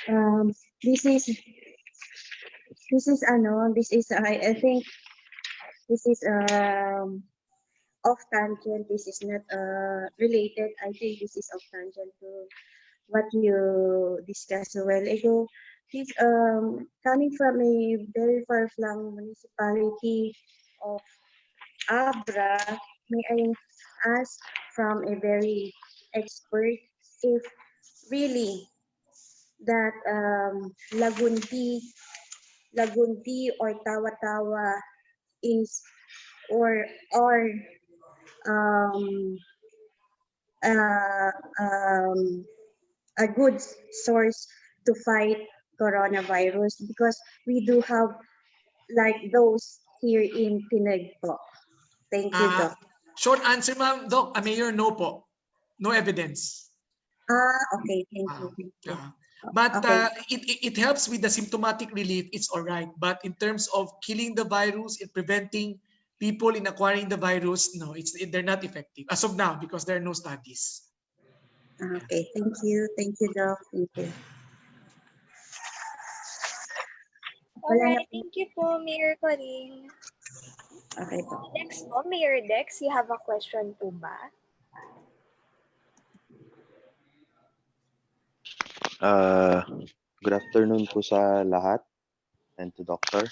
This is I think this is off tangent. This is not related. I think this is off tangent to what you discussed a while ago. This coming from a very far-flung municipality of Abra, may I ask from a very expert if really that Lagundi or Tawa-Tawa is or um, uh, um, a good source to fight coronavirus because we do have like those here in Pinag po. Thank you, Doc. Short answer, ma'am, Doc, Mayor, no po. No evidence. Okay, thank you. Thank you. But Okay. it helps with the symptomatic relief, it's all right. But in terms of killing the virus and preventing people in acquiring the virus, no, they're not effective as of now because there are no studies. Okay, thank you. Thank you, Doc. Thank you. Alright, thank you po, Mayor Coring. Okay po. Next po, Mayor Dex, you have a question po ba? Good afternoon po sa lahat and to Doctor.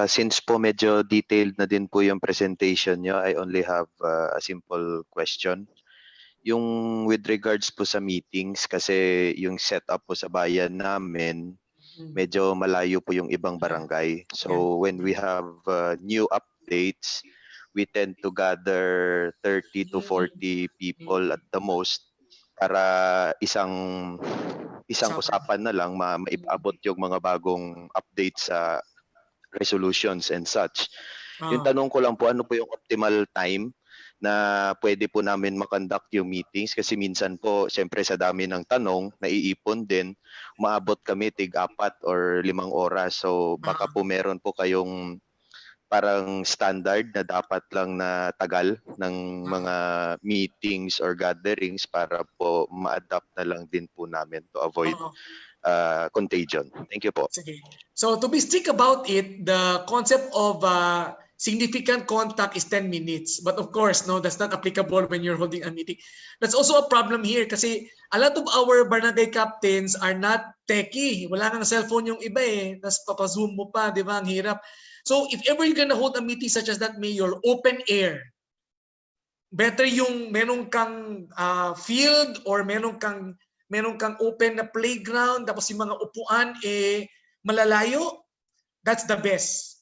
Since po medyo detailed na din po yung presentation nyo, I only have a simple question. Yung with regards po sa meetings, kasi yung setup po sa bayan namin, medyo malayo po yung ibang barangay. So when we have new updates, we tend to gather 30 to 40 people at the most para isang usapan na lang maipaabot yung mga bagong updates sa resolutions and such. Yung tanong ko lang po, ano po yung optimal time na pwede po namin makonduct yung meetings? Kasi minsan po, siyempre sa dami ng tanong, naiipon din, umaabot kami tig-4 or 5 oras. So baka po meron po kayong parang standard na dapat lang na tagal ng mga meetings or gatherings para po ma-adapt na lang din po namin to avoid contagion. Thank you po. Sige. So to be strict about it, the concept of significant contact is 10 minutes. But of course, no, that's not applicable when you're holding a meeting. That's also a problem here kasi a lot of our barangay captains are not techie. Wala nang cellphone yung iba eh. Tapos papazoom mo pa, di ba? Ang hirap. So if ever you're gonna hold a meeting such as that, Mayor, open air. Better yung meron kang field or meron kang open na playground, tapos yung mga upuan malalayo. That's the best.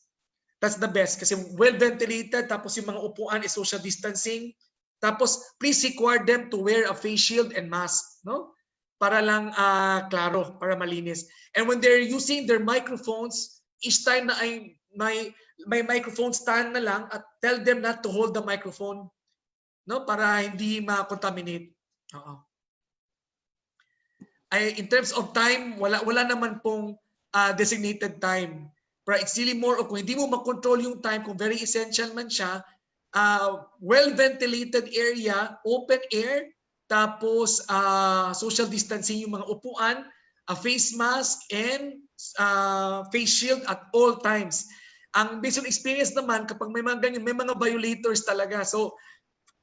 That's the best kasi well ventilated, tapos yung mga upuan is social distancing. Tapos please require them to wear a face shield and mask, no? Para lang klaro, para malinis. And when they're using their microphones, each time na ay may microphone stand na lang at tell them not to hold the microphone, no, para hindi ma-contaminate. In terms of time, wala naman pong designated time. But it's really more of kung hindi mo makontrol yung time, kung very essential man siya, well-ventilated area, open air, tapos social distancing yung mga upuan, a face mask, and face shield at all times. Ang based on experience naman, kapag may mga ganyan, may mga violators talaga. So,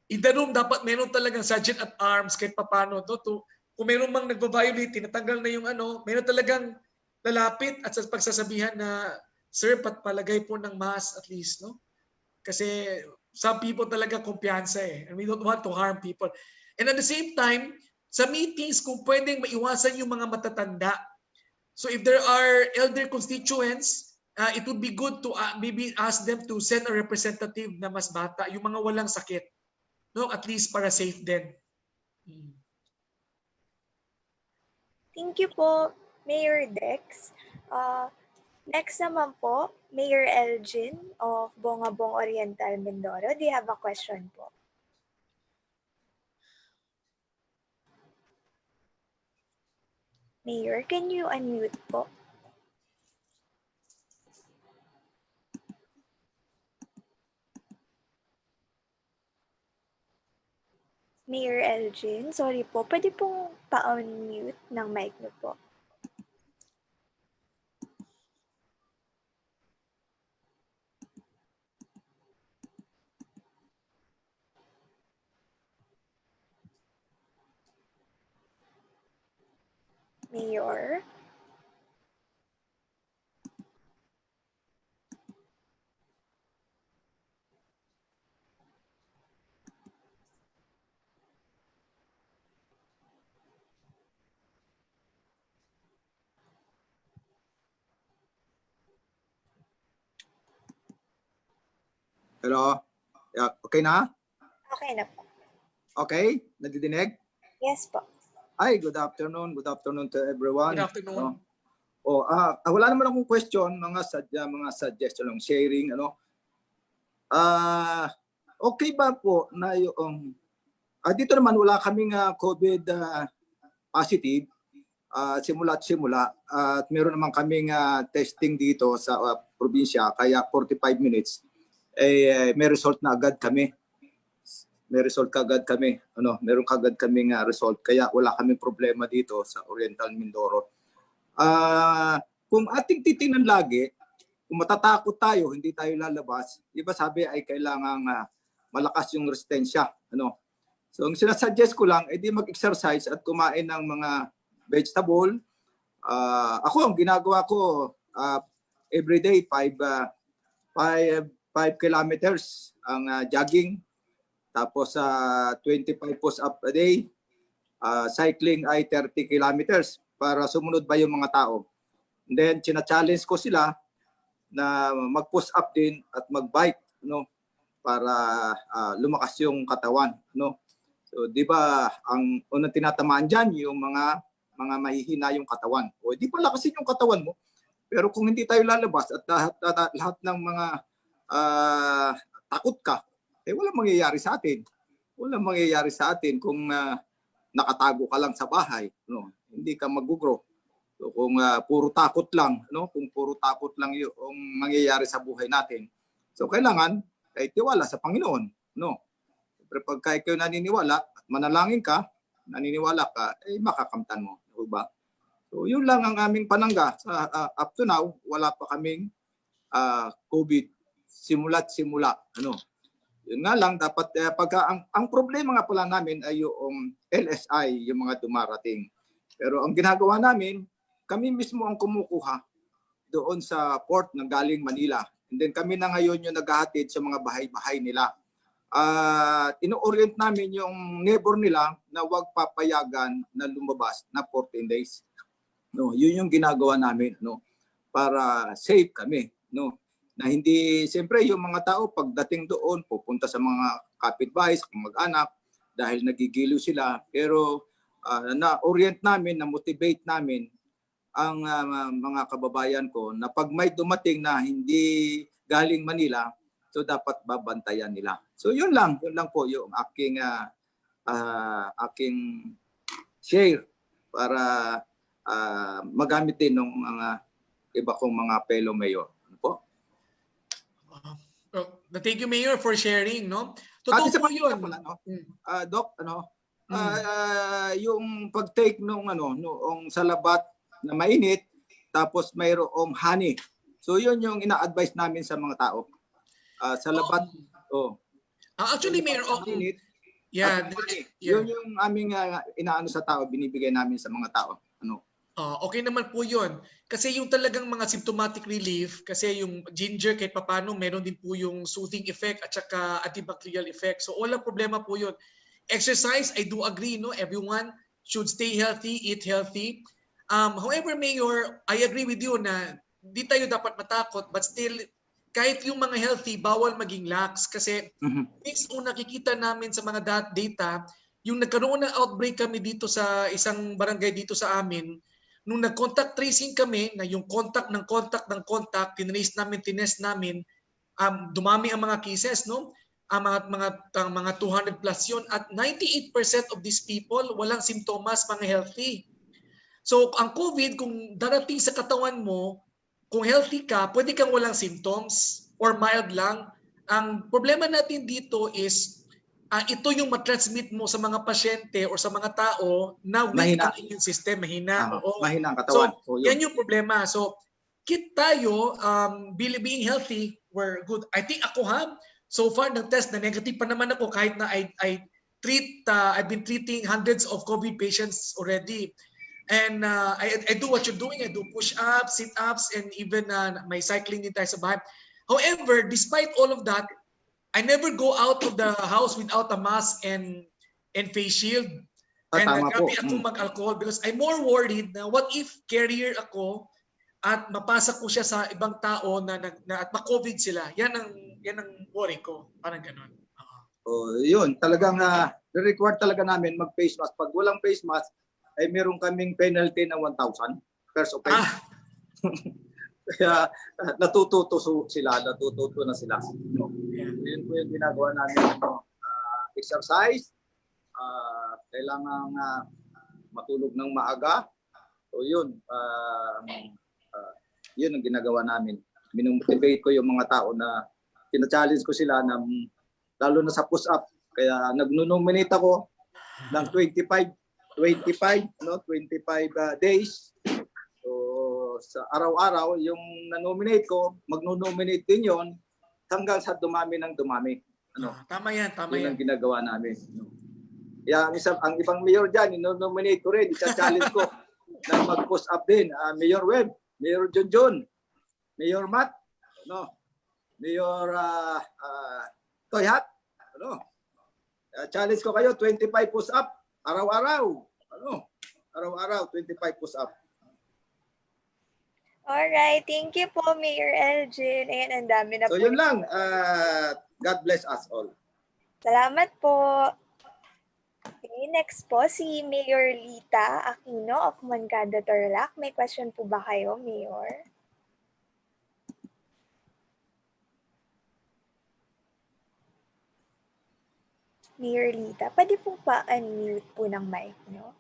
in the room, dapat meron talagang sergeant at arms kahit papano. No? Kung meron mang nagbabiolate, tinatanggal na yung meron talagang lalapit at sa pagsasabihan na, sir, palagay po ng mask at least. No? Kasi some people talaga kumpiyansa eh. And we don't want to harm people. And at the same time, sa meetings, kung pwedeng maiwasan yung mga matatanda. So if there are elder constituents, it would be good to maybe ask them to send a representative na mas bata, yung mga walang sakit. No, at least para safe din. Thank you po, Mayor Dex. Next naman po, Mayor Elgin of Bongabong Oriental, Mindoro. Do you have a question po? Mayor, can you unmute po? Mayor Elgin, sorry po, pwede pong pa-unmute ng mic niyo po. Mayor. Hello? Yeah, okay na? Okay na po. Okay? Nadidinig? Yes po. Ay, good afternoon. Good afternoon to everyone. Good afternoon. Wala naman akong question, mga suggestion lang, sharing, ano. Okay ba po na yung dito naman wala kaming COVID positive simula at meron naman kaming testing dito sa probinsya, kaya 45 minutes may result na agad kami. Meron kagad kaming result, kaya wala kaming problema dito sa Oriental Mindoro. Kung ating titingnan lagi, kung matatakot tayo, hindi tayo lalabas, iba sabi ay kailangang malakas yung resistensya. So ang sinasuggest ko lang, di mag-exercise at kumain ng mga vegetable. Ako, ang ginagawa ko, everyday 5 kilometers ang jogging. Tapos 25 push-up a day. Cycling ay 30 kilometers para sumunod ba yung mga tao. And then, china-challenge ko sila na mag-push up din at mag-bike, para lumakas yung katawan. So, di ba, ang unang tinatamaan dyan, yung mga mahihina yung katawan. O, di pa lakasin yung katawan mo. Pero kung hindi tayo lalabas at lahat ng mga takot ka, walang mangyayari sa atin. Walang mangyayari sa atin kung nakatago ka lang sa bahay. Hindi ka mag-grow. So, kung puro takot lang, kung puro takot lang yung mangyayari sa buhay natin. So, kailangan tiwala sa Panginoon. Pero pagka ikaw naniniwala, manalangin ka, naniniwala ka, makakamtan mo. Diba? So, yun lang ang aming panangga. Up to now, wala pa kaming COVID simula't simula. Yun nga lang, dapat pagka ang problema nga pala namin ay yung LSI, yung mga dumarating. Pero ang ginagawa namin, kami mismo ang kumukuha doon sa port na galing Manila. And then kami na ngayon yung naghahatid sa mga bahay-bahay nila. Ino-orient namin yung neighbor nila na huwag papayagan na lumabas na 14 days. Yun yung ginagawa namin, para safe kami. Na hindi, siyempre yung mga tao pagdating doon, pupunta sa mga kapitbahay, sa mag-anak, dahil nagigiliw sila. Pero na-orient namin, na-motivate namin ang mga kababayan ko na pag may dumating na hindi galing Manila, so dapat babantayan nila. So yun lang po yung aking share para magamit din ng mga iba kong mga fellow mayor. Thank you, Mayor, for sharing, Totoo po yun. Doc, yung pag-take nung salabat na mainit, tapos mayroong honey. So yun yung ina-advise namin sa mga tao. Salabat. Actually, Mayor, yun yung aming inaano sa tao, binibigay namin sa mga tao. Okay naman po yun. Kasi yung talagang mga symptomatic relief, kasi yung ginger kahit papano, meron din po yung soothing effect at saka antibacterial effect. So walang problema po yun. Exercise, I do agree, everyone should stay healthy, eat healthy. However, Mayor, I agree with you na di tayo dapat matakot, but still, kahit yung mga healthy, bawal maging lax. Kasi next nakikita namin sa mga data, yung nagkaroon ng outbreak kami dito sa isang barangay dito sa amin, nung nag-contact tracing kami, na yung contact, tinest namin, dumami ang mga cases, ang mga 200 plus yun, at 98% of these people, walang simptomas, mga healthy. So, ang COVID, kung darating sa katawan mo, kung healthy ka, pwede kang walang symptoms or mild lang. Ang problema natin dito is, ito yung matransmit mo sa mga pasyente or sa mga tao na weak ang immune system, mahina. Mahina ang katawan. So, yan yung problema. So, kit tayo, being healthy, we're good. I think ako so far nag-test na negative pa naman ako kahit na I've been treating hundreds of COVID patients already. And I do what you're doing. I do push-ups, sit-ups, and even my cycling din tayo sa bahay. However, despite all of that, I never go out of the house without a mask and face shield. And Tama po. grabe akong mag-alcohol because I'm more worried na what if carrier ako at mapasa ko siya sa ibang tao na at ma-COVID sila. Yan ang worry ko. Parang ganun. Yun, talagang required talaga namin mag-face mask. Pag walang face mask, ay meron kaming penalty na 1,000 first offense. Kaya natututo na sila. Yun po yung ginagawa namin. Exercise, kailangan matulog ng maaga. So yun, yun ang ginagawa namin. Minumotivate ko yung mga tao na tina-challenge ko sila na lalo na sa push-up. Kaya nag-nominate ako ng 25 days. So sa araw-araw, yung na-nominate ko, mag-nominate din yon hanggang sa dumami ng dumami. Tama yan. Yun ang ginagawa namin. Kaya ang ibang mayor dyan, ino-nominate ko rin, isa-challenge ko na mag-push up din. Mayor Web, Mayor Junjun, Mayor Matt, Mayor Toyhat, challenge ko kayo, 25 push up, araw-araw. Araw-araw, 25 push up. Alright, thank you po, Mayor Elgin. Ayan, ang dami na So po. yun lang. God bless us all. Salamat po. Okay, next po si Mayor Lita Aquino of Moncada, Tarlac. May question po ba kayo, Mayor? Mayor Lita, pwede po pa-unmute po ng mic, no?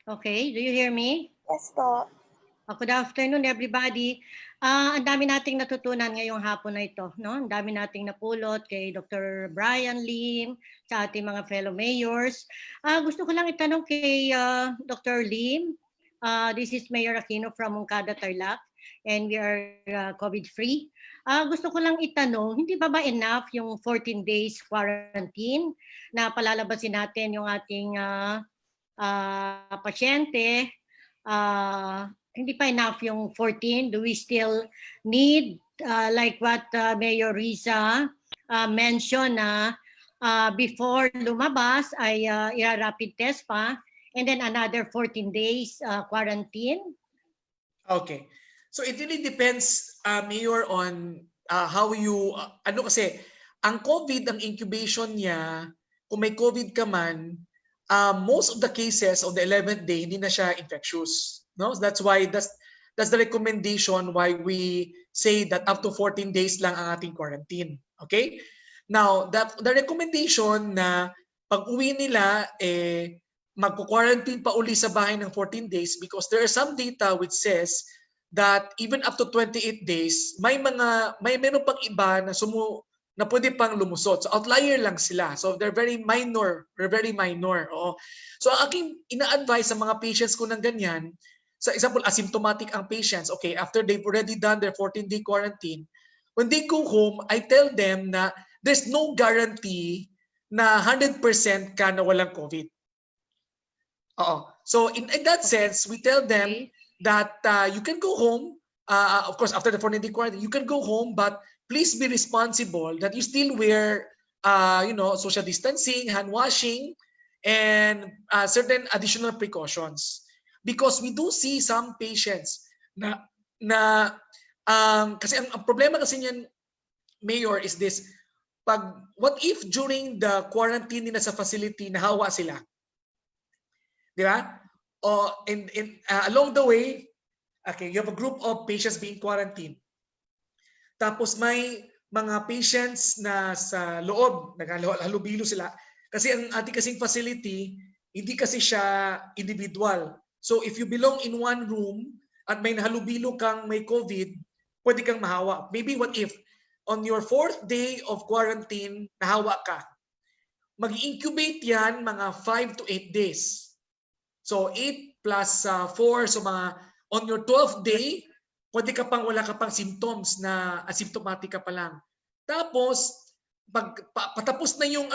Okay. Do you hear me? Yes po. Good afternoon, everybody. Ang dami nating natutunan ngayong hapon na ito, no? Ang dami nating napulot kay Dr. Brian Lim, sa ating mga fellow mayors. Gusto ko lang itanong kay Dr. Lim. This is Mayor Aquino from Moncada, Tarlac, and we are COVID-free. Gusto ko lang itanong, hindi ba enough yung 14 days quarantine na palalabasin natin yung ating pasyente? Hindi pa enough yung 14? Do we still need, like what Mayor Riza mentioned na before lumabas ay i-rapid test pa and then another 14 days quarantine? Okay. So it really depends, Mayor, on how you, kasi, ang COVID, ang incubation niya, kung may COVID ka man, most of the cases of the 11th day, hindi na siya infectious. No, that's why that's the recommendation why we say that up to 14 days lang ang ating quarantine. Okay? Now, the recommendation na pag-uwi nila magko-quarantine pa uli sa bahay ng 14 days because there are some data which says that even up to 28 days, meron pang iba na pwede pang lumusot. So outlier lang sila. So they're very minor. Oo. So ang aking ina-advise sa mga patients ko ng ganyan, sa example, asymptomatic ang patients, okay, after they've already done their 14-day quarantine, when they go home, I tell them na there's no guarantee na 100% ka na walang COVID. Oo. So in that sense, we tell them that you can go home, of course, after the 14-day quarantine, you can go home, but please be responsible that you still wear, social distancing, hand washing, and certain additional precautions. Because we do see some patients kasi ang problema kasi niyan, Mayor, is this, what if during the quarantine nila sa facility, nahawa sila? Di ba? O along the way, okay, you have a group of patients being quarantined. Tapos may mga patients na sa loob, naghalubilo sila. Kasi ang ating kasing facility, hindi kasi siya individual. So if you belong in one room at may nahalubilo kang may COVID, pwede kang mahawa. Maybe what if on your 4th day of quarantine, nahawa ka. Mag-incubate yan mga 5 to 8 days. So 8 plus 4, so mga on your 12th day, pwede ka pang wala ka pang symptoms na asymptomatic ka pa lang. Tapos pag patapos na yung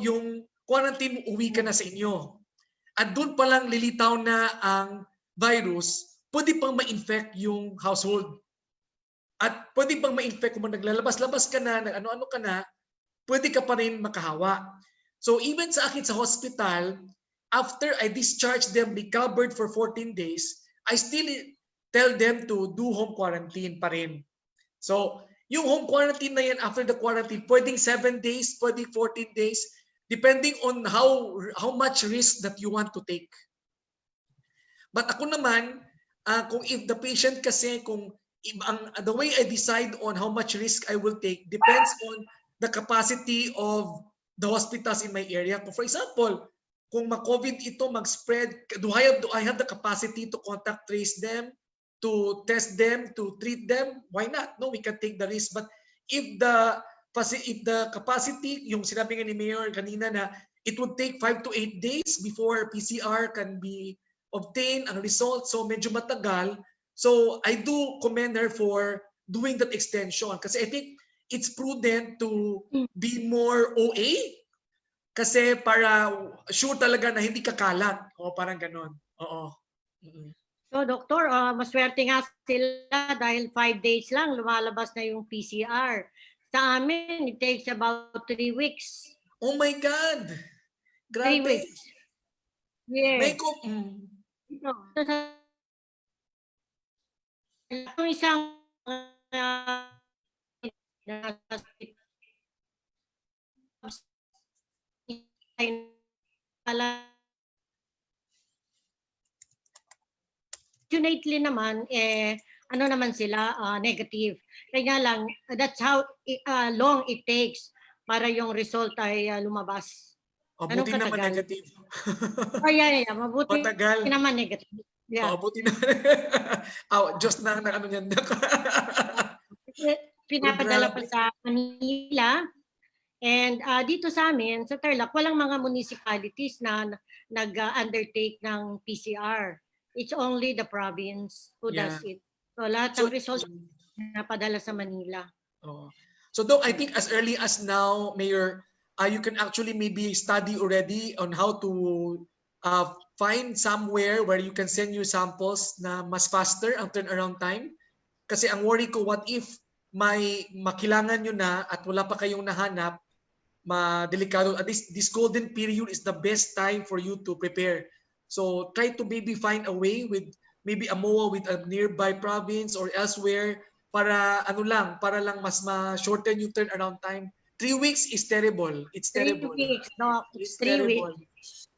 yung quarantine, uwi ka na sa inyo. At doon pa lang lilitaw na ang virus, pwede pang ma-infect yung household. At pwede pang ma-infect kung naglalabas-labas ka na, nag-ano-ano ka na, pwede ka pa rin makahawa. So even sa akin sa hospital, after I discharge them, recovered for 14 days, I still tell them to do home quarantine pa rin. So yung home quarantine na yan, after the quarantine, pwedeng 7 days, pwedeng 14 days, depending on how much risk that you want to take. But ako naman, kung if the patient kasi, the way I decide on how much risk I will take depends on the capacity of the hospitals in my area. For example, kung ma-COVID ito, mag-spread, do I have the capacity to contact trace them, to test them, to treat them? Why not? No, we can take the risk. But if the capacity, yung sinabi nga ni Mayor kanina na it would take 5 to 8 days before PCR can be obtained, ang result, so medyo matagal. So I do commend her for doing that extension kasi I think it's prudent to be more OA kasi para sure talaga na hindi kakalat. O parang ganon. Oo. So, Doktor, maswerte nga sila dahil 5 days lang lumalabas na yung PCR. Sa amin, it takes about 3 weeks. Oh my God! 3 Grabe. weeks. Yes. Yung isang fortunately naman, ano naman sila, negative. Kaya lang, that's how long it takes para yung result ay lumabas. Buti naman negative. Yeah. Mabuti Matagal. naman negative. Yeah. Buti naman. Diyos na ano yan. Pinapadala pa sa Manila. And dito sa amin, sa Tarlac, walang mga municipalities na nag-undertake ng PCR. It's only the province who does it. So lahat ng results napadala sa Manila. So Doc, I think as early as now, Mayor, you can actually maybe study already on how to find somewhere where you can send your samples na mas faster ang turnaround time. Kasi ang worry ko, what if may makilangan nyo na at wala pa kayong nahanap, delikado. At this golden period is the best time for you to prepare. So try to maybe find a way with maybe a MOA with a nearby province or elsewhere para para lang mas ma-shorten yung turnaround time. 3 weeks is terrible. It's terrible. 3 weeks, no, it's 3 weeks.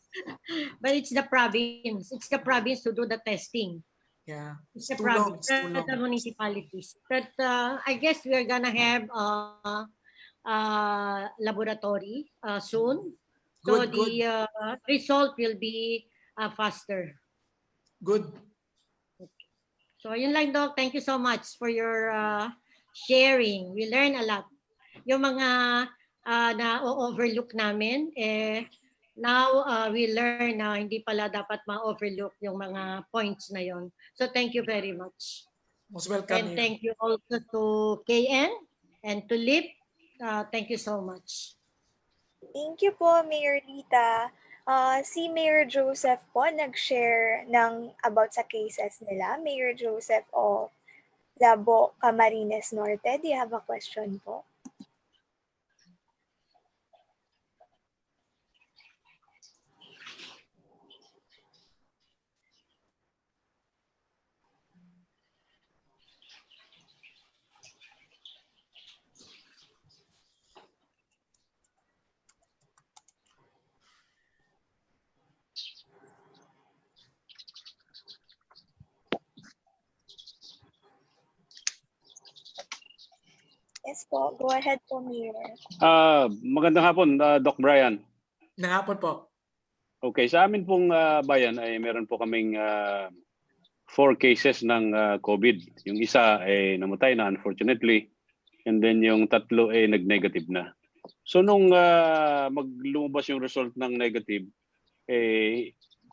But it's the province. It's the province to do the testing. Yeah, it's the province, the municipalities. But I guess we're gonna have laboratory soon. So the result will be faster. Good. Okay. So yun lang, Doc. Thank you so much for your sharing. We learn a lot. Yung mga na-overlook namin, now we learn na hindi pala dapat ma-overlook yung mga points na yon. So thank you very much. Most welcome. And thank you also to KN and to Lip. Thank you so much. Thank you po, Mayor Rita. Si Mayor Joseph po nag-share about sa cases nila. Mayor Joseph of Labo, Camarines Norte. Do you have a question po? Yes po, go ahead po, Mayor. Magandang hapon, Doc Brian. Magandang hapon po. Okay, sa amin pong bayan ay meron po kaming 4 cases ng COVID. Yung isa ay namatay na unfortunately. and then yung 3 nag-negative na. So nung lumabas yung result ng negative,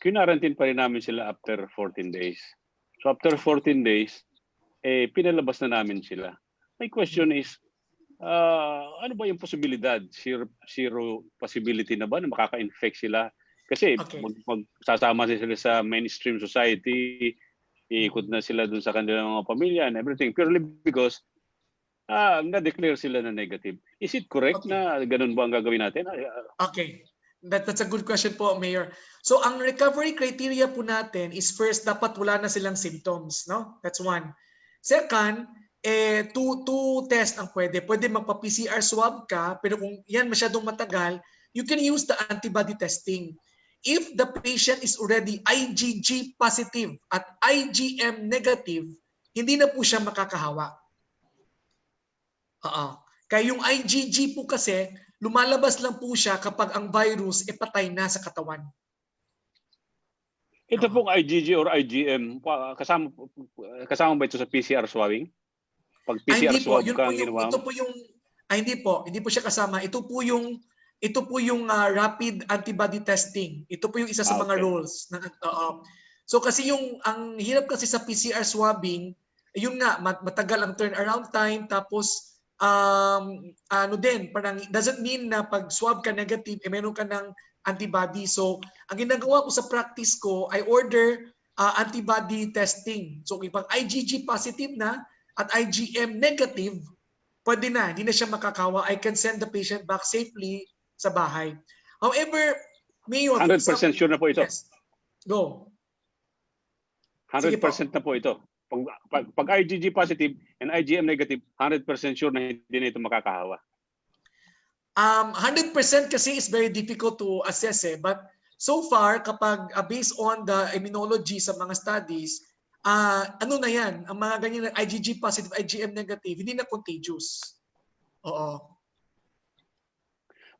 kinarantine pa rin namin sila after 14 days. So after 14 days, pinalabas na namin sila. My question is, ano ba yung posibilidad? Zero possibility na ba na makaka-infect sila? Kasi magsasama sila sa mainstream society, iikot na sila dun sa kanilang mga pamilya and everything, purely because na-declare sila na negative. Is it correct na ganun ba ang gagawin natin? Okay. That's a good question po, Mayor. So ang recovery criteria po natin is first, dapat wala na silang symptoms, no? That's one. Second, two test ang pwede. Pwede magpa-PCR swab ka, pero kung yan masyadong matagal, you can use the antibody testing. If the patient is already IgG positive at IgM negative, hindi na po siya makakahawa. Kaya yung IgG po kasi, lumalabas lang po siya kapag ang virus patay na sa katawan. Ito pong IgG or IgM, kasama ba ito sa PCR swabbing? Pag PCR swab ka ang ginawa mo? Ito po yung, hindi po siya kasama. Ito po yung rapid antibody testing. Ito po yung isa sa mga rules. So kasi ang hirap kasi sa PCR swabbing, yun nga, matagal ang turnaround time, tapos parang doesn't mean na pag swab ka negative, meron ka ng antibody. So ang ginagawa ko sa practice ko, I order antibody testing. So pag IgG positive na at IgM negative, pwede na, hindi na siya makakawa. I can send the patient back safely sa bahay. However, Mayor, 100% sure na po ito. Yes. Go. 100% na po ito. Pag IgG positive and IgM negative, 100% sure na hindi na ito makakahawa. 100% kasi is very difficult to assess but so far kapag based on the immunology sa mga studies, ano na yan, ang mga ganyan na IgG positive, IgM negative, hindi na contagious. Oo.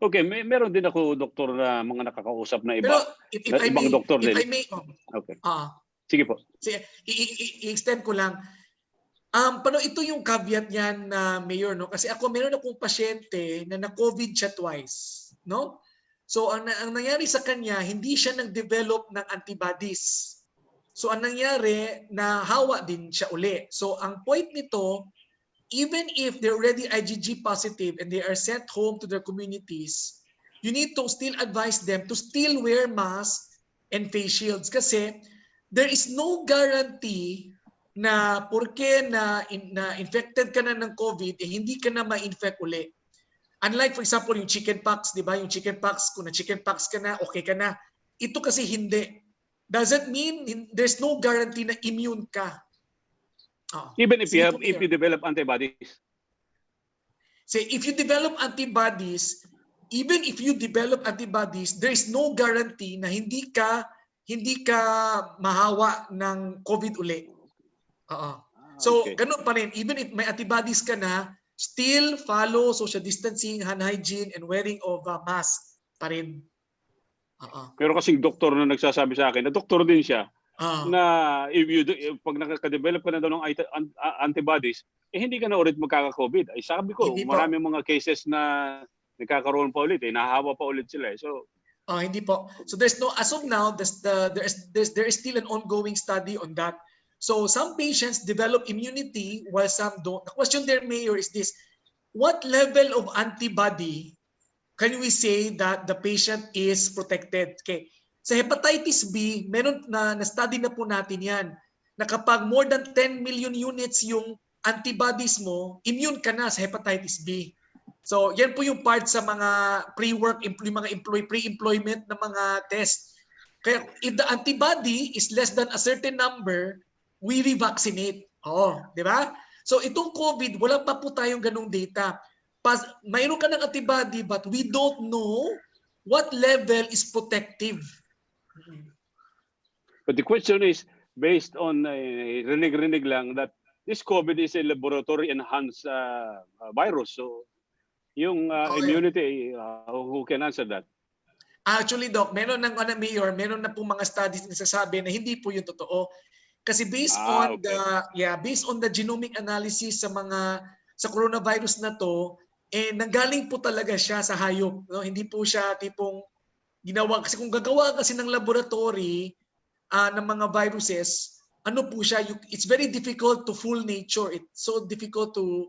Okay, meron din ako doktor na mga nakakausap na iba. Pero ibang doktor din. If I may, okay. Sige po. Sige, i-extend ko lang. Pero ito yung caveat niyan na Mayor, no? Kasi ako meron akong pasyente na na-COVID siya twice, no? So ang nangyari sa kanya, hindi siya nag-develop ng antibodies. So ang nangyari, nahawa din siya uli. So ang point nito, even if they're already IgG positive and they are sent home to their communities, you need to still advise them to still wear masks and face shields kasi there is no guarantee na porke na infected ka na ng COVID, hindi ka na ma-infect uli. Unlike for example yung chickenpox, di ba? Yung chickenpox, kung na-chickenpox ka na, okay ka na. Ito kasi hindi. Doesn't mean there's no guarantee na immune ka. Even if you develop antibodies. Say if you develop antibodies, even if you develop antibodies, there is no guarantee na hindi ka mahawa ng COVID uli. So ganun pa rin, even if may antibodies ka na, still follow social distancing, hand hygiene, and wearing of mask pa rin. Pero kasing doktor na nagsasabi sa akin, na doktor din siya, na pag nakaka-develop ka na daw ng antibodies, hindi ka na ulit magkaka-COVID. Ay sabi ko, marami mga cases na nagkakaroon pa ulit, nahahawa pa ulit sila. So, hindi po. So there's no, as of now, there is still an ongoing study on that. So some patients develop immunity while some don't. The question there, Mayor, is this: what level of antibody can we say that the patient is protected? Okay. Sa hepatitis B, meron na-study na po natin yan, na kapag more than 10 million units yung antibodies mo, immune ka na sa hepatitis B. So yan po yung part sa mga pre-work, mga pre-employment na mga test. Kaya if the antibody is less than a certain number, we revaccinate. Di ba? So itong COVID, wala pa po tayong ganung data. Mayroon ka ng antibody but we don't know what level is protective. But the question is, based on rinig-rinig lang, that this COVID is a laboratory-enhanced virus. So, yung immunity, who can answer that? Actually, Doc, meron ng Mayor, meron na po mga studies na nagsasabi na hindi po yung totoo. Kasi based on the genomic analysis sa sa coronavirus na to, nanggaling po talaga siya sa hayop. No? Hindi po siya tipong ginawa. Kasi kung gagawa kasi ng laboratory ng mga viruses, ano po siya, it's very difficult to fool nature. It's so difficult to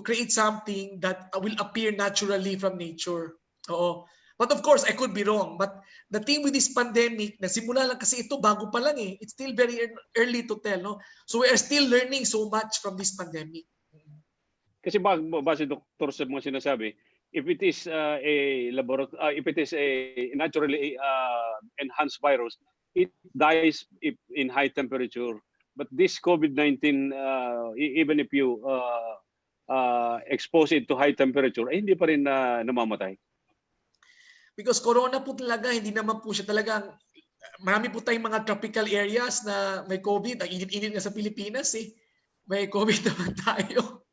create something that will appear naturally from nature. Oo. But of course, I could be wrong. But the thing with this pandemic, nasimula lang kasi ito, bago pa lang eh. It's still very early to tell. No? So we are still learning so much from this pandemic. Kasi base doktor sa mga sinasabi, if it is if it is a naturally enhanced virus, it dies in high temperature. But this COVID-19, even if you expose it to high temperature, hindi pa rin namamatay. Because corona po talaga, hindi naman po siya talagang, marami po tayong mga tropical areas na may COVID. Ang init-init na sa Pilipinas eh. May COVID naman tayo.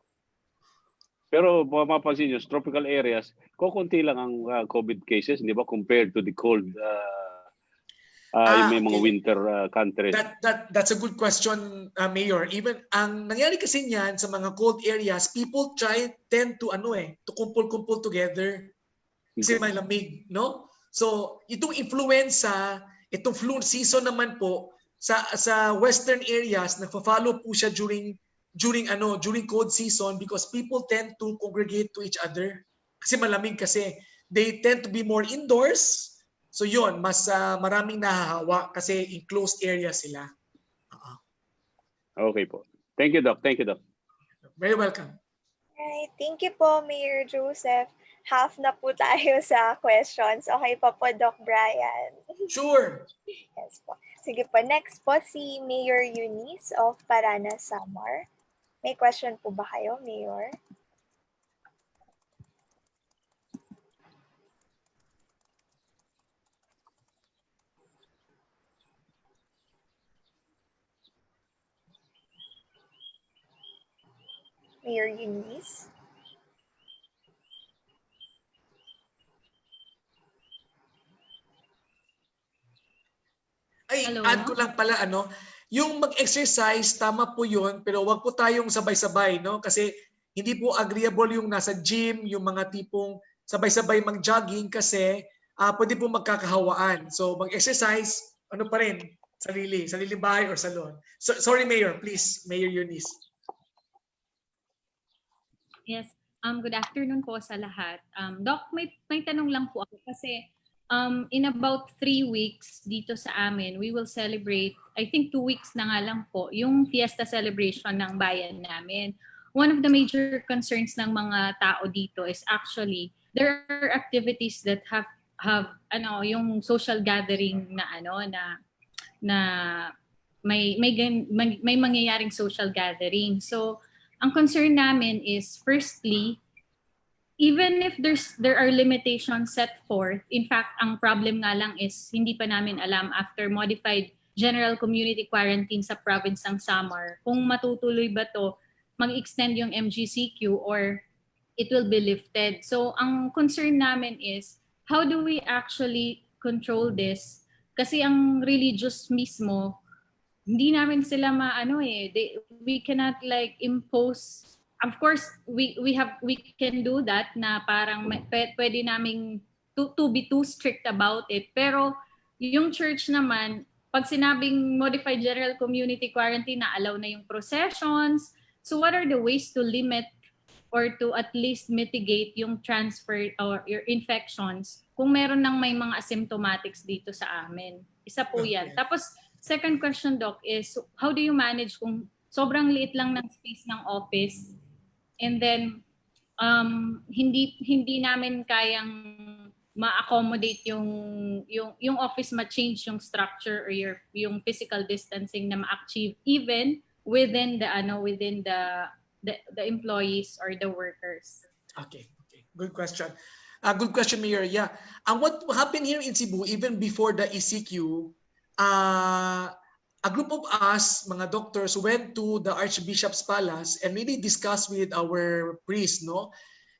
Pero mapapansin nyo, tropical areas, kukunti lang ang COVID cases, di ba, compared to the cold yung may mga winter countries. That's a good question, Mayor. Even ang nangyari kasi niyan sa mga cold areas, people tend to to kumpul-kumpul together kasi may lamig, no? So, itong influenza, itong flu season naman po sa western areas, nagfa-follow po siya during cold season because people tend to congregate to each other. Kasi malamig kasi. They tend to be more indoors. So yun, mas maraming nahahawa kasi enclosed area sila. Okay po. Thank you, Doc. Thank you, Doc. Very welcome. Alright, thank you po, Mayor Joseph. Half na po tayo sa questions. Okay pa po, Doc Brian? Sure. Yes po. Sige po, next po si Mayor Eunice of Parana, Samar. May question po ba kayo, Mayor? Mayor Eunice? Ay, add ko lang pala, yung mag-exercise, tama po yun, pero wag po tayong sabay-sabay, no? Kasi hindi po agreeable yung nasa gym, yung mga tipong sabay-sabay mag-jogging kasi pwede po magkakahawaan. So mag-exercise, pa rin, sariling bahay or salon. So, sorry, Mayor, please, Mayor Eunice. Yes, good afternoon po sa lahat. Doc, may tanong lang po ako kasi in about 3 weeks dito sa amin, we will celebrate, I think 2 weeks na nga lang po, yung fiesta celebration ng bayan namin. One of the major concerns ng mga tao dito is actually there are activities that have yung social gathering na may mangyayaring social gathering. So ang concern namin is firstly, even if there are limitations set forth, in fact, ang problem nga lang is hindi pa namin alam after modified general community quarantine sa province ng Samar, kung matutuloy ba to, mag-extend yung MGCQ or it will be lifted. So ang concern namin is, how do we actually control this? Kasi ang religious mismo, hindi namin sila we cannot impose. Of course, we can do that na parang pwede naming to be too strict about it. Pero yung church naman, pag sinabing modified general community quarantine, na allow na yung processions. So what are the ways to limit or to at least mitigate yung transfer or your infections kung meron nang may mga asymptomatics dito sa amin? Isa po yan. Tapos second question, Doc, is how do you manage kung sobrang liit lang ng space ng office and then hindi namin kayang ma-accommodate yung office, ma-change yung structure or yung physical distancing na ma-achieve even within the employees or the workers. Okay. Good question. Good question, Mayor. Yeah. And what happened here in Cebu, even before the ECQ, a group of us, mga doctors, went to the Archbishop's Palace and really discussed with our priests, no?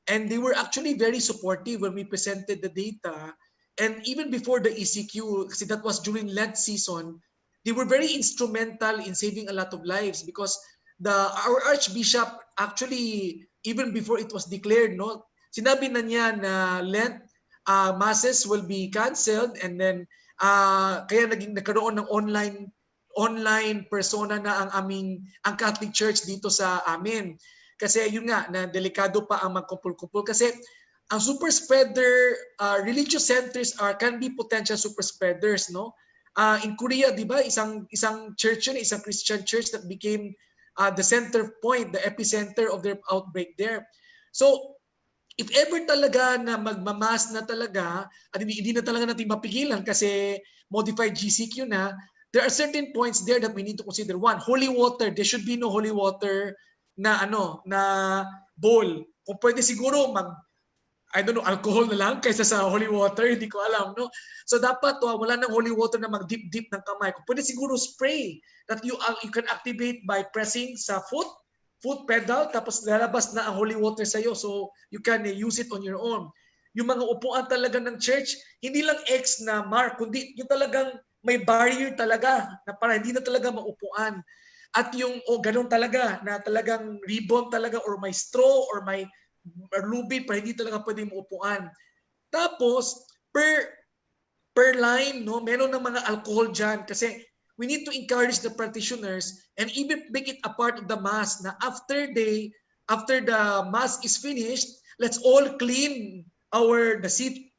And they were actually very supportive when we presented the data. And even before the ECQ, kasi that was during Lent season, they were very instrumental in saving a lot of lives because our Archbishop actually even before it was declared, no? Sinabi na niya na Lent masses will be canceled, and then kaya nagkaroon ng online persona na ang Catholic Church dito sa amin. Kasi yun nga, na delikado pa ang magkumpul-kumpul. Kasi ang super spreader, religious centers can be potential super spreaders, no? In Korea, di ba, isang church yun, isang Christian church that became the center point, the epicenter of their outbreak there. So, if ever talaga na magmamas na talaga, at hindi na talaga natin mapigilan kasi modified GCQ na, there are certain points there that we need to consider. One, holy water. There should be no holy water na bowl. Kung pwede siguro alcohol na lang kaysa sa holy water, hindi ko alam, no? So dapat wala ng holy water na mag-dip-dip ng kamay. Kung pwede siguro spray that you can activate by pressing sa foot pedal, tapos lalabas na ang holy water sa iyo, so you can use it on your own. Yung mga upuan talaga ng church, hindi lang X na mark, kundi yung talagang may barrier talaga na para hindi na talaga maupuan. At yung ganun talaga na talagang ribbon talaga or may straw or may lubid para hindi talaga pwede maupuan. Tapos per line, no, meron ng mga alcohol dyan kasi we need to encourage the practitioners and even make it a part of the mass na after the mass is finished, let's all clean the seat.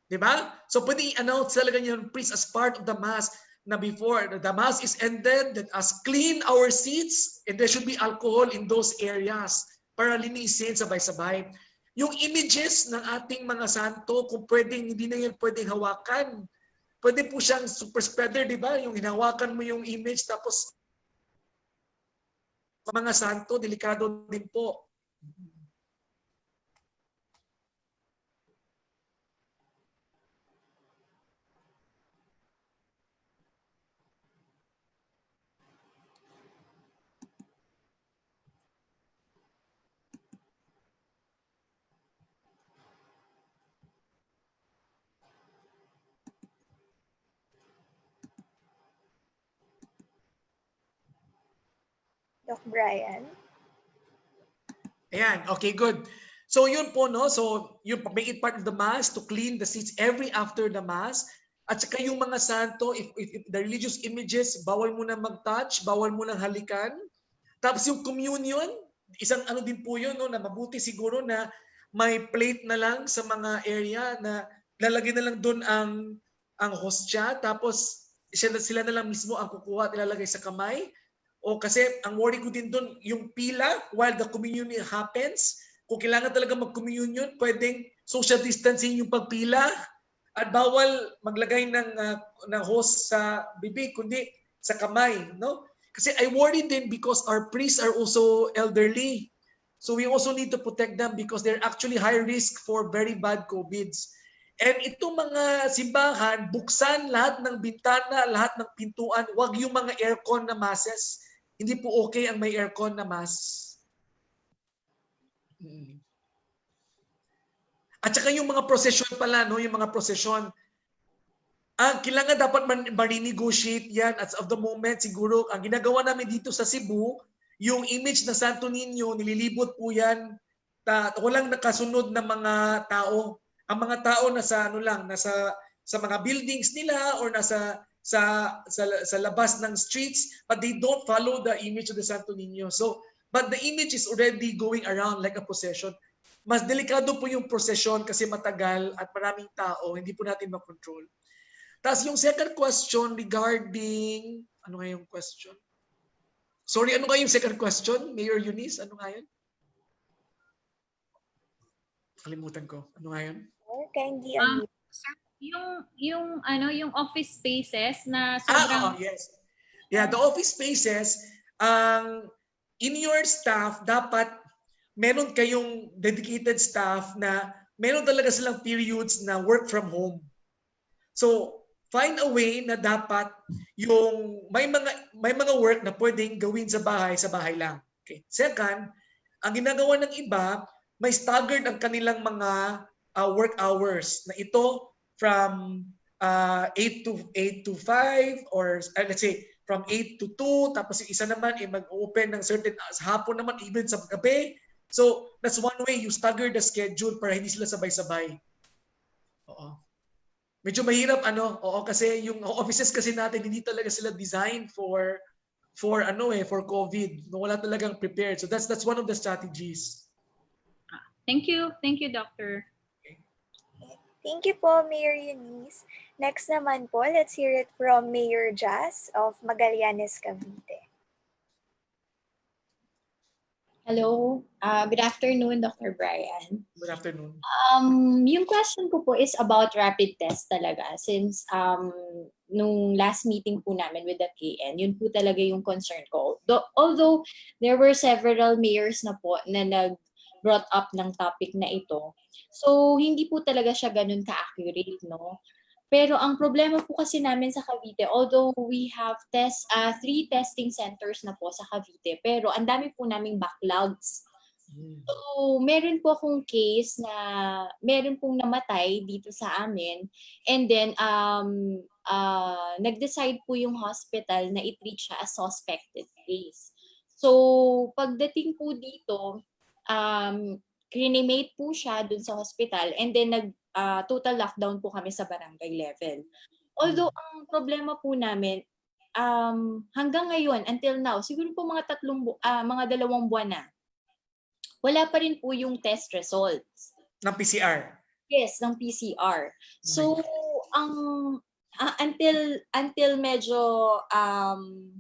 Diba? So pwede i-announce talaga yung priest as part of the mass na before the mass is ended, let us clean our seats, and there should be alcohol in those areas para linisin sabay-sabay. Yung images ng ating mga santo, kung pwedeng hindi na yan pwedeng hawakan, pwede po siyang super spreader, di ba? Yung hinawakan mo yung image, tapos mga santo, delikado din po. Doc Brian. Ayan, okay, good. So yun po, no? So you make it part of the mass to clean the seats every after the mass. At saka yung mga santo, if the religious images, bawal mo na mag-touch, bawal mo na halikan. Tapos yung communion, isang din po yun, no, na mabuti siguro na may plate na lang sa mga area na lalagay na lang doon ang hostya, tapos sila na lang mismo ang kukuha at ilalagay sa kamay. O kasi ang worry ko din doon, yung pila while the communion happens, kung kailangan talaga mag-communion, pwedeng social distancing yung pagpila at bawal maglagay ng host sa bibig, kundi sa kamay, no? Kasi I worry din because our priests are also elderly. So we also need to protect them because they're actually high risk for very bad COVIDs. And itong mga simbahan, buksan lahat ng bintana, lahat ng pintuan, wag yung mga aircon na masses. Hindi po okay ang may aircon na mass. At saka yung mga prosesyon pala, no, yung mga prosesyon, kailangan dapat ma-renegotiate yan at of the moment siguro ang ginagawa namin dito sa Cebu, yung image na Santo Niño, nililibot po yan, walang nakasunod na mga tao. Ang mga tao nasa sa mga buildings nila or nasa sa labas ng streets, but they don't follow the image of the Santo Niño. So, but the image is already going around like a procession. Mas delikado po yung procession kasi matagal at maraming tao, hindi po natin makontrol. Tapos yung second question regarding, ano nga yung question? Sorry, ano nga yung second question, Mayor Eunice? Ano nga yun? Kalimutan ko. Ano nga yun? Kindly yung office spaces na sobrang... yes. Yeah, the office spaces, in your staff, dapat meron kayong dedicated staff na meron talaga silang periods na work from home. So, find a way na dapat yung may mga work na pwedeng gawin sa bahay lang. Okay. Second, ang ginagawa ng iba, may staggered ang kanilang mga work hours na ito from 8 to 5 or let's say from 8 to 2, tapos yung isa naman mag-open ng certain hapon naman, even sa gabi, So that's one way you stagger the schedule para hindi sila sabay-sabay. Oo. Medyo mahirap kasi yung offices kasi natin hindi talaga sila designed for for COVID. Wala talagang prepared. So that's one of the strategies. Thank you, Doctor. Thank you po, Mayor Eunice. Next naman po, let's hear it from Mayor Jazz of Magallanes, Cavite. Hello, good afternoon, Dr. Brian. Good afternoon. Yung question ko po is about rapid test talaga since nung last meeting po namin with the KN, yun po talaga yung concern ko. Although there were several mayors na po na nag-brought up ng topic na ito. So hindi po talaga siya ganun ka-accurate, no? Pero ang problema po kasi namin sa Cavite, although we have 3 testing centers na po sa Cavite, pero ang dami po naming backlogs. So, meron po akong case na meron pong namatay dito sa amin and then nag-decide po yung hospital na i-treat siya as suspected case. So, pagdating po dito, crinimate po siya dun sa hospital and then total lockdown po kami sa barangay level. Although ang problema po namin hanggang ngayon until now, siguro po mga 2 buwan na, wala pa rin po yung test results. Ng PCR? Yes, ng PCR. So until medyo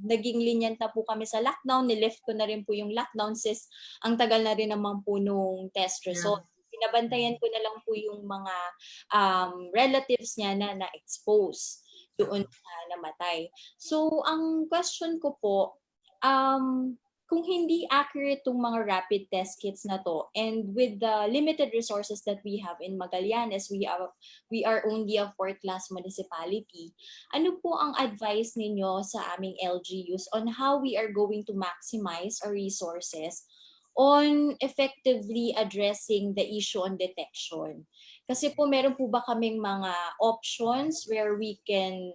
naging lenient na po kami sa lockdown, nilift ko na rin po yung lockdown since ang tagal na rin naman po nung test result. Pinabantayan ko na lang po yung mga relatives niya na na-expose doon na namatay. So, ang question ko po, kung hindi accurate tong mga rapid test kits na to, and with the limited resources that we have in Magallanes, we are only a 4th-class municipality, ano po ang advice ninyo sa aming LGUs on how we are going to maximize our resources on effectively addressing the issue on detection? Kasi po meron po ba kaming mga options where we can,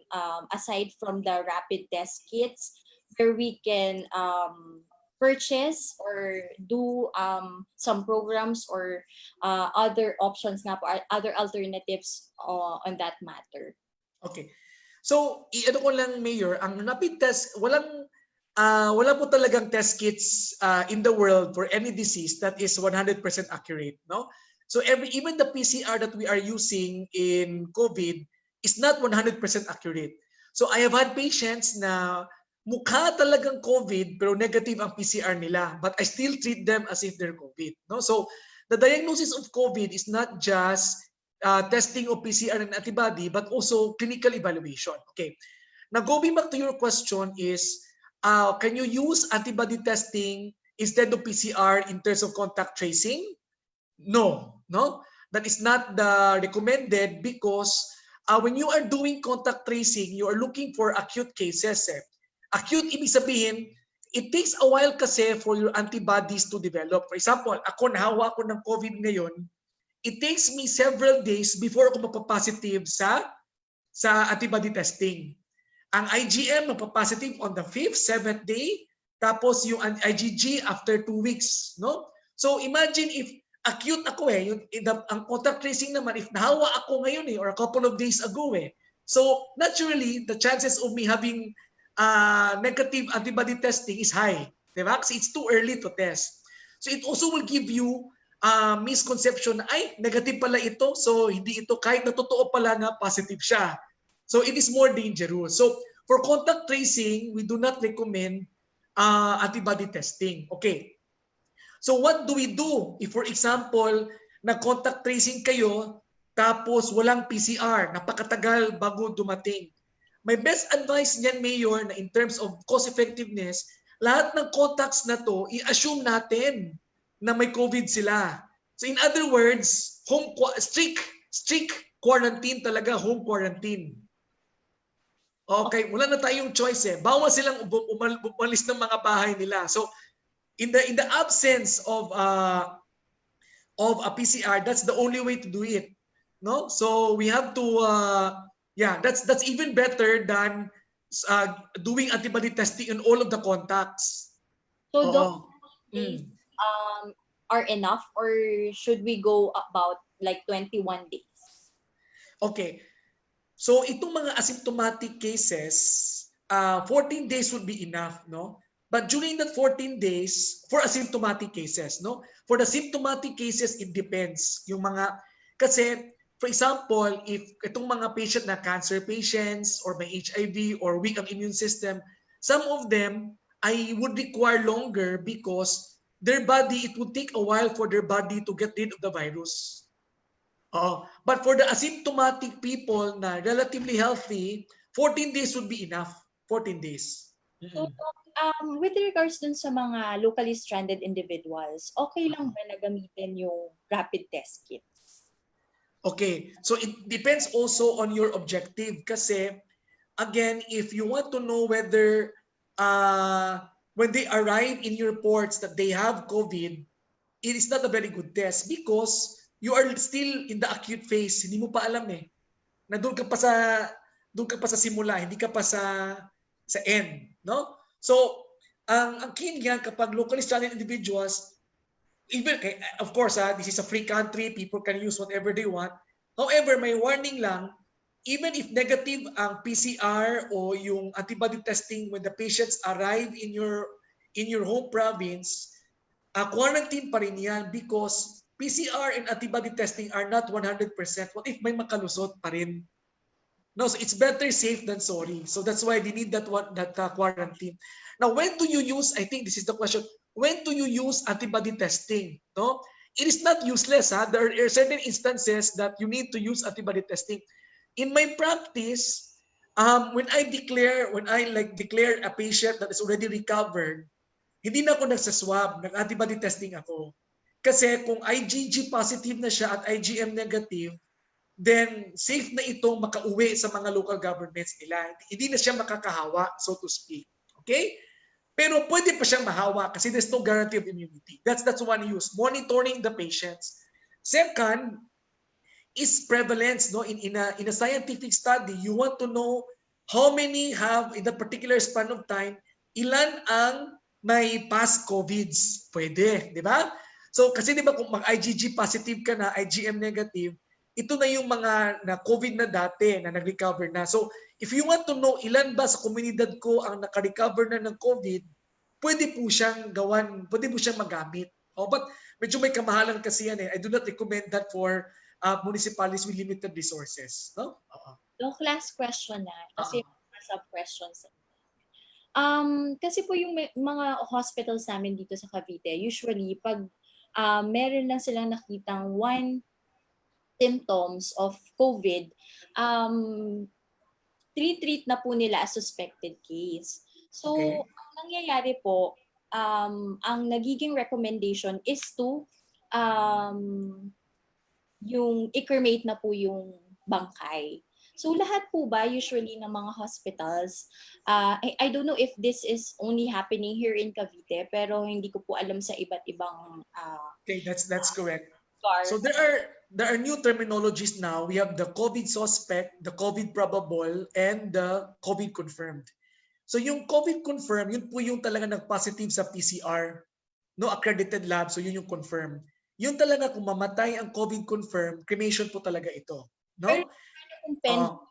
aside from the rapid test kits, where we can purchase or do some programs or other options nga po, other alternatives on that matter? Okay. So, i-ano ko lang, Mayor, ang rapid test, wala po talagang test kits in the world for any disease that is 100% accurate, no? So even the PCR that we are using in COVID is not 100% accurate. So I have had patients na mukha talagang COVID pero negative ang PCR nila, but I still treat them as if they're COVID, no? So the diagnosis of COVID is not just testing of PCR and antibody, but also clinical evaluation. Okay. Now going back to your question is, can you use antibody testing instead of PCR in terms of contact tracing? No, that is not the recommended because when you are doing contact tracing, you are looking for acute cases. Acute, ibig sabihin, it takes a while kasi for your antibodies to develop. For example, ako nahawa ko ng COVID ngayon, it takes me several days before ako mapapositive sa antibody testing. Ang IgM mapapositive on the 5th, 7th day, tapos yung IgG after 2 weeks, no? So imagine if acute ako ang contact tracing naman, if nahawa ako ngayon or a couple of days ago So naturally, the chances of me having negative antibody testing is high, diba? Kasi it's too early to test. So it also will give you misconception na negative pala ito, so hindi ito, kahit na totoo pala na positive siya. So it is more dangerous. So for contact tracing, we do not recommend antibody testing. Okay. So what do we do if, for example, na-contact tracing kayo tapos walang PCR, napakatagal bago dumating? My best advice niyan, Mayor, na in terms of cost effectiveness, lahat ng contacts na to, i-assume natin na may COVID sila. So in other words, strict quarantine talaga, home quarantine. Okay, wala na tayong choice Bawal silang umalis ng mga bahay nila. So in the absence of a PCR, that's the only way to do it. No? So we have to that's even better than doing antibody testing on all of the contacts. So are enough, or should we go about like 21 days? Okay. So itong mga asymptomatic cases, 14 days would be enough, no? But during that 14 days, for asymptomatic cases, no? For the symptomatic cases, it depends. Yung mga, kasi, for example, if itong mga patient na cancer patients or may HIV or weak ang immune system, some of them, I would require longer because their body, it would take a while for their body to get rid of the virus. But for the asymptomatic people na relatively healthy, 14 days would be enough. 14 days. So, with regards dun sa mga locally stranded individuals, okay lang ba na gamitin yung rapid test kits? Okay, so it depends also on your objective kasi, again, if you want to know whether when they arrive in your ports that they have COVID, it is not a very good test because you are still in the acute phase. Hindi mo pa alam na doon ka pa sa simula, hindi ka pa sa end, no? So, ang key niyan kapag locally stranded individuals, even of course, this is a free country, people can use whatever they want. However, may warning lang, even if negative ang PCR o yung antibody testing when the patients arrive in your home province, quarantine pa rin yan because PCR and antibody testing are not 100%. What if may makalusot pa rin? No, so it's better safe than sorry. So that's why they need that quarantine. Now, when do you use, I think this is the question, when do you use antibody testing? No? It is not useless. There are certain instances that you need to use antibody testing. In my practice, when I declare a patient that is already recovered, hindi na ako nagsaswab, nag-antibody testing ako. Kasi kung IgG positive na siya at IgM negative, then safe na itong makauwi sa mga local governments nila. Hindi na siya makakahawa, so to speak. Okay? Pero pwede pa siyang mahawa kasi there's no guarantee of immunity. That's one use. Monitoring the patients. Second is prevalence. No? In a scientific study, you want to know how many have, in that particular span of time, ilan ang may past COVIDs. Pwede, di ba? So kasi di ba kung mag-IgG positive ka na, IgM negative, ito na yung mga na COVID na dati na nag-recover na. So if you want to know ilan ba sa komunidad ko ang naka-recover na ng COVID, pwede po siyang magamit. But medyo may kamahalan kasi yan I do not recommend that for municipalities with limited resources. No? Doc, last question na. Kasi sub-questions. Kasi po yung mga hospitals namin dito sa Cavite, usually pag meron lang silang nakitang one symptoms of COVID, treat na po nila as suspected case. So, ang nangyayari po, ang nagiging recommendation is to yung i-cremate na po yung bangkay. So lahat po ba usually ng mga hospitals, I don't know if this is only happening here in Cavite, pero hindi ko po alam sa iba't ibang okay, that's correct. So there are new terminologies now. We have the COVID suspect, the COVID probable, and the COVID confirmed. So yung COVID confirmed, yun po yung talaga nag-positive sa PCR, no accredited lab, so yun yung confirmed. Yun talaga kung mamatay ang COVID confirmed, cremation po talaga ito, no?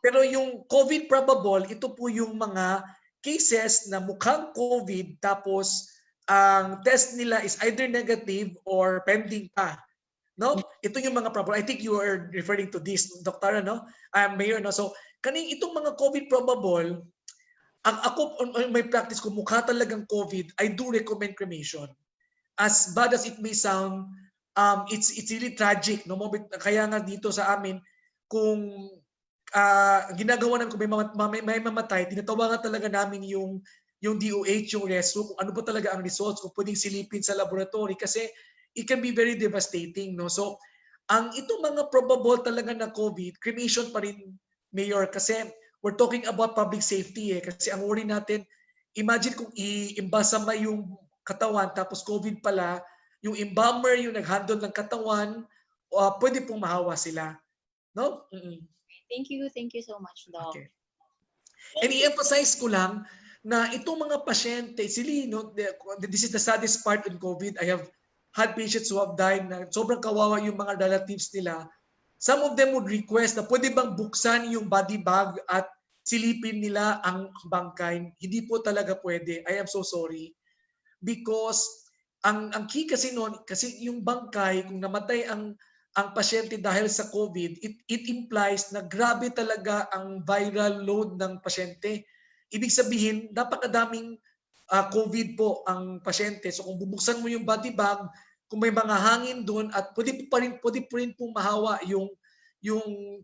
Pero yung COVID probable, ito po yung mga cases na mukhang COVID tapos ang test nila is either negative or pending pa. No? Ito yung mga probable. I think you are referring to this, Dr. Mayor. No? So, kaning itong mga COVID probable, ang ako, on my practice, kung mukha talagang COVID, I do recommend cremation. As bad as it may sound, it's really tragic. No? Kaya nga dito sa amin, kung ginagawa namin kung may mamatay, tinatawagan talaga namin yung DOH, yung reso, kung ano ba talaga ang results, kung pwedeng silipin sa laboratory kasi it can be very devastating. No? So, ang itong mga probable talaga na COVID, cremation pa rin, Mayor, kasi we're talking about public safety kasi ang worry natin, imagine kung i-imbasama yung katawan tapos COVID pala, yung embalmer, yung nag-handle ng katawan, pwede pong mahawa sila. No? Thank you so much, Doc. Okay. And i-emphasize ko lang na itong mga pasyente, this is the saddest part in COVID. I have had patients who have died na sobrang kawawa yung mga relatives nila, some of them would request na pwede bang buksan yung body bag at silipin nila ang bangkay. Hindi po talaga pwede. I am so sorry. Because ang key kasi noon, kasi yung bangkay, kung namatay ang pasyente dahil sa COVID, it implies na grabe talaga ang viral load ng pasyente. Ibig sabihin, napakadaming COVID po ang pasyente. So kung bubuksan mo yung body bag, kung may mga hangin doon at pwede pa rin pong mahawa yung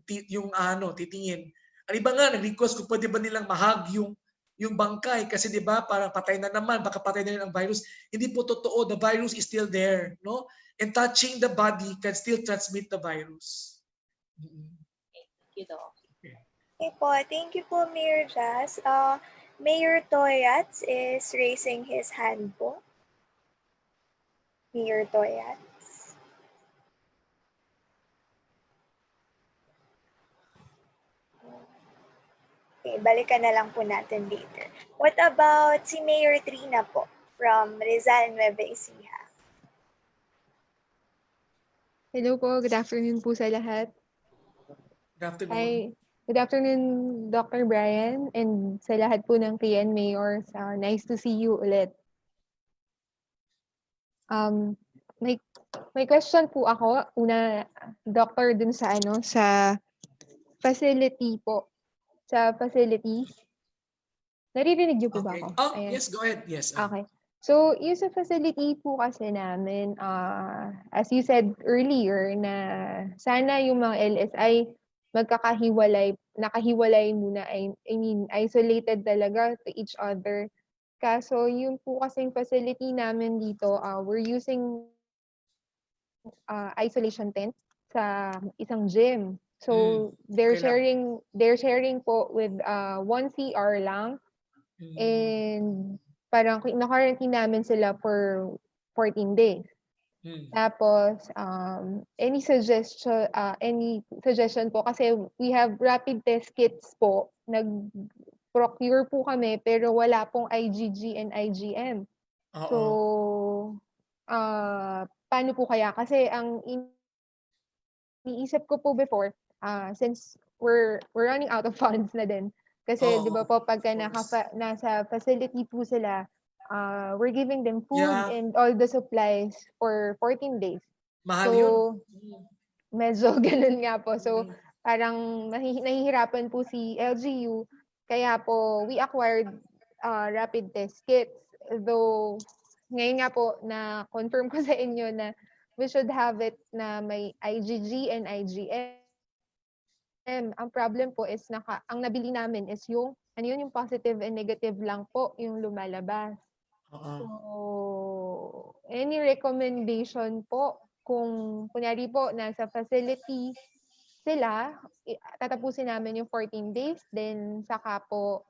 titingin. Ang iba nga nag-request kung pwede ba nilang mahag yung bangkay kasi 'di ba parang patay na naman, baka patay na rin ang virus. Hindi po totoo, the virus is still there, no? And touching the body can still transmit the virus. Thank you, Doc. Okay po, thank you po, Mayor Jazz. Mayor Toyats is raising his hand po. Mayor Toyats. Okay, balikan na lang po natin later. What about si Mayor Trina po from Rizal, Nueva Ecija? Hello po, good afternoon po sa lahat. Good afternoon. Hi, good afternoon Dr. Brian and sa lahat po ng PN Mayors. Nice to see you ulit. May question po ako, una doctor dun sa sa facility po. Sa facilities. Naririnig niyo po ba ako? Oh, yes, go ahead. Yes. Okay. So, yung sa facility po kasi namin, as you said earlier, na sana yung mga LSI nakahiwalay muna, I mean, isolated talaga to each other. Kaso, yung po kasing facility namin dito, we're using isolation tent sa isang gym. So, they're sharing po with one CR lang. And parang na-quarantine namin sila for 14 days. Tapos, any suggestion po kasi we have rapid test kits po. Nag-procure po kami pero wala pong IgG and IgM. So, paano po kaya? Kasi ang iniisip ko po before, since we're running out of funds na din. Kasi di ba po pagka nasa facility po sila, we're giving them food and all the supplies for 14 days. Mahal so, yun. Medyo ganun nga po. So, parang nahihirapan po si LGU. Kaya po, we acquired rapid test kits. Though, ngayon nga po, na-confirm ko sa inyo na we should have it na may IgG and IgM. Ang problem po is ang nabili namin is yung positive and negative lang po yung lumalabas. So, any recommendation po kung kunyari po nasa facility sila, tatapusin namin yung 14 days, then saka po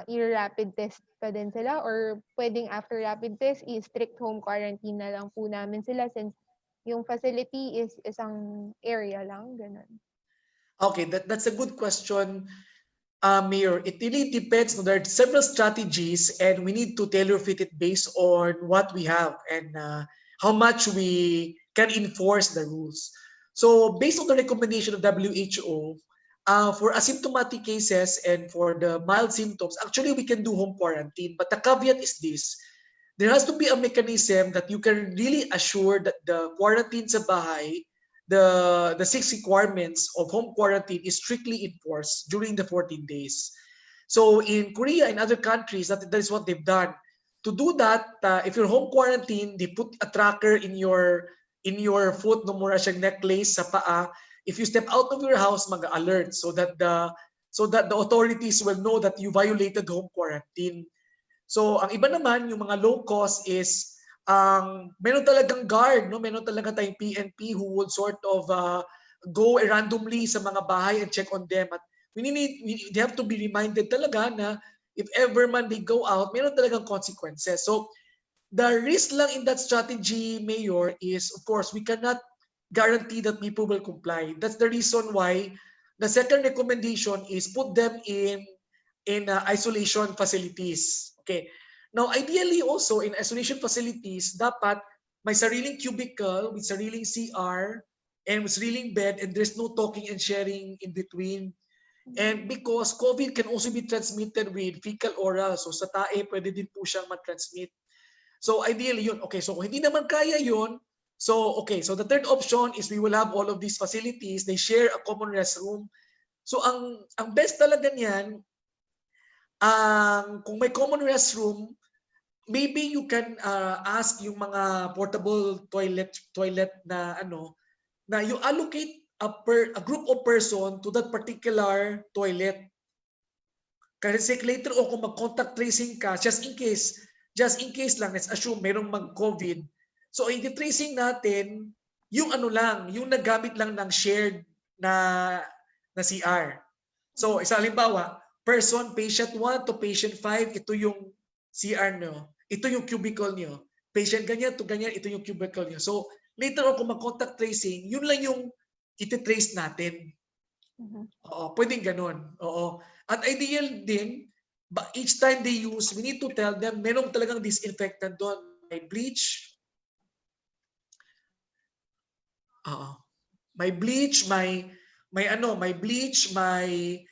i-rapid test pa din sila or pwedeng after rapid test, i-strict home quarantine na lang po namin sila since yung facility is isang area lang, ganun. Okay, that's a good question, Mayor. It really depends. There are several strategies and we need to tailor fit it based on what we have and how much we can enforce the rules. So based on the recommendation of WHO, for asymptomatic cases and for the mild symptoms, actually we can do home quarantine. But the caveat is this. There has to be a mechanism that you can really assure that the quarantine sa bahay, the 6 requirements of home quarantine is strictly enforced during the 14 days. So in Korea and other countries, that is what they've done. To do that, if you're home quarantine, they put a tracker in your foot, no mura siyang necklace sa paa. If you step out of your house, mag-alert so that the authorities will know that you violated home quarantine. So ang iba naman, yung mga low cost is meron talagang guard, no? Meron talaga tayong PNP who would sort of go randomly sa mga bahay and check on them. At they have to be reminded talaga na if ever man they go out, meron talagang consequences. So the risk lang in that strategy, Mayor, is of course we cannot guarantee that people will comply. That's the reason why the second recommendation is put them in isolation facilities. Okay. Now, ideally also in isolation facilities, dapat may sariling cubicle with sariling CR and with sariling bed, and there's no talking and sharing in between. And because COVID can also be transmitted with fecal oral, so sa tae pwede din po siyang ma-transmit. So ideally yun. Okay, so kung hindi naman kaya yun, so okay, so the third option is we will have all of these facilities, they share a common restroom. So ang best talaga niyan, kung may common restroom, maybe you can ask yung mga portable toilet na na you allocate a group of person to that particular toilet. Kasi later o kung mag-contact tracing ka, just in case lang, let's assume merong mag-COVID. So i-tracing natin yung yung nagamit lang ng shared na CR. So isa halimbawa, patient 1 to patient 5, ito yung CR nyo. Ito yung cubicle nyo. Patient ganyan to ganyan, ito yung cubicle nyo. So later on kung mag-contact tracing, yun lang yung iti-trace natin. Oo, pwedeng ganun. Oo. At ideal din, each time they use, we need to tell them, merong talagang disinfectant doon. May bleach. Oo. May bleach, may bleach, may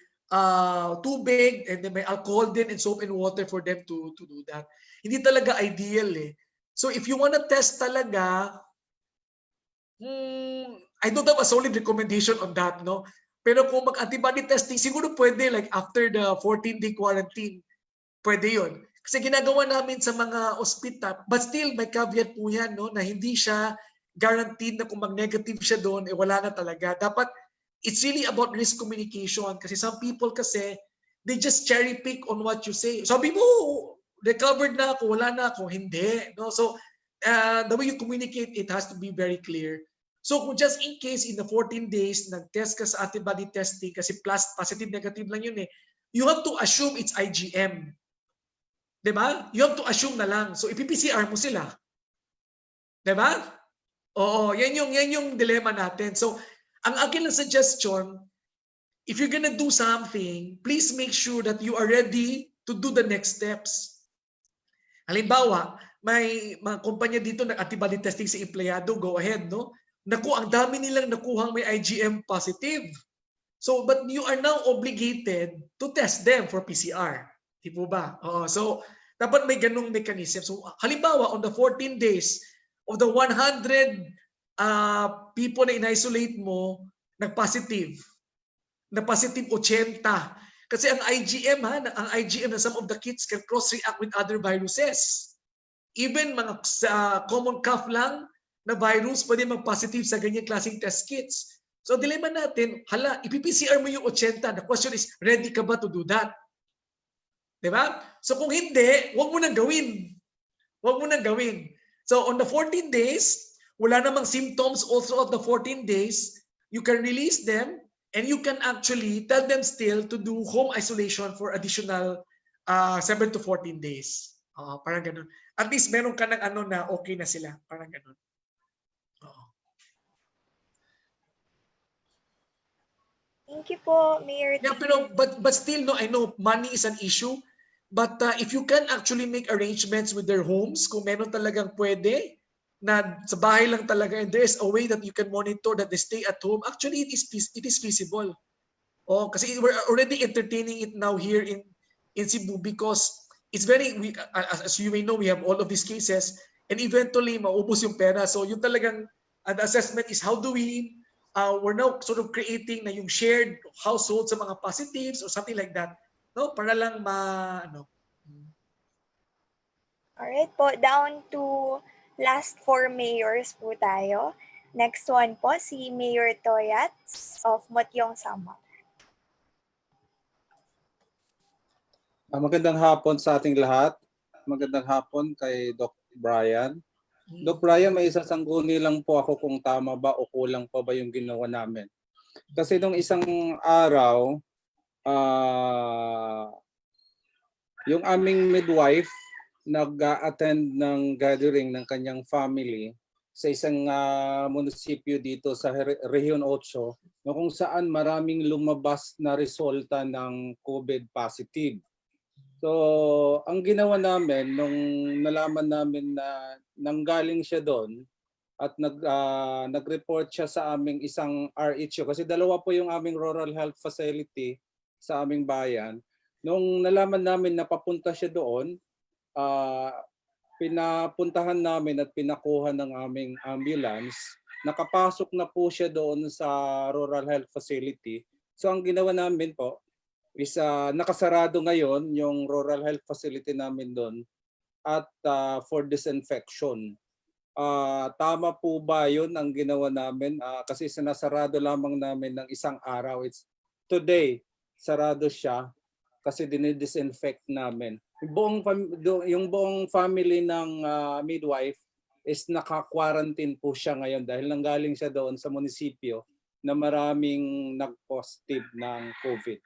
tubig, and then may alcohol din and soap and water for them to do that. Hindi talaga ideal eh. So if you wanna test talaga, I don't have a solid recommendation on that, no? Pero kung mag-antibody testing, siguro pwede like after the 14-day quarantine. Pwede yun. Kasi ginagawa namin sa mga ospital, but still may caveat po yan, no? Na hindi siya guaranteed na kung mag-negative siya doon, wala na talaga. Dapat, it's really about risk communication. Kasi some people kasi, they just cherry pick on what you say. Sabi mo, recovered na ako, wala na ako. Hindi. No? So, the way you communicate, it has to be very clear. So kung just in case in the 14 days nag-test ka sa antibody testing kasi positive negative lang yun eh, you have to assume it's IgM. 'Di ba? You have to assume na lang. So ipi-PCR mo sila. 'Di ba? Oo, yan yung dilemma natin. So ang akin lang suggestion, if you're gonna do something, please make sure that you are ready to do the next steps. Halimbawa, may mga kumpanya dito na antibody testing sa empleyado, go ahead, no? Naku, ang dami nilang nakuhang may IgM positive. So, but you are now obligated to test them for PCR. Di po ba? So, dapat may ganung mechanism. So, halimbawa, on the 14 days of the 100 people na in-isolate mo, nag-positive. Na-positive 80. Kasi ang IgM, ang IgM na some of the kits can cross-react with other viruses. Even mga common cough lang, na virus pwede mag-positive sa ganyang klaseng test kits. So, dilemma natin, ipi-PCR mo yung 80. The question is, ready ka ba to do that? Diba? So, kung hindi, huwag mo nang gawin. Huwag mo nang gawin. So, on the 14 days, wala namang symptoms also of the 14 days, you can release them and you can actually tell them still to do home isolation for additional 7 to 14 days. Parang ganun. At least meron ka ng na okay na sila. Parang ganun. Thank you po, Mayor. Yeah, pero but still, no, I know money is an issue. But if you can actually make arrangements with their homes, kung meron talagang pwede, na sa bahay lang talaga, and there's a way that you can monitor that they stay at home, actually it is feasible. Kasi we're already entertaining it now here in Cebu because it's very, as you may know, we have all of these cases and eventually maubos yung pera. So yung talagang the assessment is how do we we're now sort of creating na yung shared household sa mga positives or something like that, no? Para lang Alright po, down to last 4 mayors po tayo. Next one po, si Mayor Toyats of Motyong Samar. Magandang hapon sa ating lahat. Magandang hapon kay Doc Brian. Doc Brian, may isasangguni lang po ako kung tama ba o kulang pa ba yung ginawa namin. Kasi nung isang araw, yung aming midwife nag-attend ng gathering ng kanyang family sa isang munisipyo dito sa Region 8 na kung saan maraming lumabas na resulta ng COVID positive. So, ang ginawa namin nung nalaman namin na nanggaling siya doon at nag-report siya sa aming isang RHO kasi dalawa po yung aming rural health facility sa aming bayan. Nung nalaman namin na papunta siya doon, pinapuntahan namin at pinakuha ng aming ambulance. Nakapasok na po siya doon sa rural health facility. So ang ginawa namin po is nakasarado ngayon yung rural health facility namin doon at for disinfection. Tama po ba yun ang ginawa namin? Kasi sinasarado lamang namin ng isang araw. It's today, sarado siya kasi dinidisinfect namin. Yung buong family ng midwife is naka-quarantine po siya ngayon dahil nanggaling siya doon sa munisipyo na maraming nag-positive ng COVID.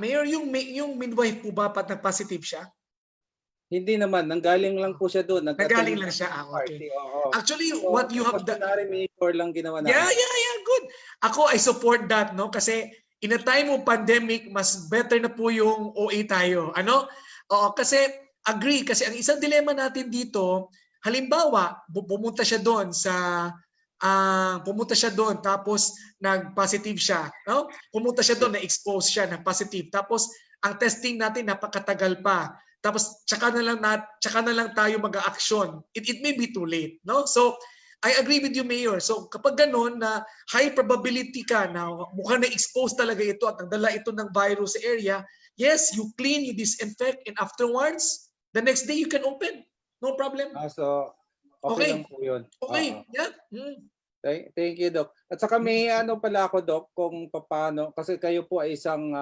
Mayor, yung midwife po ba nag-positive siya? Hindi naman, nanggaling lang po siya doon. Nanggaling lang siya, okay. Actually, so, what you have done... Mayor lang ginawa namin. Yeah, good. Ako, I support that, no? Kasi in a time of pandemic, mas better na po yung OA tayo. Ano? Oo, kasi agree. Kasi ang isang dilema natin dito, halimbawa, pumunta siya doon tapos nag-positive siya. No? Pumunta siya doon, na-expose siya, nag-positive. Tapos ang testing natin napakatagal pa. Tapos tsaka na lang tayo mag-a-action. It may be too late, no? So I agree with you, Mayor. So kapag gano'n na high probability ka na mukhang na-expose talaga ito at nagdala ito ng virus sa area, yes, you clean, you disinfect, and afterwards, the next day you can open. No problem. So okay lang po yun. Okay, yeah. Thank you, Doc. At saka may ano pala ako, Doc, kung paano, kasi kayo po ay isang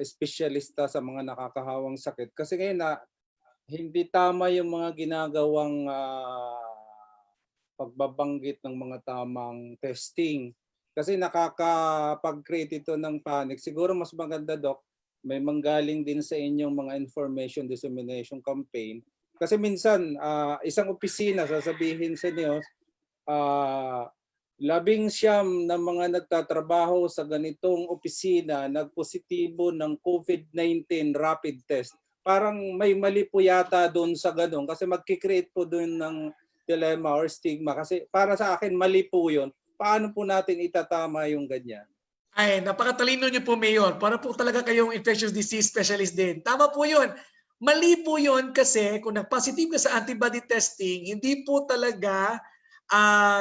espesyalista sa mga nakakahawang sakit. Kasi ngayon na hindi tama yung mga ginagawang pagbabanggit ng mga tamang testing. Kasi nakakapag-create ito ng panic. Siguro mas maganda, Doc, may manggaling din sa inyong mga information dissemination campaign. Kasi minsan, isang opisina, sasabihin sa inyo, 19 na mga nagtatrabaho sa ganitong opisina nagpositibo ng COVID-19 rapid test. Parang may mali po yata doon sa ganun kasi magkikreate po doon ng dilemma or stigma. Kasi para sa akin, mali po yun. Paano po natin itatama yung ganyan? Ay, napakatalino niyo po, Mayor. Para po talaga kayong infectious disease specialist din. Tama po yun. Mali po yun kasi kung nag-positive ka sa antibody testing, hindi po talaga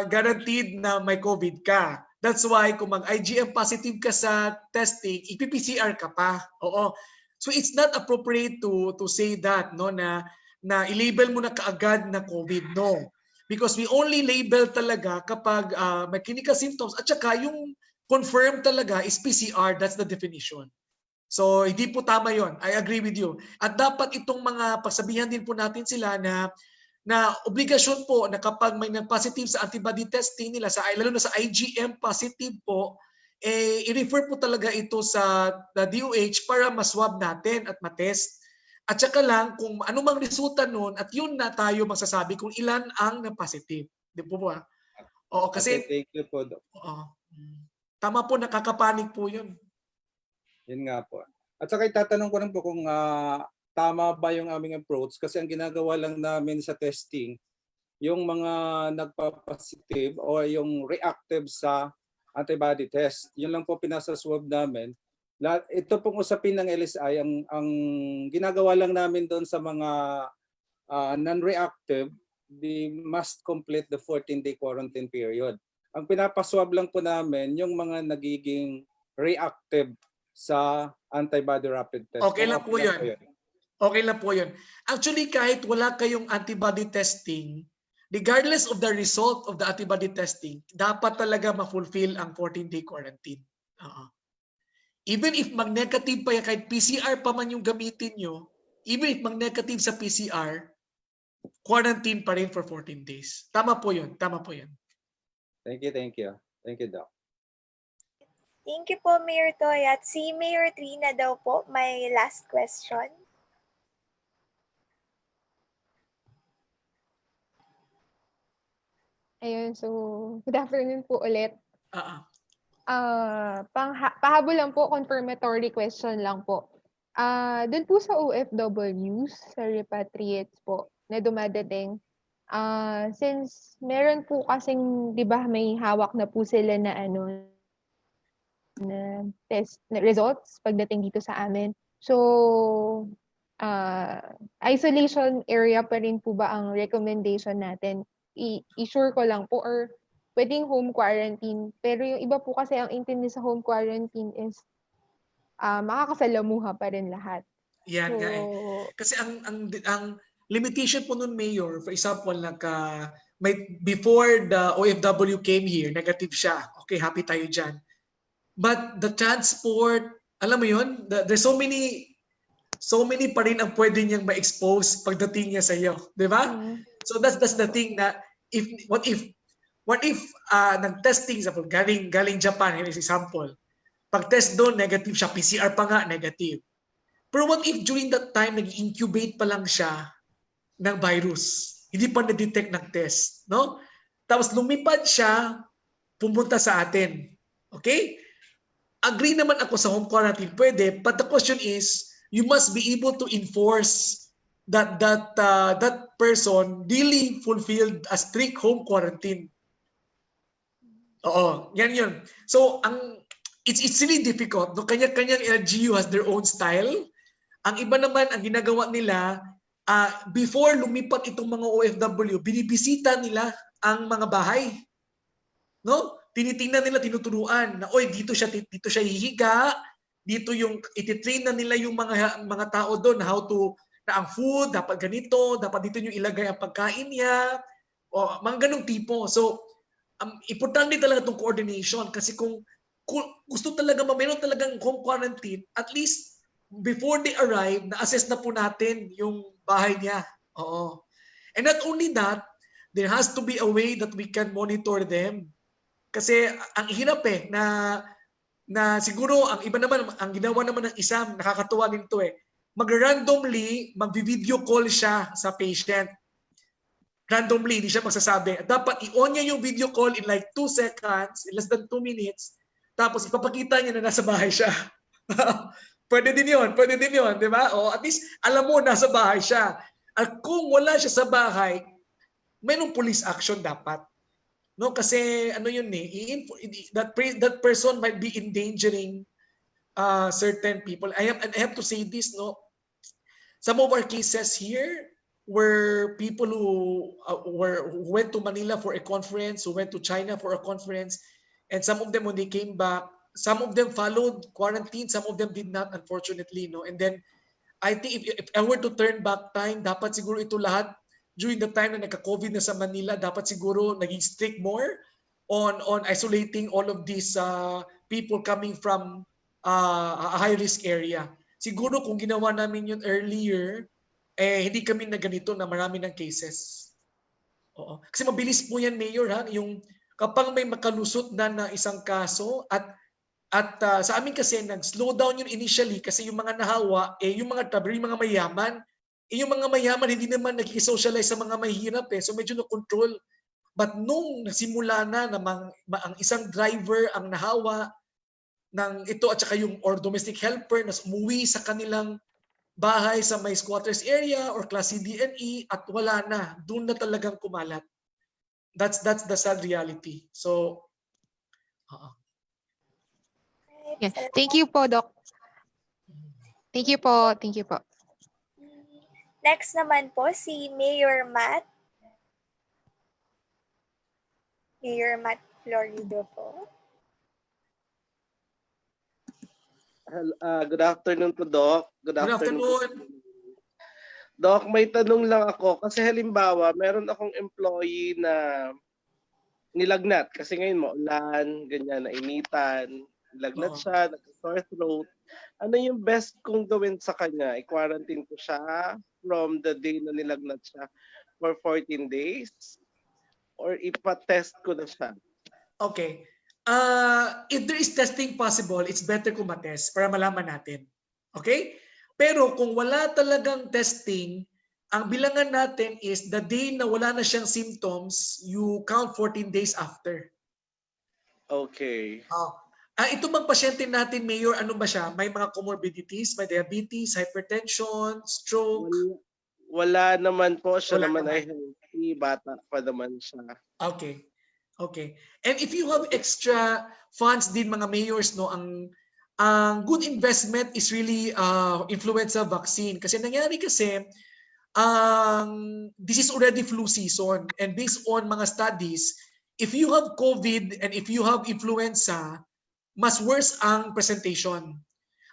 guaranteed na may COVID ka. That's why kung mag-IgM positive ka sa testing, ipi-PCR ka pa. Oo. So it's not appropriate to say that, no, na i-label mo na kaagad na COVID, no. Because we only label talaga kapag may clinical symptoms at saka yung confirmed talaga is PCR, that's the definition. So hindi po tama yon. I agree with you. At dapat itong mga pagsabihan din po natin sila na obligasyon po na kapag may nag-positive sa antibody testing nila, lalo na sa IgM positive po, i-refer po talaga ito sa DOH para maswab natin at matest. At saka lang kung anumang resulta nun at yun na tayo magsasabi kung ilan ang na-positive. Di po ba? Oo, kasi... Okay, thank you po, Doc. Tama po, nakakapanik po yun. Yun nga po. At saka itatanong ko rin po kung tama ba yung aming approach kasi ang ginagawa lang namin sa testing, yung mga nagpa-positive o yung reactive sa antibody test, yun lang po pinasa-swab namin. Ito pong usapin ng LSI, ang ginagawa lang namin doon sa mga non-reactive, they must complete the 14-day quarantine period. Ang pinapaswab lang po namin yung mga nagiging reactive sa antibody rapid test. Okay lang po yun. Okay lang po yun. Actually, kahit wala kayong antibody testing, regardless of the result of the antibody testing, dapat talaga ma-fulfill ang 14-day quarantine. Even if mag-negative pa yan, kahit PCR pa man yung gamitin nyo, even if mag-negative sa PCR, quarantine pa rin for 14 days. Tama po yun. Tama po yun. Thank you, thank you. Thank you, Doc. Thank you po, Mayor Toy. At si Mayor Trina daw po, may last question. Ayun, so good afternoon po ulit. Pahabol lang po, confirmatory question lang po. Doon po sa OFWs, sa repatriates po, na dumadating, since meron po kasing, di ba, may hawak na po sila na na test na results pagdating dito sa amin. So, isolation area pa rin po ba ang recommendation natin? I-sure ko lang po, or pwedeng home quarantine. Pero yung iba po kasi ang intindi sa home quarantine is makakasalamuha pa rin lahat. Yan nga eh. So, Kasi ang limitation po nun, Mayor, for example, before the OFW came here, negative siya. Okay, happy tayo dyan. But the transport, alam mo yun, there's so many pa rin ang pwede niyang ma-expose pagdating niya sa iyo, di ba? So that's the thing na what if nag-testing sa galing Japan, as example. Pag-test doon negative siya, PCR pa nga negative. Pero what if during that time nag-incubate pa lang siya ng virus? Hindi pa na-detect ng test, no? Tapos lumipad siya, pumunta sa atin. Okay? Agree naman ako sa home quarantine, pwede, but the question is, you must be able to enforce that person really fulfilled a strict home quarantine. Oo, yan yun. So, it's really difficult. No? Kanya-kanyang LGU has their own style. Ang iba naman, ang ginagawa nila, before lumipat itong mga OFW, binibisita nila ang mga bahay. No? Tinitingnan nila, tinuturuan na, oy, dito siya hihiga, dito yung ititrain na nila yung mga tao doon how to, na ang food dapat ganito, dapat dito yung ilagay ang pagkain niya, o mga ganung tipo. So, importante talaga itong coordination kasi kung gusto talaga meron talagang home quarantine, at least before they arrive, na-assess na po natin yung bahay niya. Oo. And not only that, there has to be a way that we can monitor them. Kasi ang hirap na siguro ang iba naman, ang ginawa naman ng isang nakakatuwa din to mag-randomly, mag-video call siya sa patient. Randomly, hindi siya magsasabi. Dapat i-on niya yung video call in like 2 seconds, in less than 2 minutes, tapos ipapakita niya na nasa bahay siya. Pwede din yun, di ba? O at least alam mo nasa bahay siya. At kung wala siya sa bahay, mayroong police action dapat. No, kasi ano yun that person might be endangering certain people. I have to say this, no. Some of our cases here were people who went to Manila for a conference, who went to China for a conference, and some of them when they came back, some of them followed quarantine, some of them did not, unfortunately, no. And then I think if I were to turn back time, dapat siguro ito lahat during the time na nagka-COVID na sa Manila, dapat siguro naging strict more on isolating all of these people coming from a high-risk area. Siguro kung ginawa namin yun earlier, hindi kami na ganito na marami ng cases. Oo. Kasi mabilis po yan, Mayor, ha? Yung kapag may makalusot na isang kaso at sa amin kasi nag-slow down yun initially kasi yung mga nahawa, yung mga mayaman, yung mga mayaman hindi naman nag-socialize sa mga mahirap so medyo na-control. But nung nasimula na ang isang driver ang nahawa ng ito at saka yung or domestic helper na umuwi sa kanilang bahay sa may squatters area or class C, D, and E at wala na, doon na talagang kumalat. That's the sad reality. So, yeah. Thank you po, Doc. Thank you po. Thank you po. Next naman po si Mayor Matt. Mayor Matt Florido po. Good afternoon to Doc. Good afternoon. Doc, may tanong lang ako. Kasi halimbawa, meron akong employee na nilagnat. Kasi ngayon maulan, ganyan, nainitan. Nilagnat siya, nag-sore throat. Ano yung best kong gawin sa kanya? I-quarantine ko siya from the day na nilagnat siya for 14 days? Or ipa-test ko na siya? Okay. If there is testing possible, it's better kung matest para malaman natin. Okay? Pero kung wala talagang testing, ang bilangan natin is the day na wala na siyang symptoms, you count 14 days after. Okay. Ito bang pasyente natin, Mayor, ano ba siya? May mga comorbidities, may diabetes, hypertension, stroke? Wala naman po. Siya Wala naman naman. ay healthy. Bata pa naman siya. Okay. Okay. And if you have extra funds din mga mayors, no, ang good investment is really influenza vaccine. Kasi nangyari kasi, this is already flu season, and based on mga studies, if you have COVID and if you have influenza, mas worse ang presentation.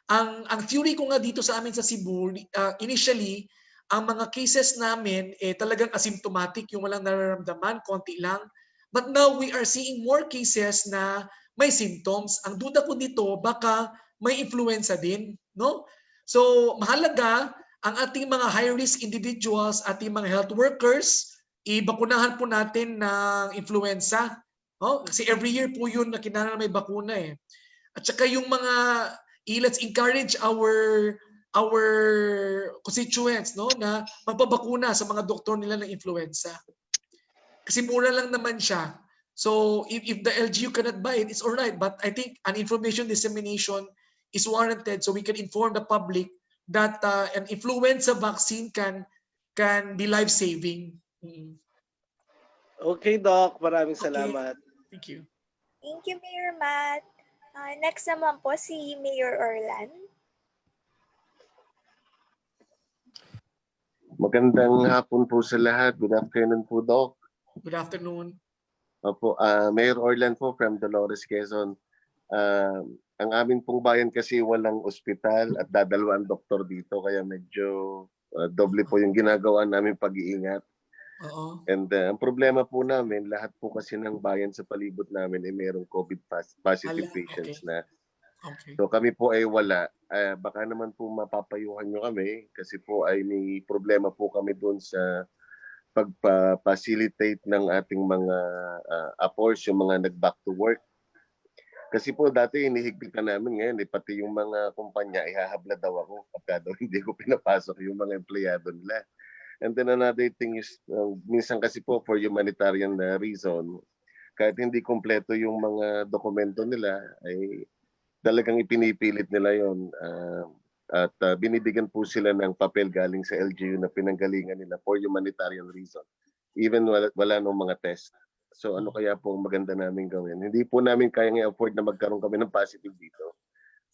Ang theory ko nga dito sa amin sa Cebu, initially, ang mga cases namin talagang asymptomatic, yung walang nararamdaman, konti lang. But now we are seeing more cases na may symptoms. Ang duda ko dito, baka may influenza din, no? So, mahalaga ang ating mga high-risk individuals, ating mga health workers, ibakunahan po natin ng influenza. No? Kasi every year po yun na kinahanglan may bakuna eh. At saka yung mga, let's encourage our constituents, no, na magpabakuna sa mga doktor nila ng influenza. Kasi mura lang naman siya. So if the LGU cannot buy it, it's all right. But I think an information dissemination is warranted so we can inform the public that an influenza vaccine can be life-saving. Okay, Doc. Maraming salamat. Thank you. Thank you, Mayor Matt. Next naman po si Mayor Orlan. Magandang hapon po sa lahat. Good afternoon po, Doc. Good afternoon. Opo, Mayor Orlan po from Dolores, Quezon. Ang amin pong bayan kasi walang ospital at dadalawang doktor dito kaya medyo doble po yung ginagawa namin pag-iingat. And ang problema po namin, lahat po kasi ng bayan sa palibot namin ay mayroong COVID positive patients na. Okay. So kami po ay wala. Baka naman po mapapayuhan nyo kami kasi po ay may problema po kami doon sa pagpa-facilitate ng ating mga appors, yung mga nag-back to work. Kasi po dati inihigpitan namin ngayon, pati yung mga kumpanya, ihahabla daw ako pagka daw hindi ko pinapasok yung mga empleyado nila. And then another thing is, minsan kasi po for humanitarian reason, kahit hindi kompleto yung mga dokumento nila, ay talagang ipinipilit nila yon at binibigyan po sila ng papel galing sa LGU na pinanggalingan nila for humanitarian reason. Even wala nung mga test. So ano kaya po ang maganda namin gawin? Hindi po namin kayang i-afford na magkaroon kami ng positive dito.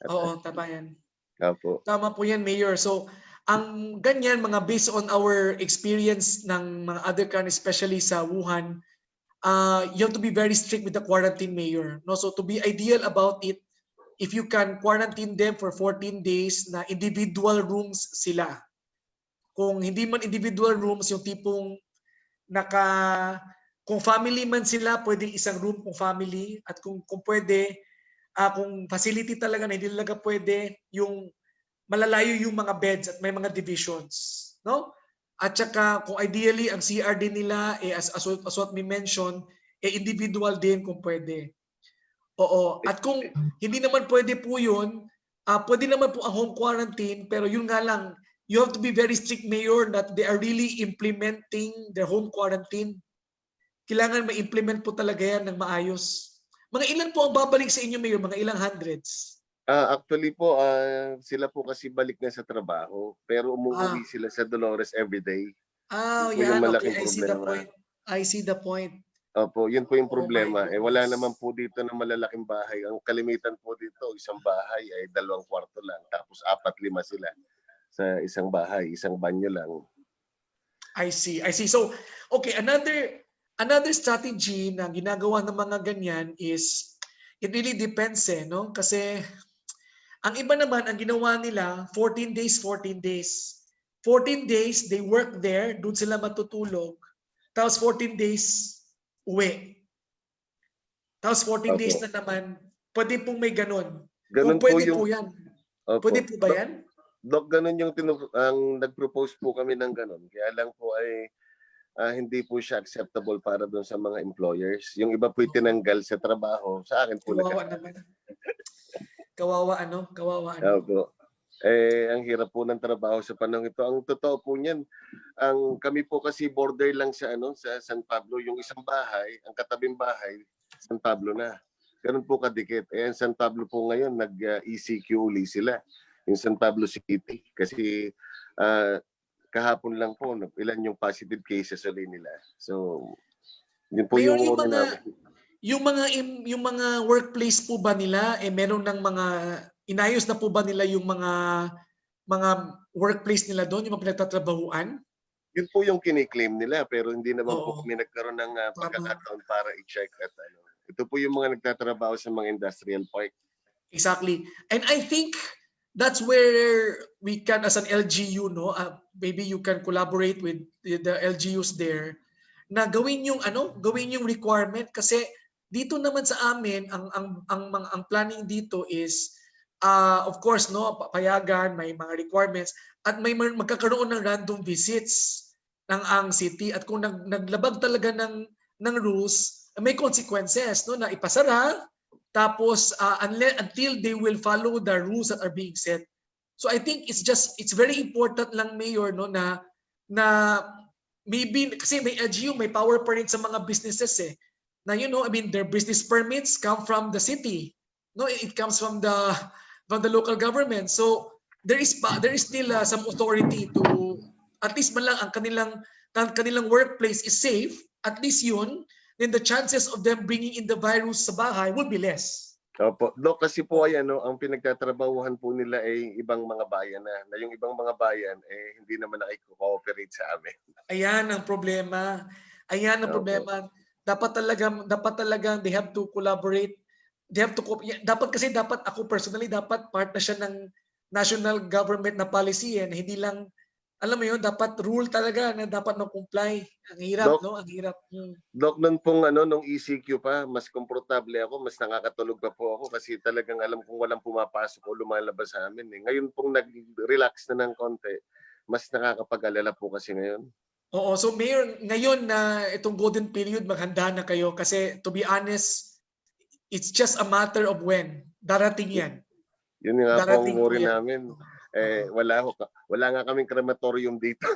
Oo, tama yan. Opo. Tama po yan, Mayor. So, ang ganyan, mga based on our experience ng mga other countries, especially sa Wuhan, you have to be very strict with the quarantine, Mayor. No? So, to be ideal about it, if you can quarantine them for 14 days na individual rooms sila. Kung hindi man individual rooms, yung tipong kung family man sila, pwedeng isang room kung family. At kung pwede, kung facility talaga na hindi talaga pwede, yung malalayo yung mga beds at may mga divisions, no? At saka kung ideally ang CR din nila as what we mentioned, individual din kung pwede. Oo. At kung hindi naman pwede po 'yun, pwede naman po ang home quarantine, pero yun nga lang, you have to be very strict, Mayor, that they are really implementing their home quarantine. Kailangan ma-implement po talaga yan ng maayos. Mga ilan po ang babalik sa inyo, Mayor? Mga ilang hundreds? Actually po, sila po kasi balik na sa trabaho, pero umuwi sila sa Dolores everyday. Oh, yun po yung yan. malaking Okay, I see the problema. point. I see the point. Opo, yun po yung problema. my Wala goodness. naman po dito na malalaking bahay. Ang kalimitan po dito, isang bahay ay 2 kwarto lang. Tapos 4-5 sila sa isang bahay, isang banyo lang. I see. I see. So, okay, another strategy na ginagawa ng mga ganyan is it really depends no? Kasi ang iba naman ang ginawa nila 14 days, 14 days. 14 days they work there, doon sila matutulog. Tapos 14 days uwi. Tapos 14 days na naman, pwede pong may ganon. Ganun Kung pwede po yung po yan. Opo. Pwede po ba yan? Doc, ganun yung ang nag-propose po kami ng ganun. Kaya lang po ay hindi po siya acceptable para doon sa mga employers. Yung iba po tinanggal sa trabaho, sa akin po Kawawa naman. Kawawa ano? Opo. Ang hirap po ng trabaho sa panahon ito. Ang totoo po niyan, kami po kasi border lang sa sa San Pablo, yung isang bahay, ang katabing bahay, San Pablo na. Ganun po kadikit. Eh, San Pablo po ngayon, nag-ECQ uli sila. Yung San Pablo City. Kasi kahapon lang po, ilan yung positive cases uli nila. So, yun po Mayor, yung una namin. yung mga workplace po ba nila, meron ng mga, inayos na po ba nila yung mga workplace nila doon, yung mga pinagtatrabahuan? Yun po yung kiniklaim nila, pero hindi naman po Oo. kami nagkaroon ng pagkakataon para i-check at ano. Ito po yung mga nagtatrabaho sa mga industrial park. Exactly. And I think that's where we can, as an LGU, no, maybe you can collaborate with the LGUs there, na gawin yung requirement, kasi dito naman sa amin ang planning dito is of course, no, payagan, may mga requirements, at may magkakaroon ng random visits ng ang city, at kung naglabag talaga ng rules, may consequences, no, na ipasara, tapos until they will follow the rules that are being set. So I think it's very important lang, Mayor, no, na maybe kasi may LGU, may power pa rin sa mga businesses na, you know, I mean, their business permits come from the city, no, it comes from the local government. So there is still some authority to at least man lang ang kanilang workplace is safe, at least yun, then the chances of them bringing in the virus sa bahay would be less. Opo. Dok, kasi po ay ang pinagtatrabahuhan po nila ay ibang mga bayan na yung ibang mga bayan hindi naman nakiko-cooperate sa amin. Ayan ang problema. Ayan ang problema. Dapat talaga they have to collaborate. Dapat ako personally, dapat part na siya ng national government na policy na hindi lang, alam mo yun, dapat rule talaga na dapat mag-comply. Ang hirap, Doc, no? Ang hirap. Doc, nung ECQ pa, mas komportable ako, mas nakakatulog pa po ako kasi talagang alam kong walang pumapasok o lumalabas sa amin. Ngayon pong nag-relax na ng konti, mas nakakapag-alala po kasi ngayon. Oo, so Mayor, ngayon na itong golden period, maghanda na kayo kasi to be honest, it's just a matter of when. Darating yan. Yun nga po ang worry namin. Wala nga kaming crematorium dito.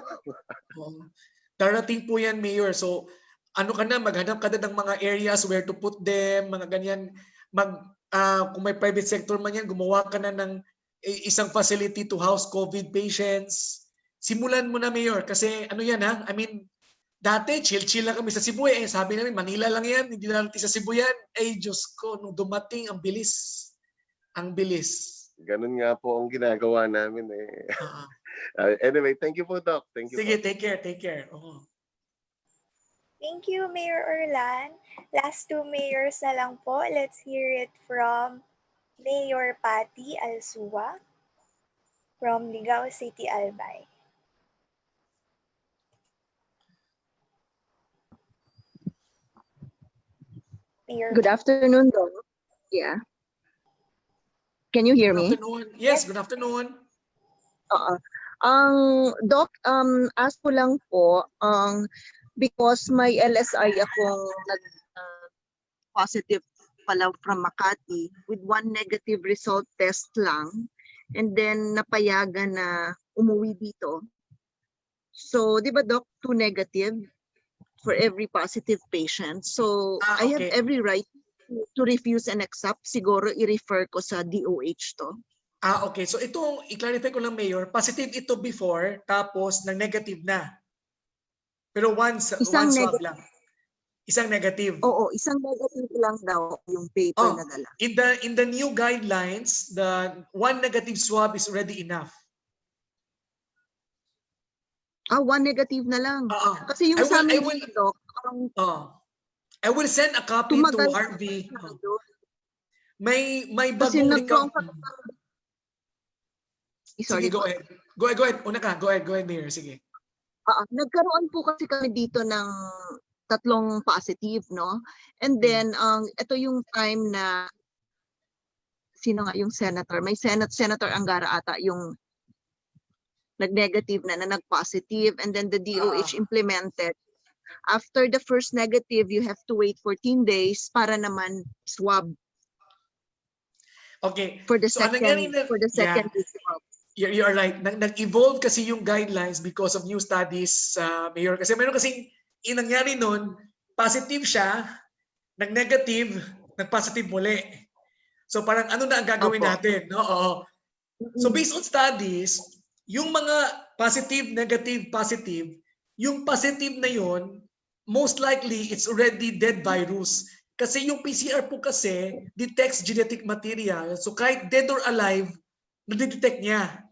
Darating po yan, Mayor. So, maghanap ka na ng mga areas where to put them, mga ganyan. Kung may private sector man yan, gumawa ka na ng isang facility to house COVID patients. Simulan mo na, Mayor, kasi I mean, dati chill-chill lang kami sa Cebu sabi namin, Manila lang yan, hindi na natin sa Cebu yan. Diyos ko, nung dumating, ang bilis. Ang bilis. Ganun nga po ang ginagawa namin Anyway, thank you po, Doc. Thank you. Sige, po. take care. Thank you, Mayor Orlan. Last two mayors na lang po. Let's hear it from Mayor Patty Alsua from Ligao City, Albay. Mayor. Good afternoon, Doc. Yeah. Can you hear me? Good afternoon. Yes, good afternoon. Doc, ask ko lang po, because may LSI akong positive pala from Makati with one negative result test lang, and then napayagan na umuwi dito. So, di ba, Doc, 2 negative for every positive patient. So, I have every right to refuse and accept. Siguro i-refer ko sa DOH to. Okay. So ito, i-clarify ko lang, Mayor, positive ito before, tapos nag-negative na. Pero one swab lang. Isang negative. Oo, isang negative lang daw yung paper na dala. In the new guidelines, the one negative swab is already enough. One negative na lang. Kasi yung sa amin, Doc, I will send a copy to Harvey. May bagong Sorry. Sige, go ahead. Go ahead. Una ka. Go ahead, Mayor. Sige. Nagkaroon po kasi kami dito ng 3 positive, no? And then, ito yung time na sino nga yung senator? May Senator Angara ata yung nag-negative na nag-positive, and then the DOH implemented. After the first negative, you have to wait 14 days para naman swab. Okay. For the second swab. You are right. Nag-evolve kasi yung guidelines because of new studies, Mayor. Kasi meron kasing nangyari nun, positive siya, nag-negative, nag-positive muli. So parang ano na ang gagawin natin, no? Oo. So based on studies, yung mga positive, negative, positive, yung positive na yon, most likely it's already dead virus. Kasi yung PCR po kasi detects genetic material. So kahit dead or alive, nadidetect niya.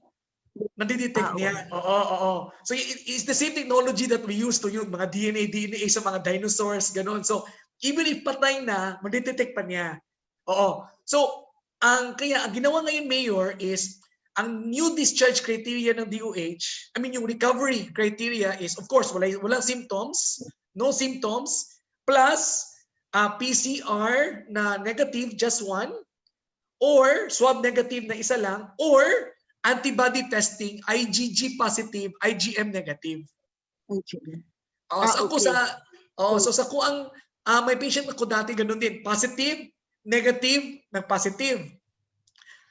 Nadidetect niya. Oo. So it's the same technology that we use to yung mga DNA sa mga dinosaurs, gano'n. So even if patay na, madidetect pa niya. Oo. So ang ginawa ngayon, Mayor, is ang new discharge criteria ng DOH, yung recovery criteria is, of course, walang symptoms, no symptoms, plus PCR na negative, just one, or swab negative na isa lang, or antibody testing, IgG positive, IgM negative. So sa ko ang may patient ako dati ganun din, positive, negative, nag-positive.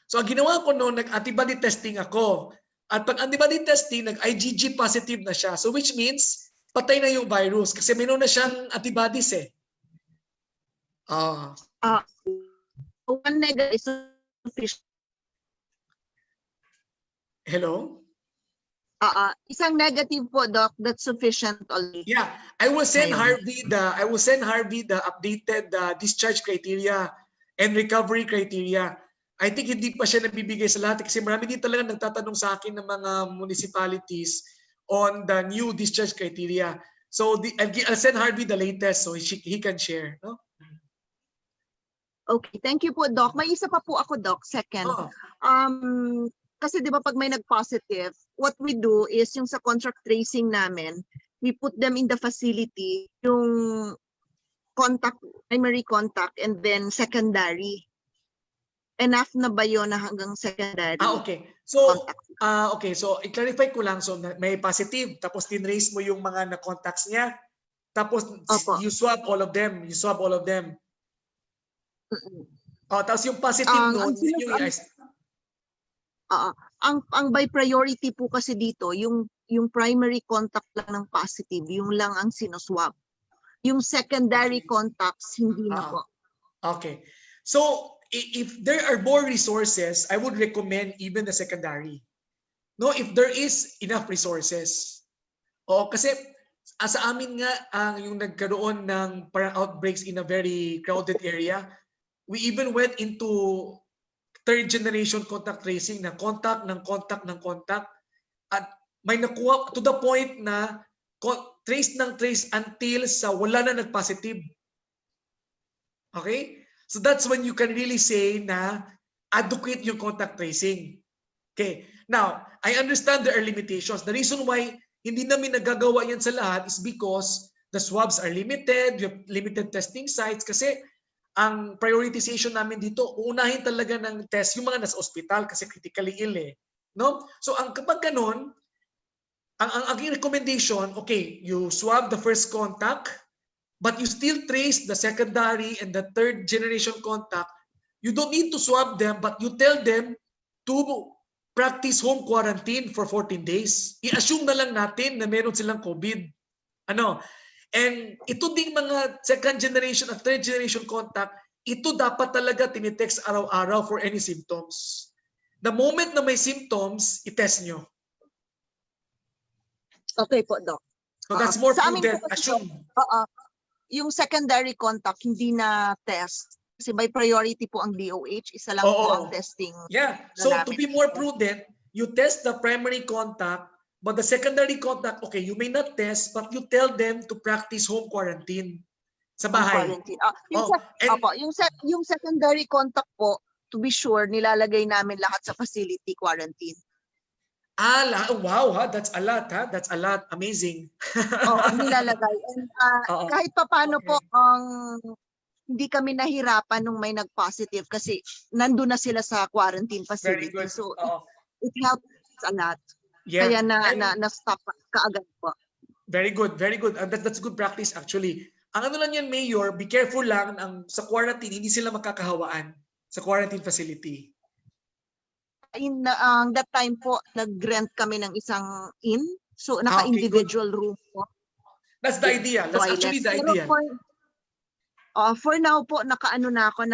So ang ginawa ko noon, nag-antibody testing ako. At pag antibody testing, nag-IgG positive na siya. So which means, patay na yung virus kasi meron na siyang antibodies eh. One negative is sufficient. Hello? Isang negative po, Doc, that's sufficient already. Yeah, I will send Harvey the updated discharge criteria and recovery criteria. I think hindi pa siya nabibigay sa lahat kasi marami din talaga nagtatanong sa akin ng mga municipalities on the new discharge criteria. So I'll send Harvey the latest so he can share. No? Okay, thank you po, Doc. May isa pa po ako, Doc, second. Kasi di ba pag may nag-positive, what we do is yung sa contract tracing namin, we put them in the facility, yung contact, primary contact, and then secondary. Enough na ba yun na hanggang secondary? Okay. So, so i-clarify ko lang. So, may positive, tapos tinrace mo yung mga na-contacts niya, tapos you swab all of them. Tapos yung positive noon, yung ang by priority po kasi dito, yung primary contact lang ng positive, yung lang ang sinuswab. Yung secondary contacts, hindi na po. Okay. So, if there are more resources, I would recommend even the secondary. No, if there is enough resources. Kasi sa amin nga yung nagkaroon ng parang outbreaks in a very crowded area, we even went into third generation contact tracing na contact at may nakuha to the point na trace until sa wala na nag-positive. Okay? So that's when you can really say na adequate yung contact tracing. Okay. Now, I understand there are limitations. The reason why hindi namin nagagawa yan sa lahat is because the swabs are limited, we have limited testing sites kasi ang prioritization namin dito, uunahin talaga ng test yung mga nasa ospital kasi critically ill eh. No? So kapag ganun, ang aking recommendation, okay, you swab the first contact, but you still trace the secondary and the third generation contact. You don't need to swab them, but you tell them to practice home quarantine for 14 days. I-assume na lang natin na meron silang COVID. And ito ding mga second generation at third generation contact, ito dapat talaga tinitext araw-araw for any symptoms. The moment na may symptoms, i-test nyo. Okay po, Doc. So that's more prudent. Assume. Yung secondary contact, hindi na test. Kasi by priority po ang DOH, isa lang po ang testing. Yeah. So to be more prudent, you test the primary contact, but the secondary contact, okay, you may not test, but you tell them to practice home quarantine sa bahay. Yung secondary contact po, to be sure, nilalagay namin lahat sa facility quarantine. Wow, that's a lot, ha? That's a lot. Amazing. Nilalagay. And kahit pa paano po, hindi kami nahirapan nung may nag-positive kasi nandun na sila sa quarantine facility. So it helps a lot. Yeah. Kaya na-stop kaagad po. Very good, very good. And that's good practice actually. Ang ano lang yan, Mayor, be careful lang sa quarantine, hindi sila makakahawaan sa quarantine facility. In that time po, nag-rent kami ng isang inn. So, naka-individual room po. That's the idea. That's actually the idea. For now po, nakaano na ako,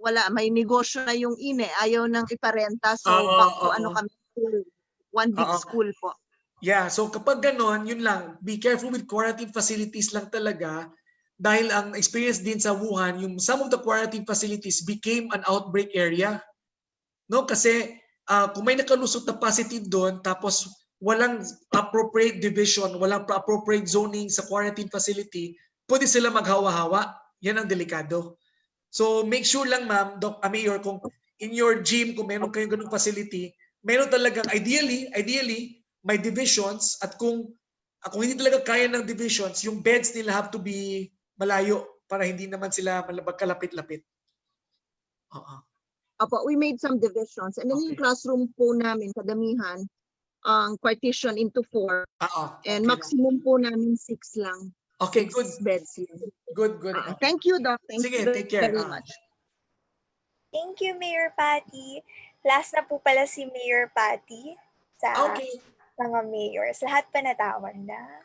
wala, may negosyo na yung ine. Ayaw nang iparenta. So, back to ano kami, school. 1 week school po. Yeah, so kapag ganon, yun lang, be careful with quarantine facilities lang talaga dahil ang experience din sa Wuhan, yung some of the quarantine facilities became an outbreak area. No, kasi kung may nakalusot na positive doon tapos walang appropriate division, walang appropriate zoning sa quarantine facility, pwede sila maghawa-hawa. Yan ang delikado. So make sure lang ma'am, Doc Mayor, kung in your gym, kung meron kayong ganung facility, meron talagang ideally may divisions at kung hindi talaga kaya ng divisions, yung beds nila have to be malayo para hindi naman sila magkalapit-lapit. Apo, we made some divisions. And then yung classroom po namin, kadamihan, partition into 4. And maximum po namin 6 lang. Okay, 6 good. beds yun. Good. Thank you, Doc. Thank Sige, you take care. very much. Thank you, Mayor Patty. Last na po pala si Mayor Patty sa mga mayors. Lahat pa natawag na.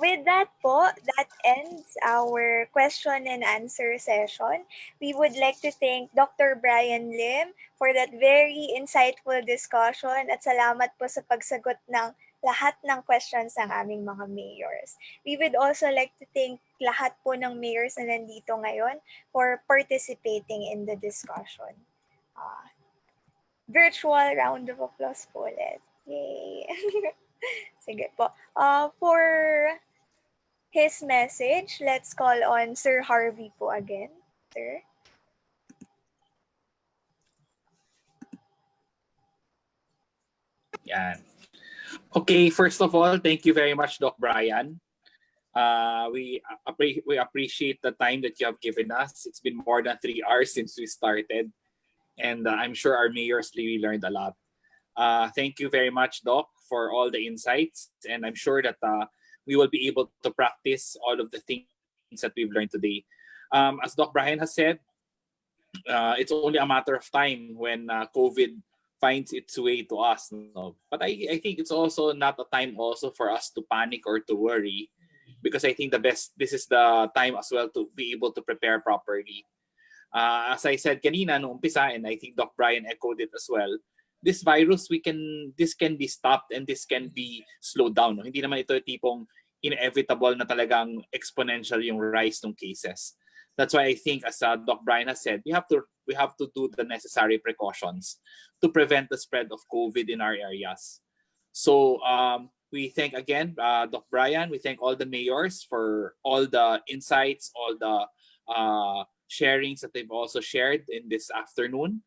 With that po, that ends our question and answer session. We would like to thank Dr. Brian Lim for that very insightful discussion at salamat po sa pagsagot ng lahat ng questions ng aming mga mayors. We would also like to thank lahat po ng mayors na nandito ngayon for participating in the discussion. Virtual round of applause po ulit. Yay! Sige po. For his message, let's call on Sir Harvey po again. Sir? Yan. Okay, first of all, thank you very much, Doc Brian. We appreciate the time that you have given us. It's been more than 3 hours since we started. And I'm sure our mayors really learned a lot. Thank you very much, Doc, for all the insights. And I'm sure that we will be able to practice all of the things that we've learned today. As Doc Brian has said, it's only a matter of time when COVID finds its way to us. No? But I think it's also not a time also for us to panic or to worry, because I think this is the time as well to be able to prepare properly. As I said kanina nung umpisa, and I think Doc Brian echoed it as well, this virus, this can be stopped and this can be slowed down. No? Hindi naman ito tipong inevitable na talagang exponential yung rise ng cases. That's why I think, as Doc Brian has said, we have to do the necessary precautions to prevent the spread of COVID in our areas. So we thank again Doc Brian. We thank all the mayors for all the insights, all the sharings that they've also shared in this afternoon.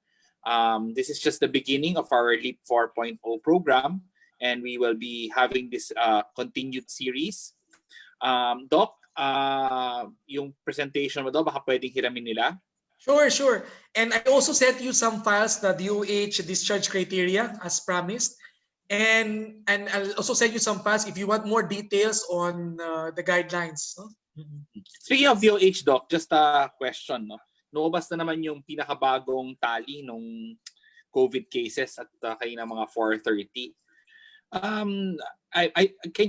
This is just the beginning of our LEAP 4.0 program, and we will be having this continued series. Doc, yung presentation mo daw, baka pwedeng hiramin nila? Sure. And I also sent you some files, the DOH discharge criteria as promised. And I'll also send you some files if you want more details on the guidelines. No? Speaking of DOH, Doc, just a question. No? Lumabas na naman yung pinakabagong tally ng COVID cases at kanina mga 430.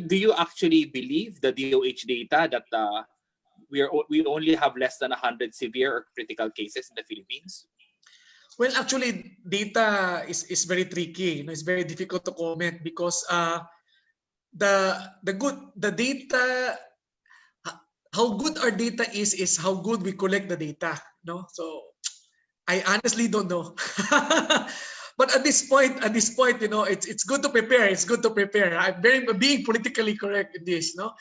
Do you actually believe the DOH data that we only have less than 100 severe or critical cases in the Philippines? Well, actually, data is very tricky. It's very difficult to comment because the data, how good our data is how good we collect the data. No, so I honestly don't know. But at this point, it's good to prepare. It's good to prepare. I'm being politically correct in this, no,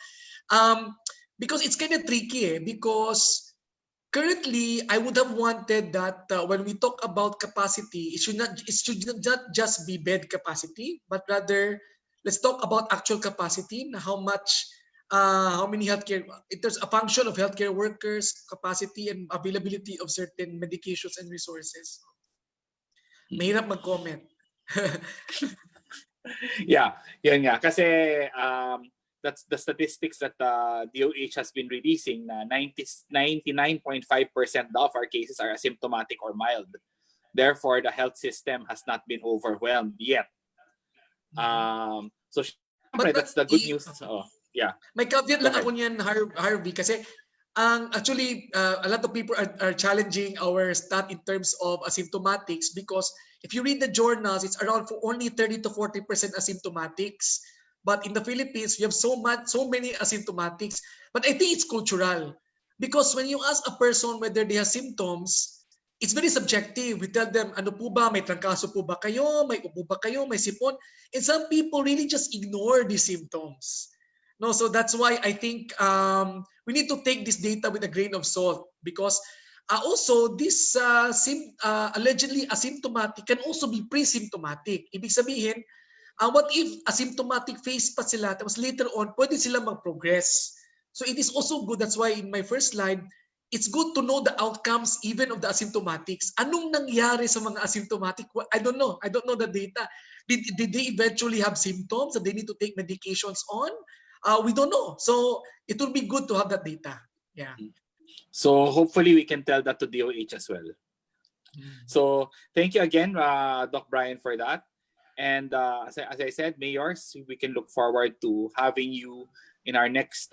because it's kind of tricky. Because currently, I would have wanted that when we talk about capacity, it should not just be bed capacity, but rather let's talk about actual capacity. How much, how many healthcare? There's a function of healthcare workers, capacity, and availability of certain medications and resources. Mahirap mag-comment. Yeah, yun nga. Kasi that's the statistics that DOH has been releasing. 99.5% of our cases are asymptomatic or mild. Therefore, the health system has not been overwhelmed yet. So, that's the good news. Yeah. May caveat Go lang ako niyan, Harvey, kasi actually, a lot of people are challenging our stat in terms of asymptomatics because if you read the journals, it's around for only 30 to 40% asymptomatics. But in the Philippines, we have so many asymptomatics. But I think it's cultural because when you ask a person whether they have symptoms, it's very subjective. We tell them, ano po ba, may trangkaso po ba kayo, may ubo ba kayo, may sipon, and some people really just ignore these symptoms. No, so that's why I think we need to take this data with a grain of salt because also this allegedly asymptomatic can also be pre-symptomatic. Ibig sabihin, what if asymptomatic phase pa sila tapos later on pwede sila mag-progress. So it is also good. That's why in my first slide, it's good to know the outcomes even of the asymptomatics. Anong nangyari sa mga asymptomatic? I don't know. I don't know the data. Did they eventually have symptoms that they need to take medications on? We don't know. So it will be good to have that data. Yeah. So hopefully we can tell that to DOH as well. So thank you again, Doc Brian, for that. And as I said, mayors, we can look forward to having you in our next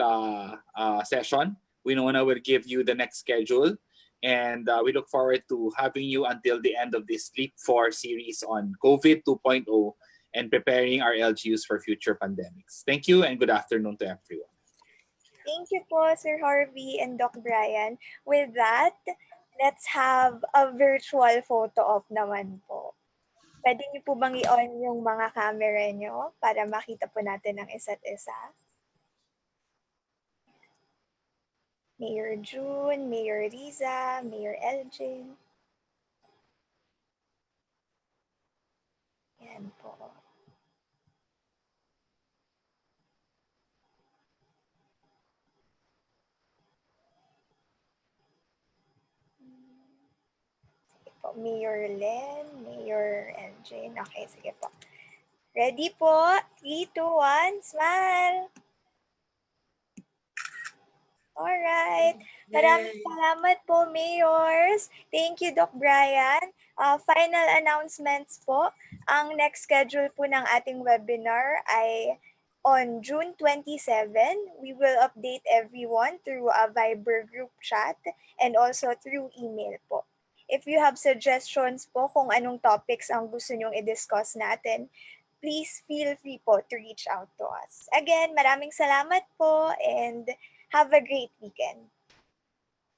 session. We know we'll give you the next schedule. And we look forward to having you until the end of this Leap 4 series on COVID 2.0 and preparing our LGUs for future pandemics. Thank you and good afternoon to everyone. Thank you po, Sir Harvey and Doc Brian. With that, let's have a virtual photo op naman po. Pwede niyo po bang i-on yung mga camera niyo para makita po natin ang isa't isa? Mayor June, Mayor Riza, Mayor Elgin. Yan po. Sige po, Mayor Len, Mayor Elgin. Okay, sige po. Ready po? 3, 2, 1, smile! Alright. Maraming salamat po, Mayors. Thank you, Doc Brian. Final announcements po. Ang next schedule po ng ating webinar ay on June 27. We will update everyone through a Viber group chat and also through email po. If you have suggestions po kung anong topics ang gusto nyong i-discuss natin, please feel free po to reach out to us. Again, maraming salamat po and have a great weekend.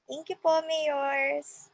Thank you po, Mayors.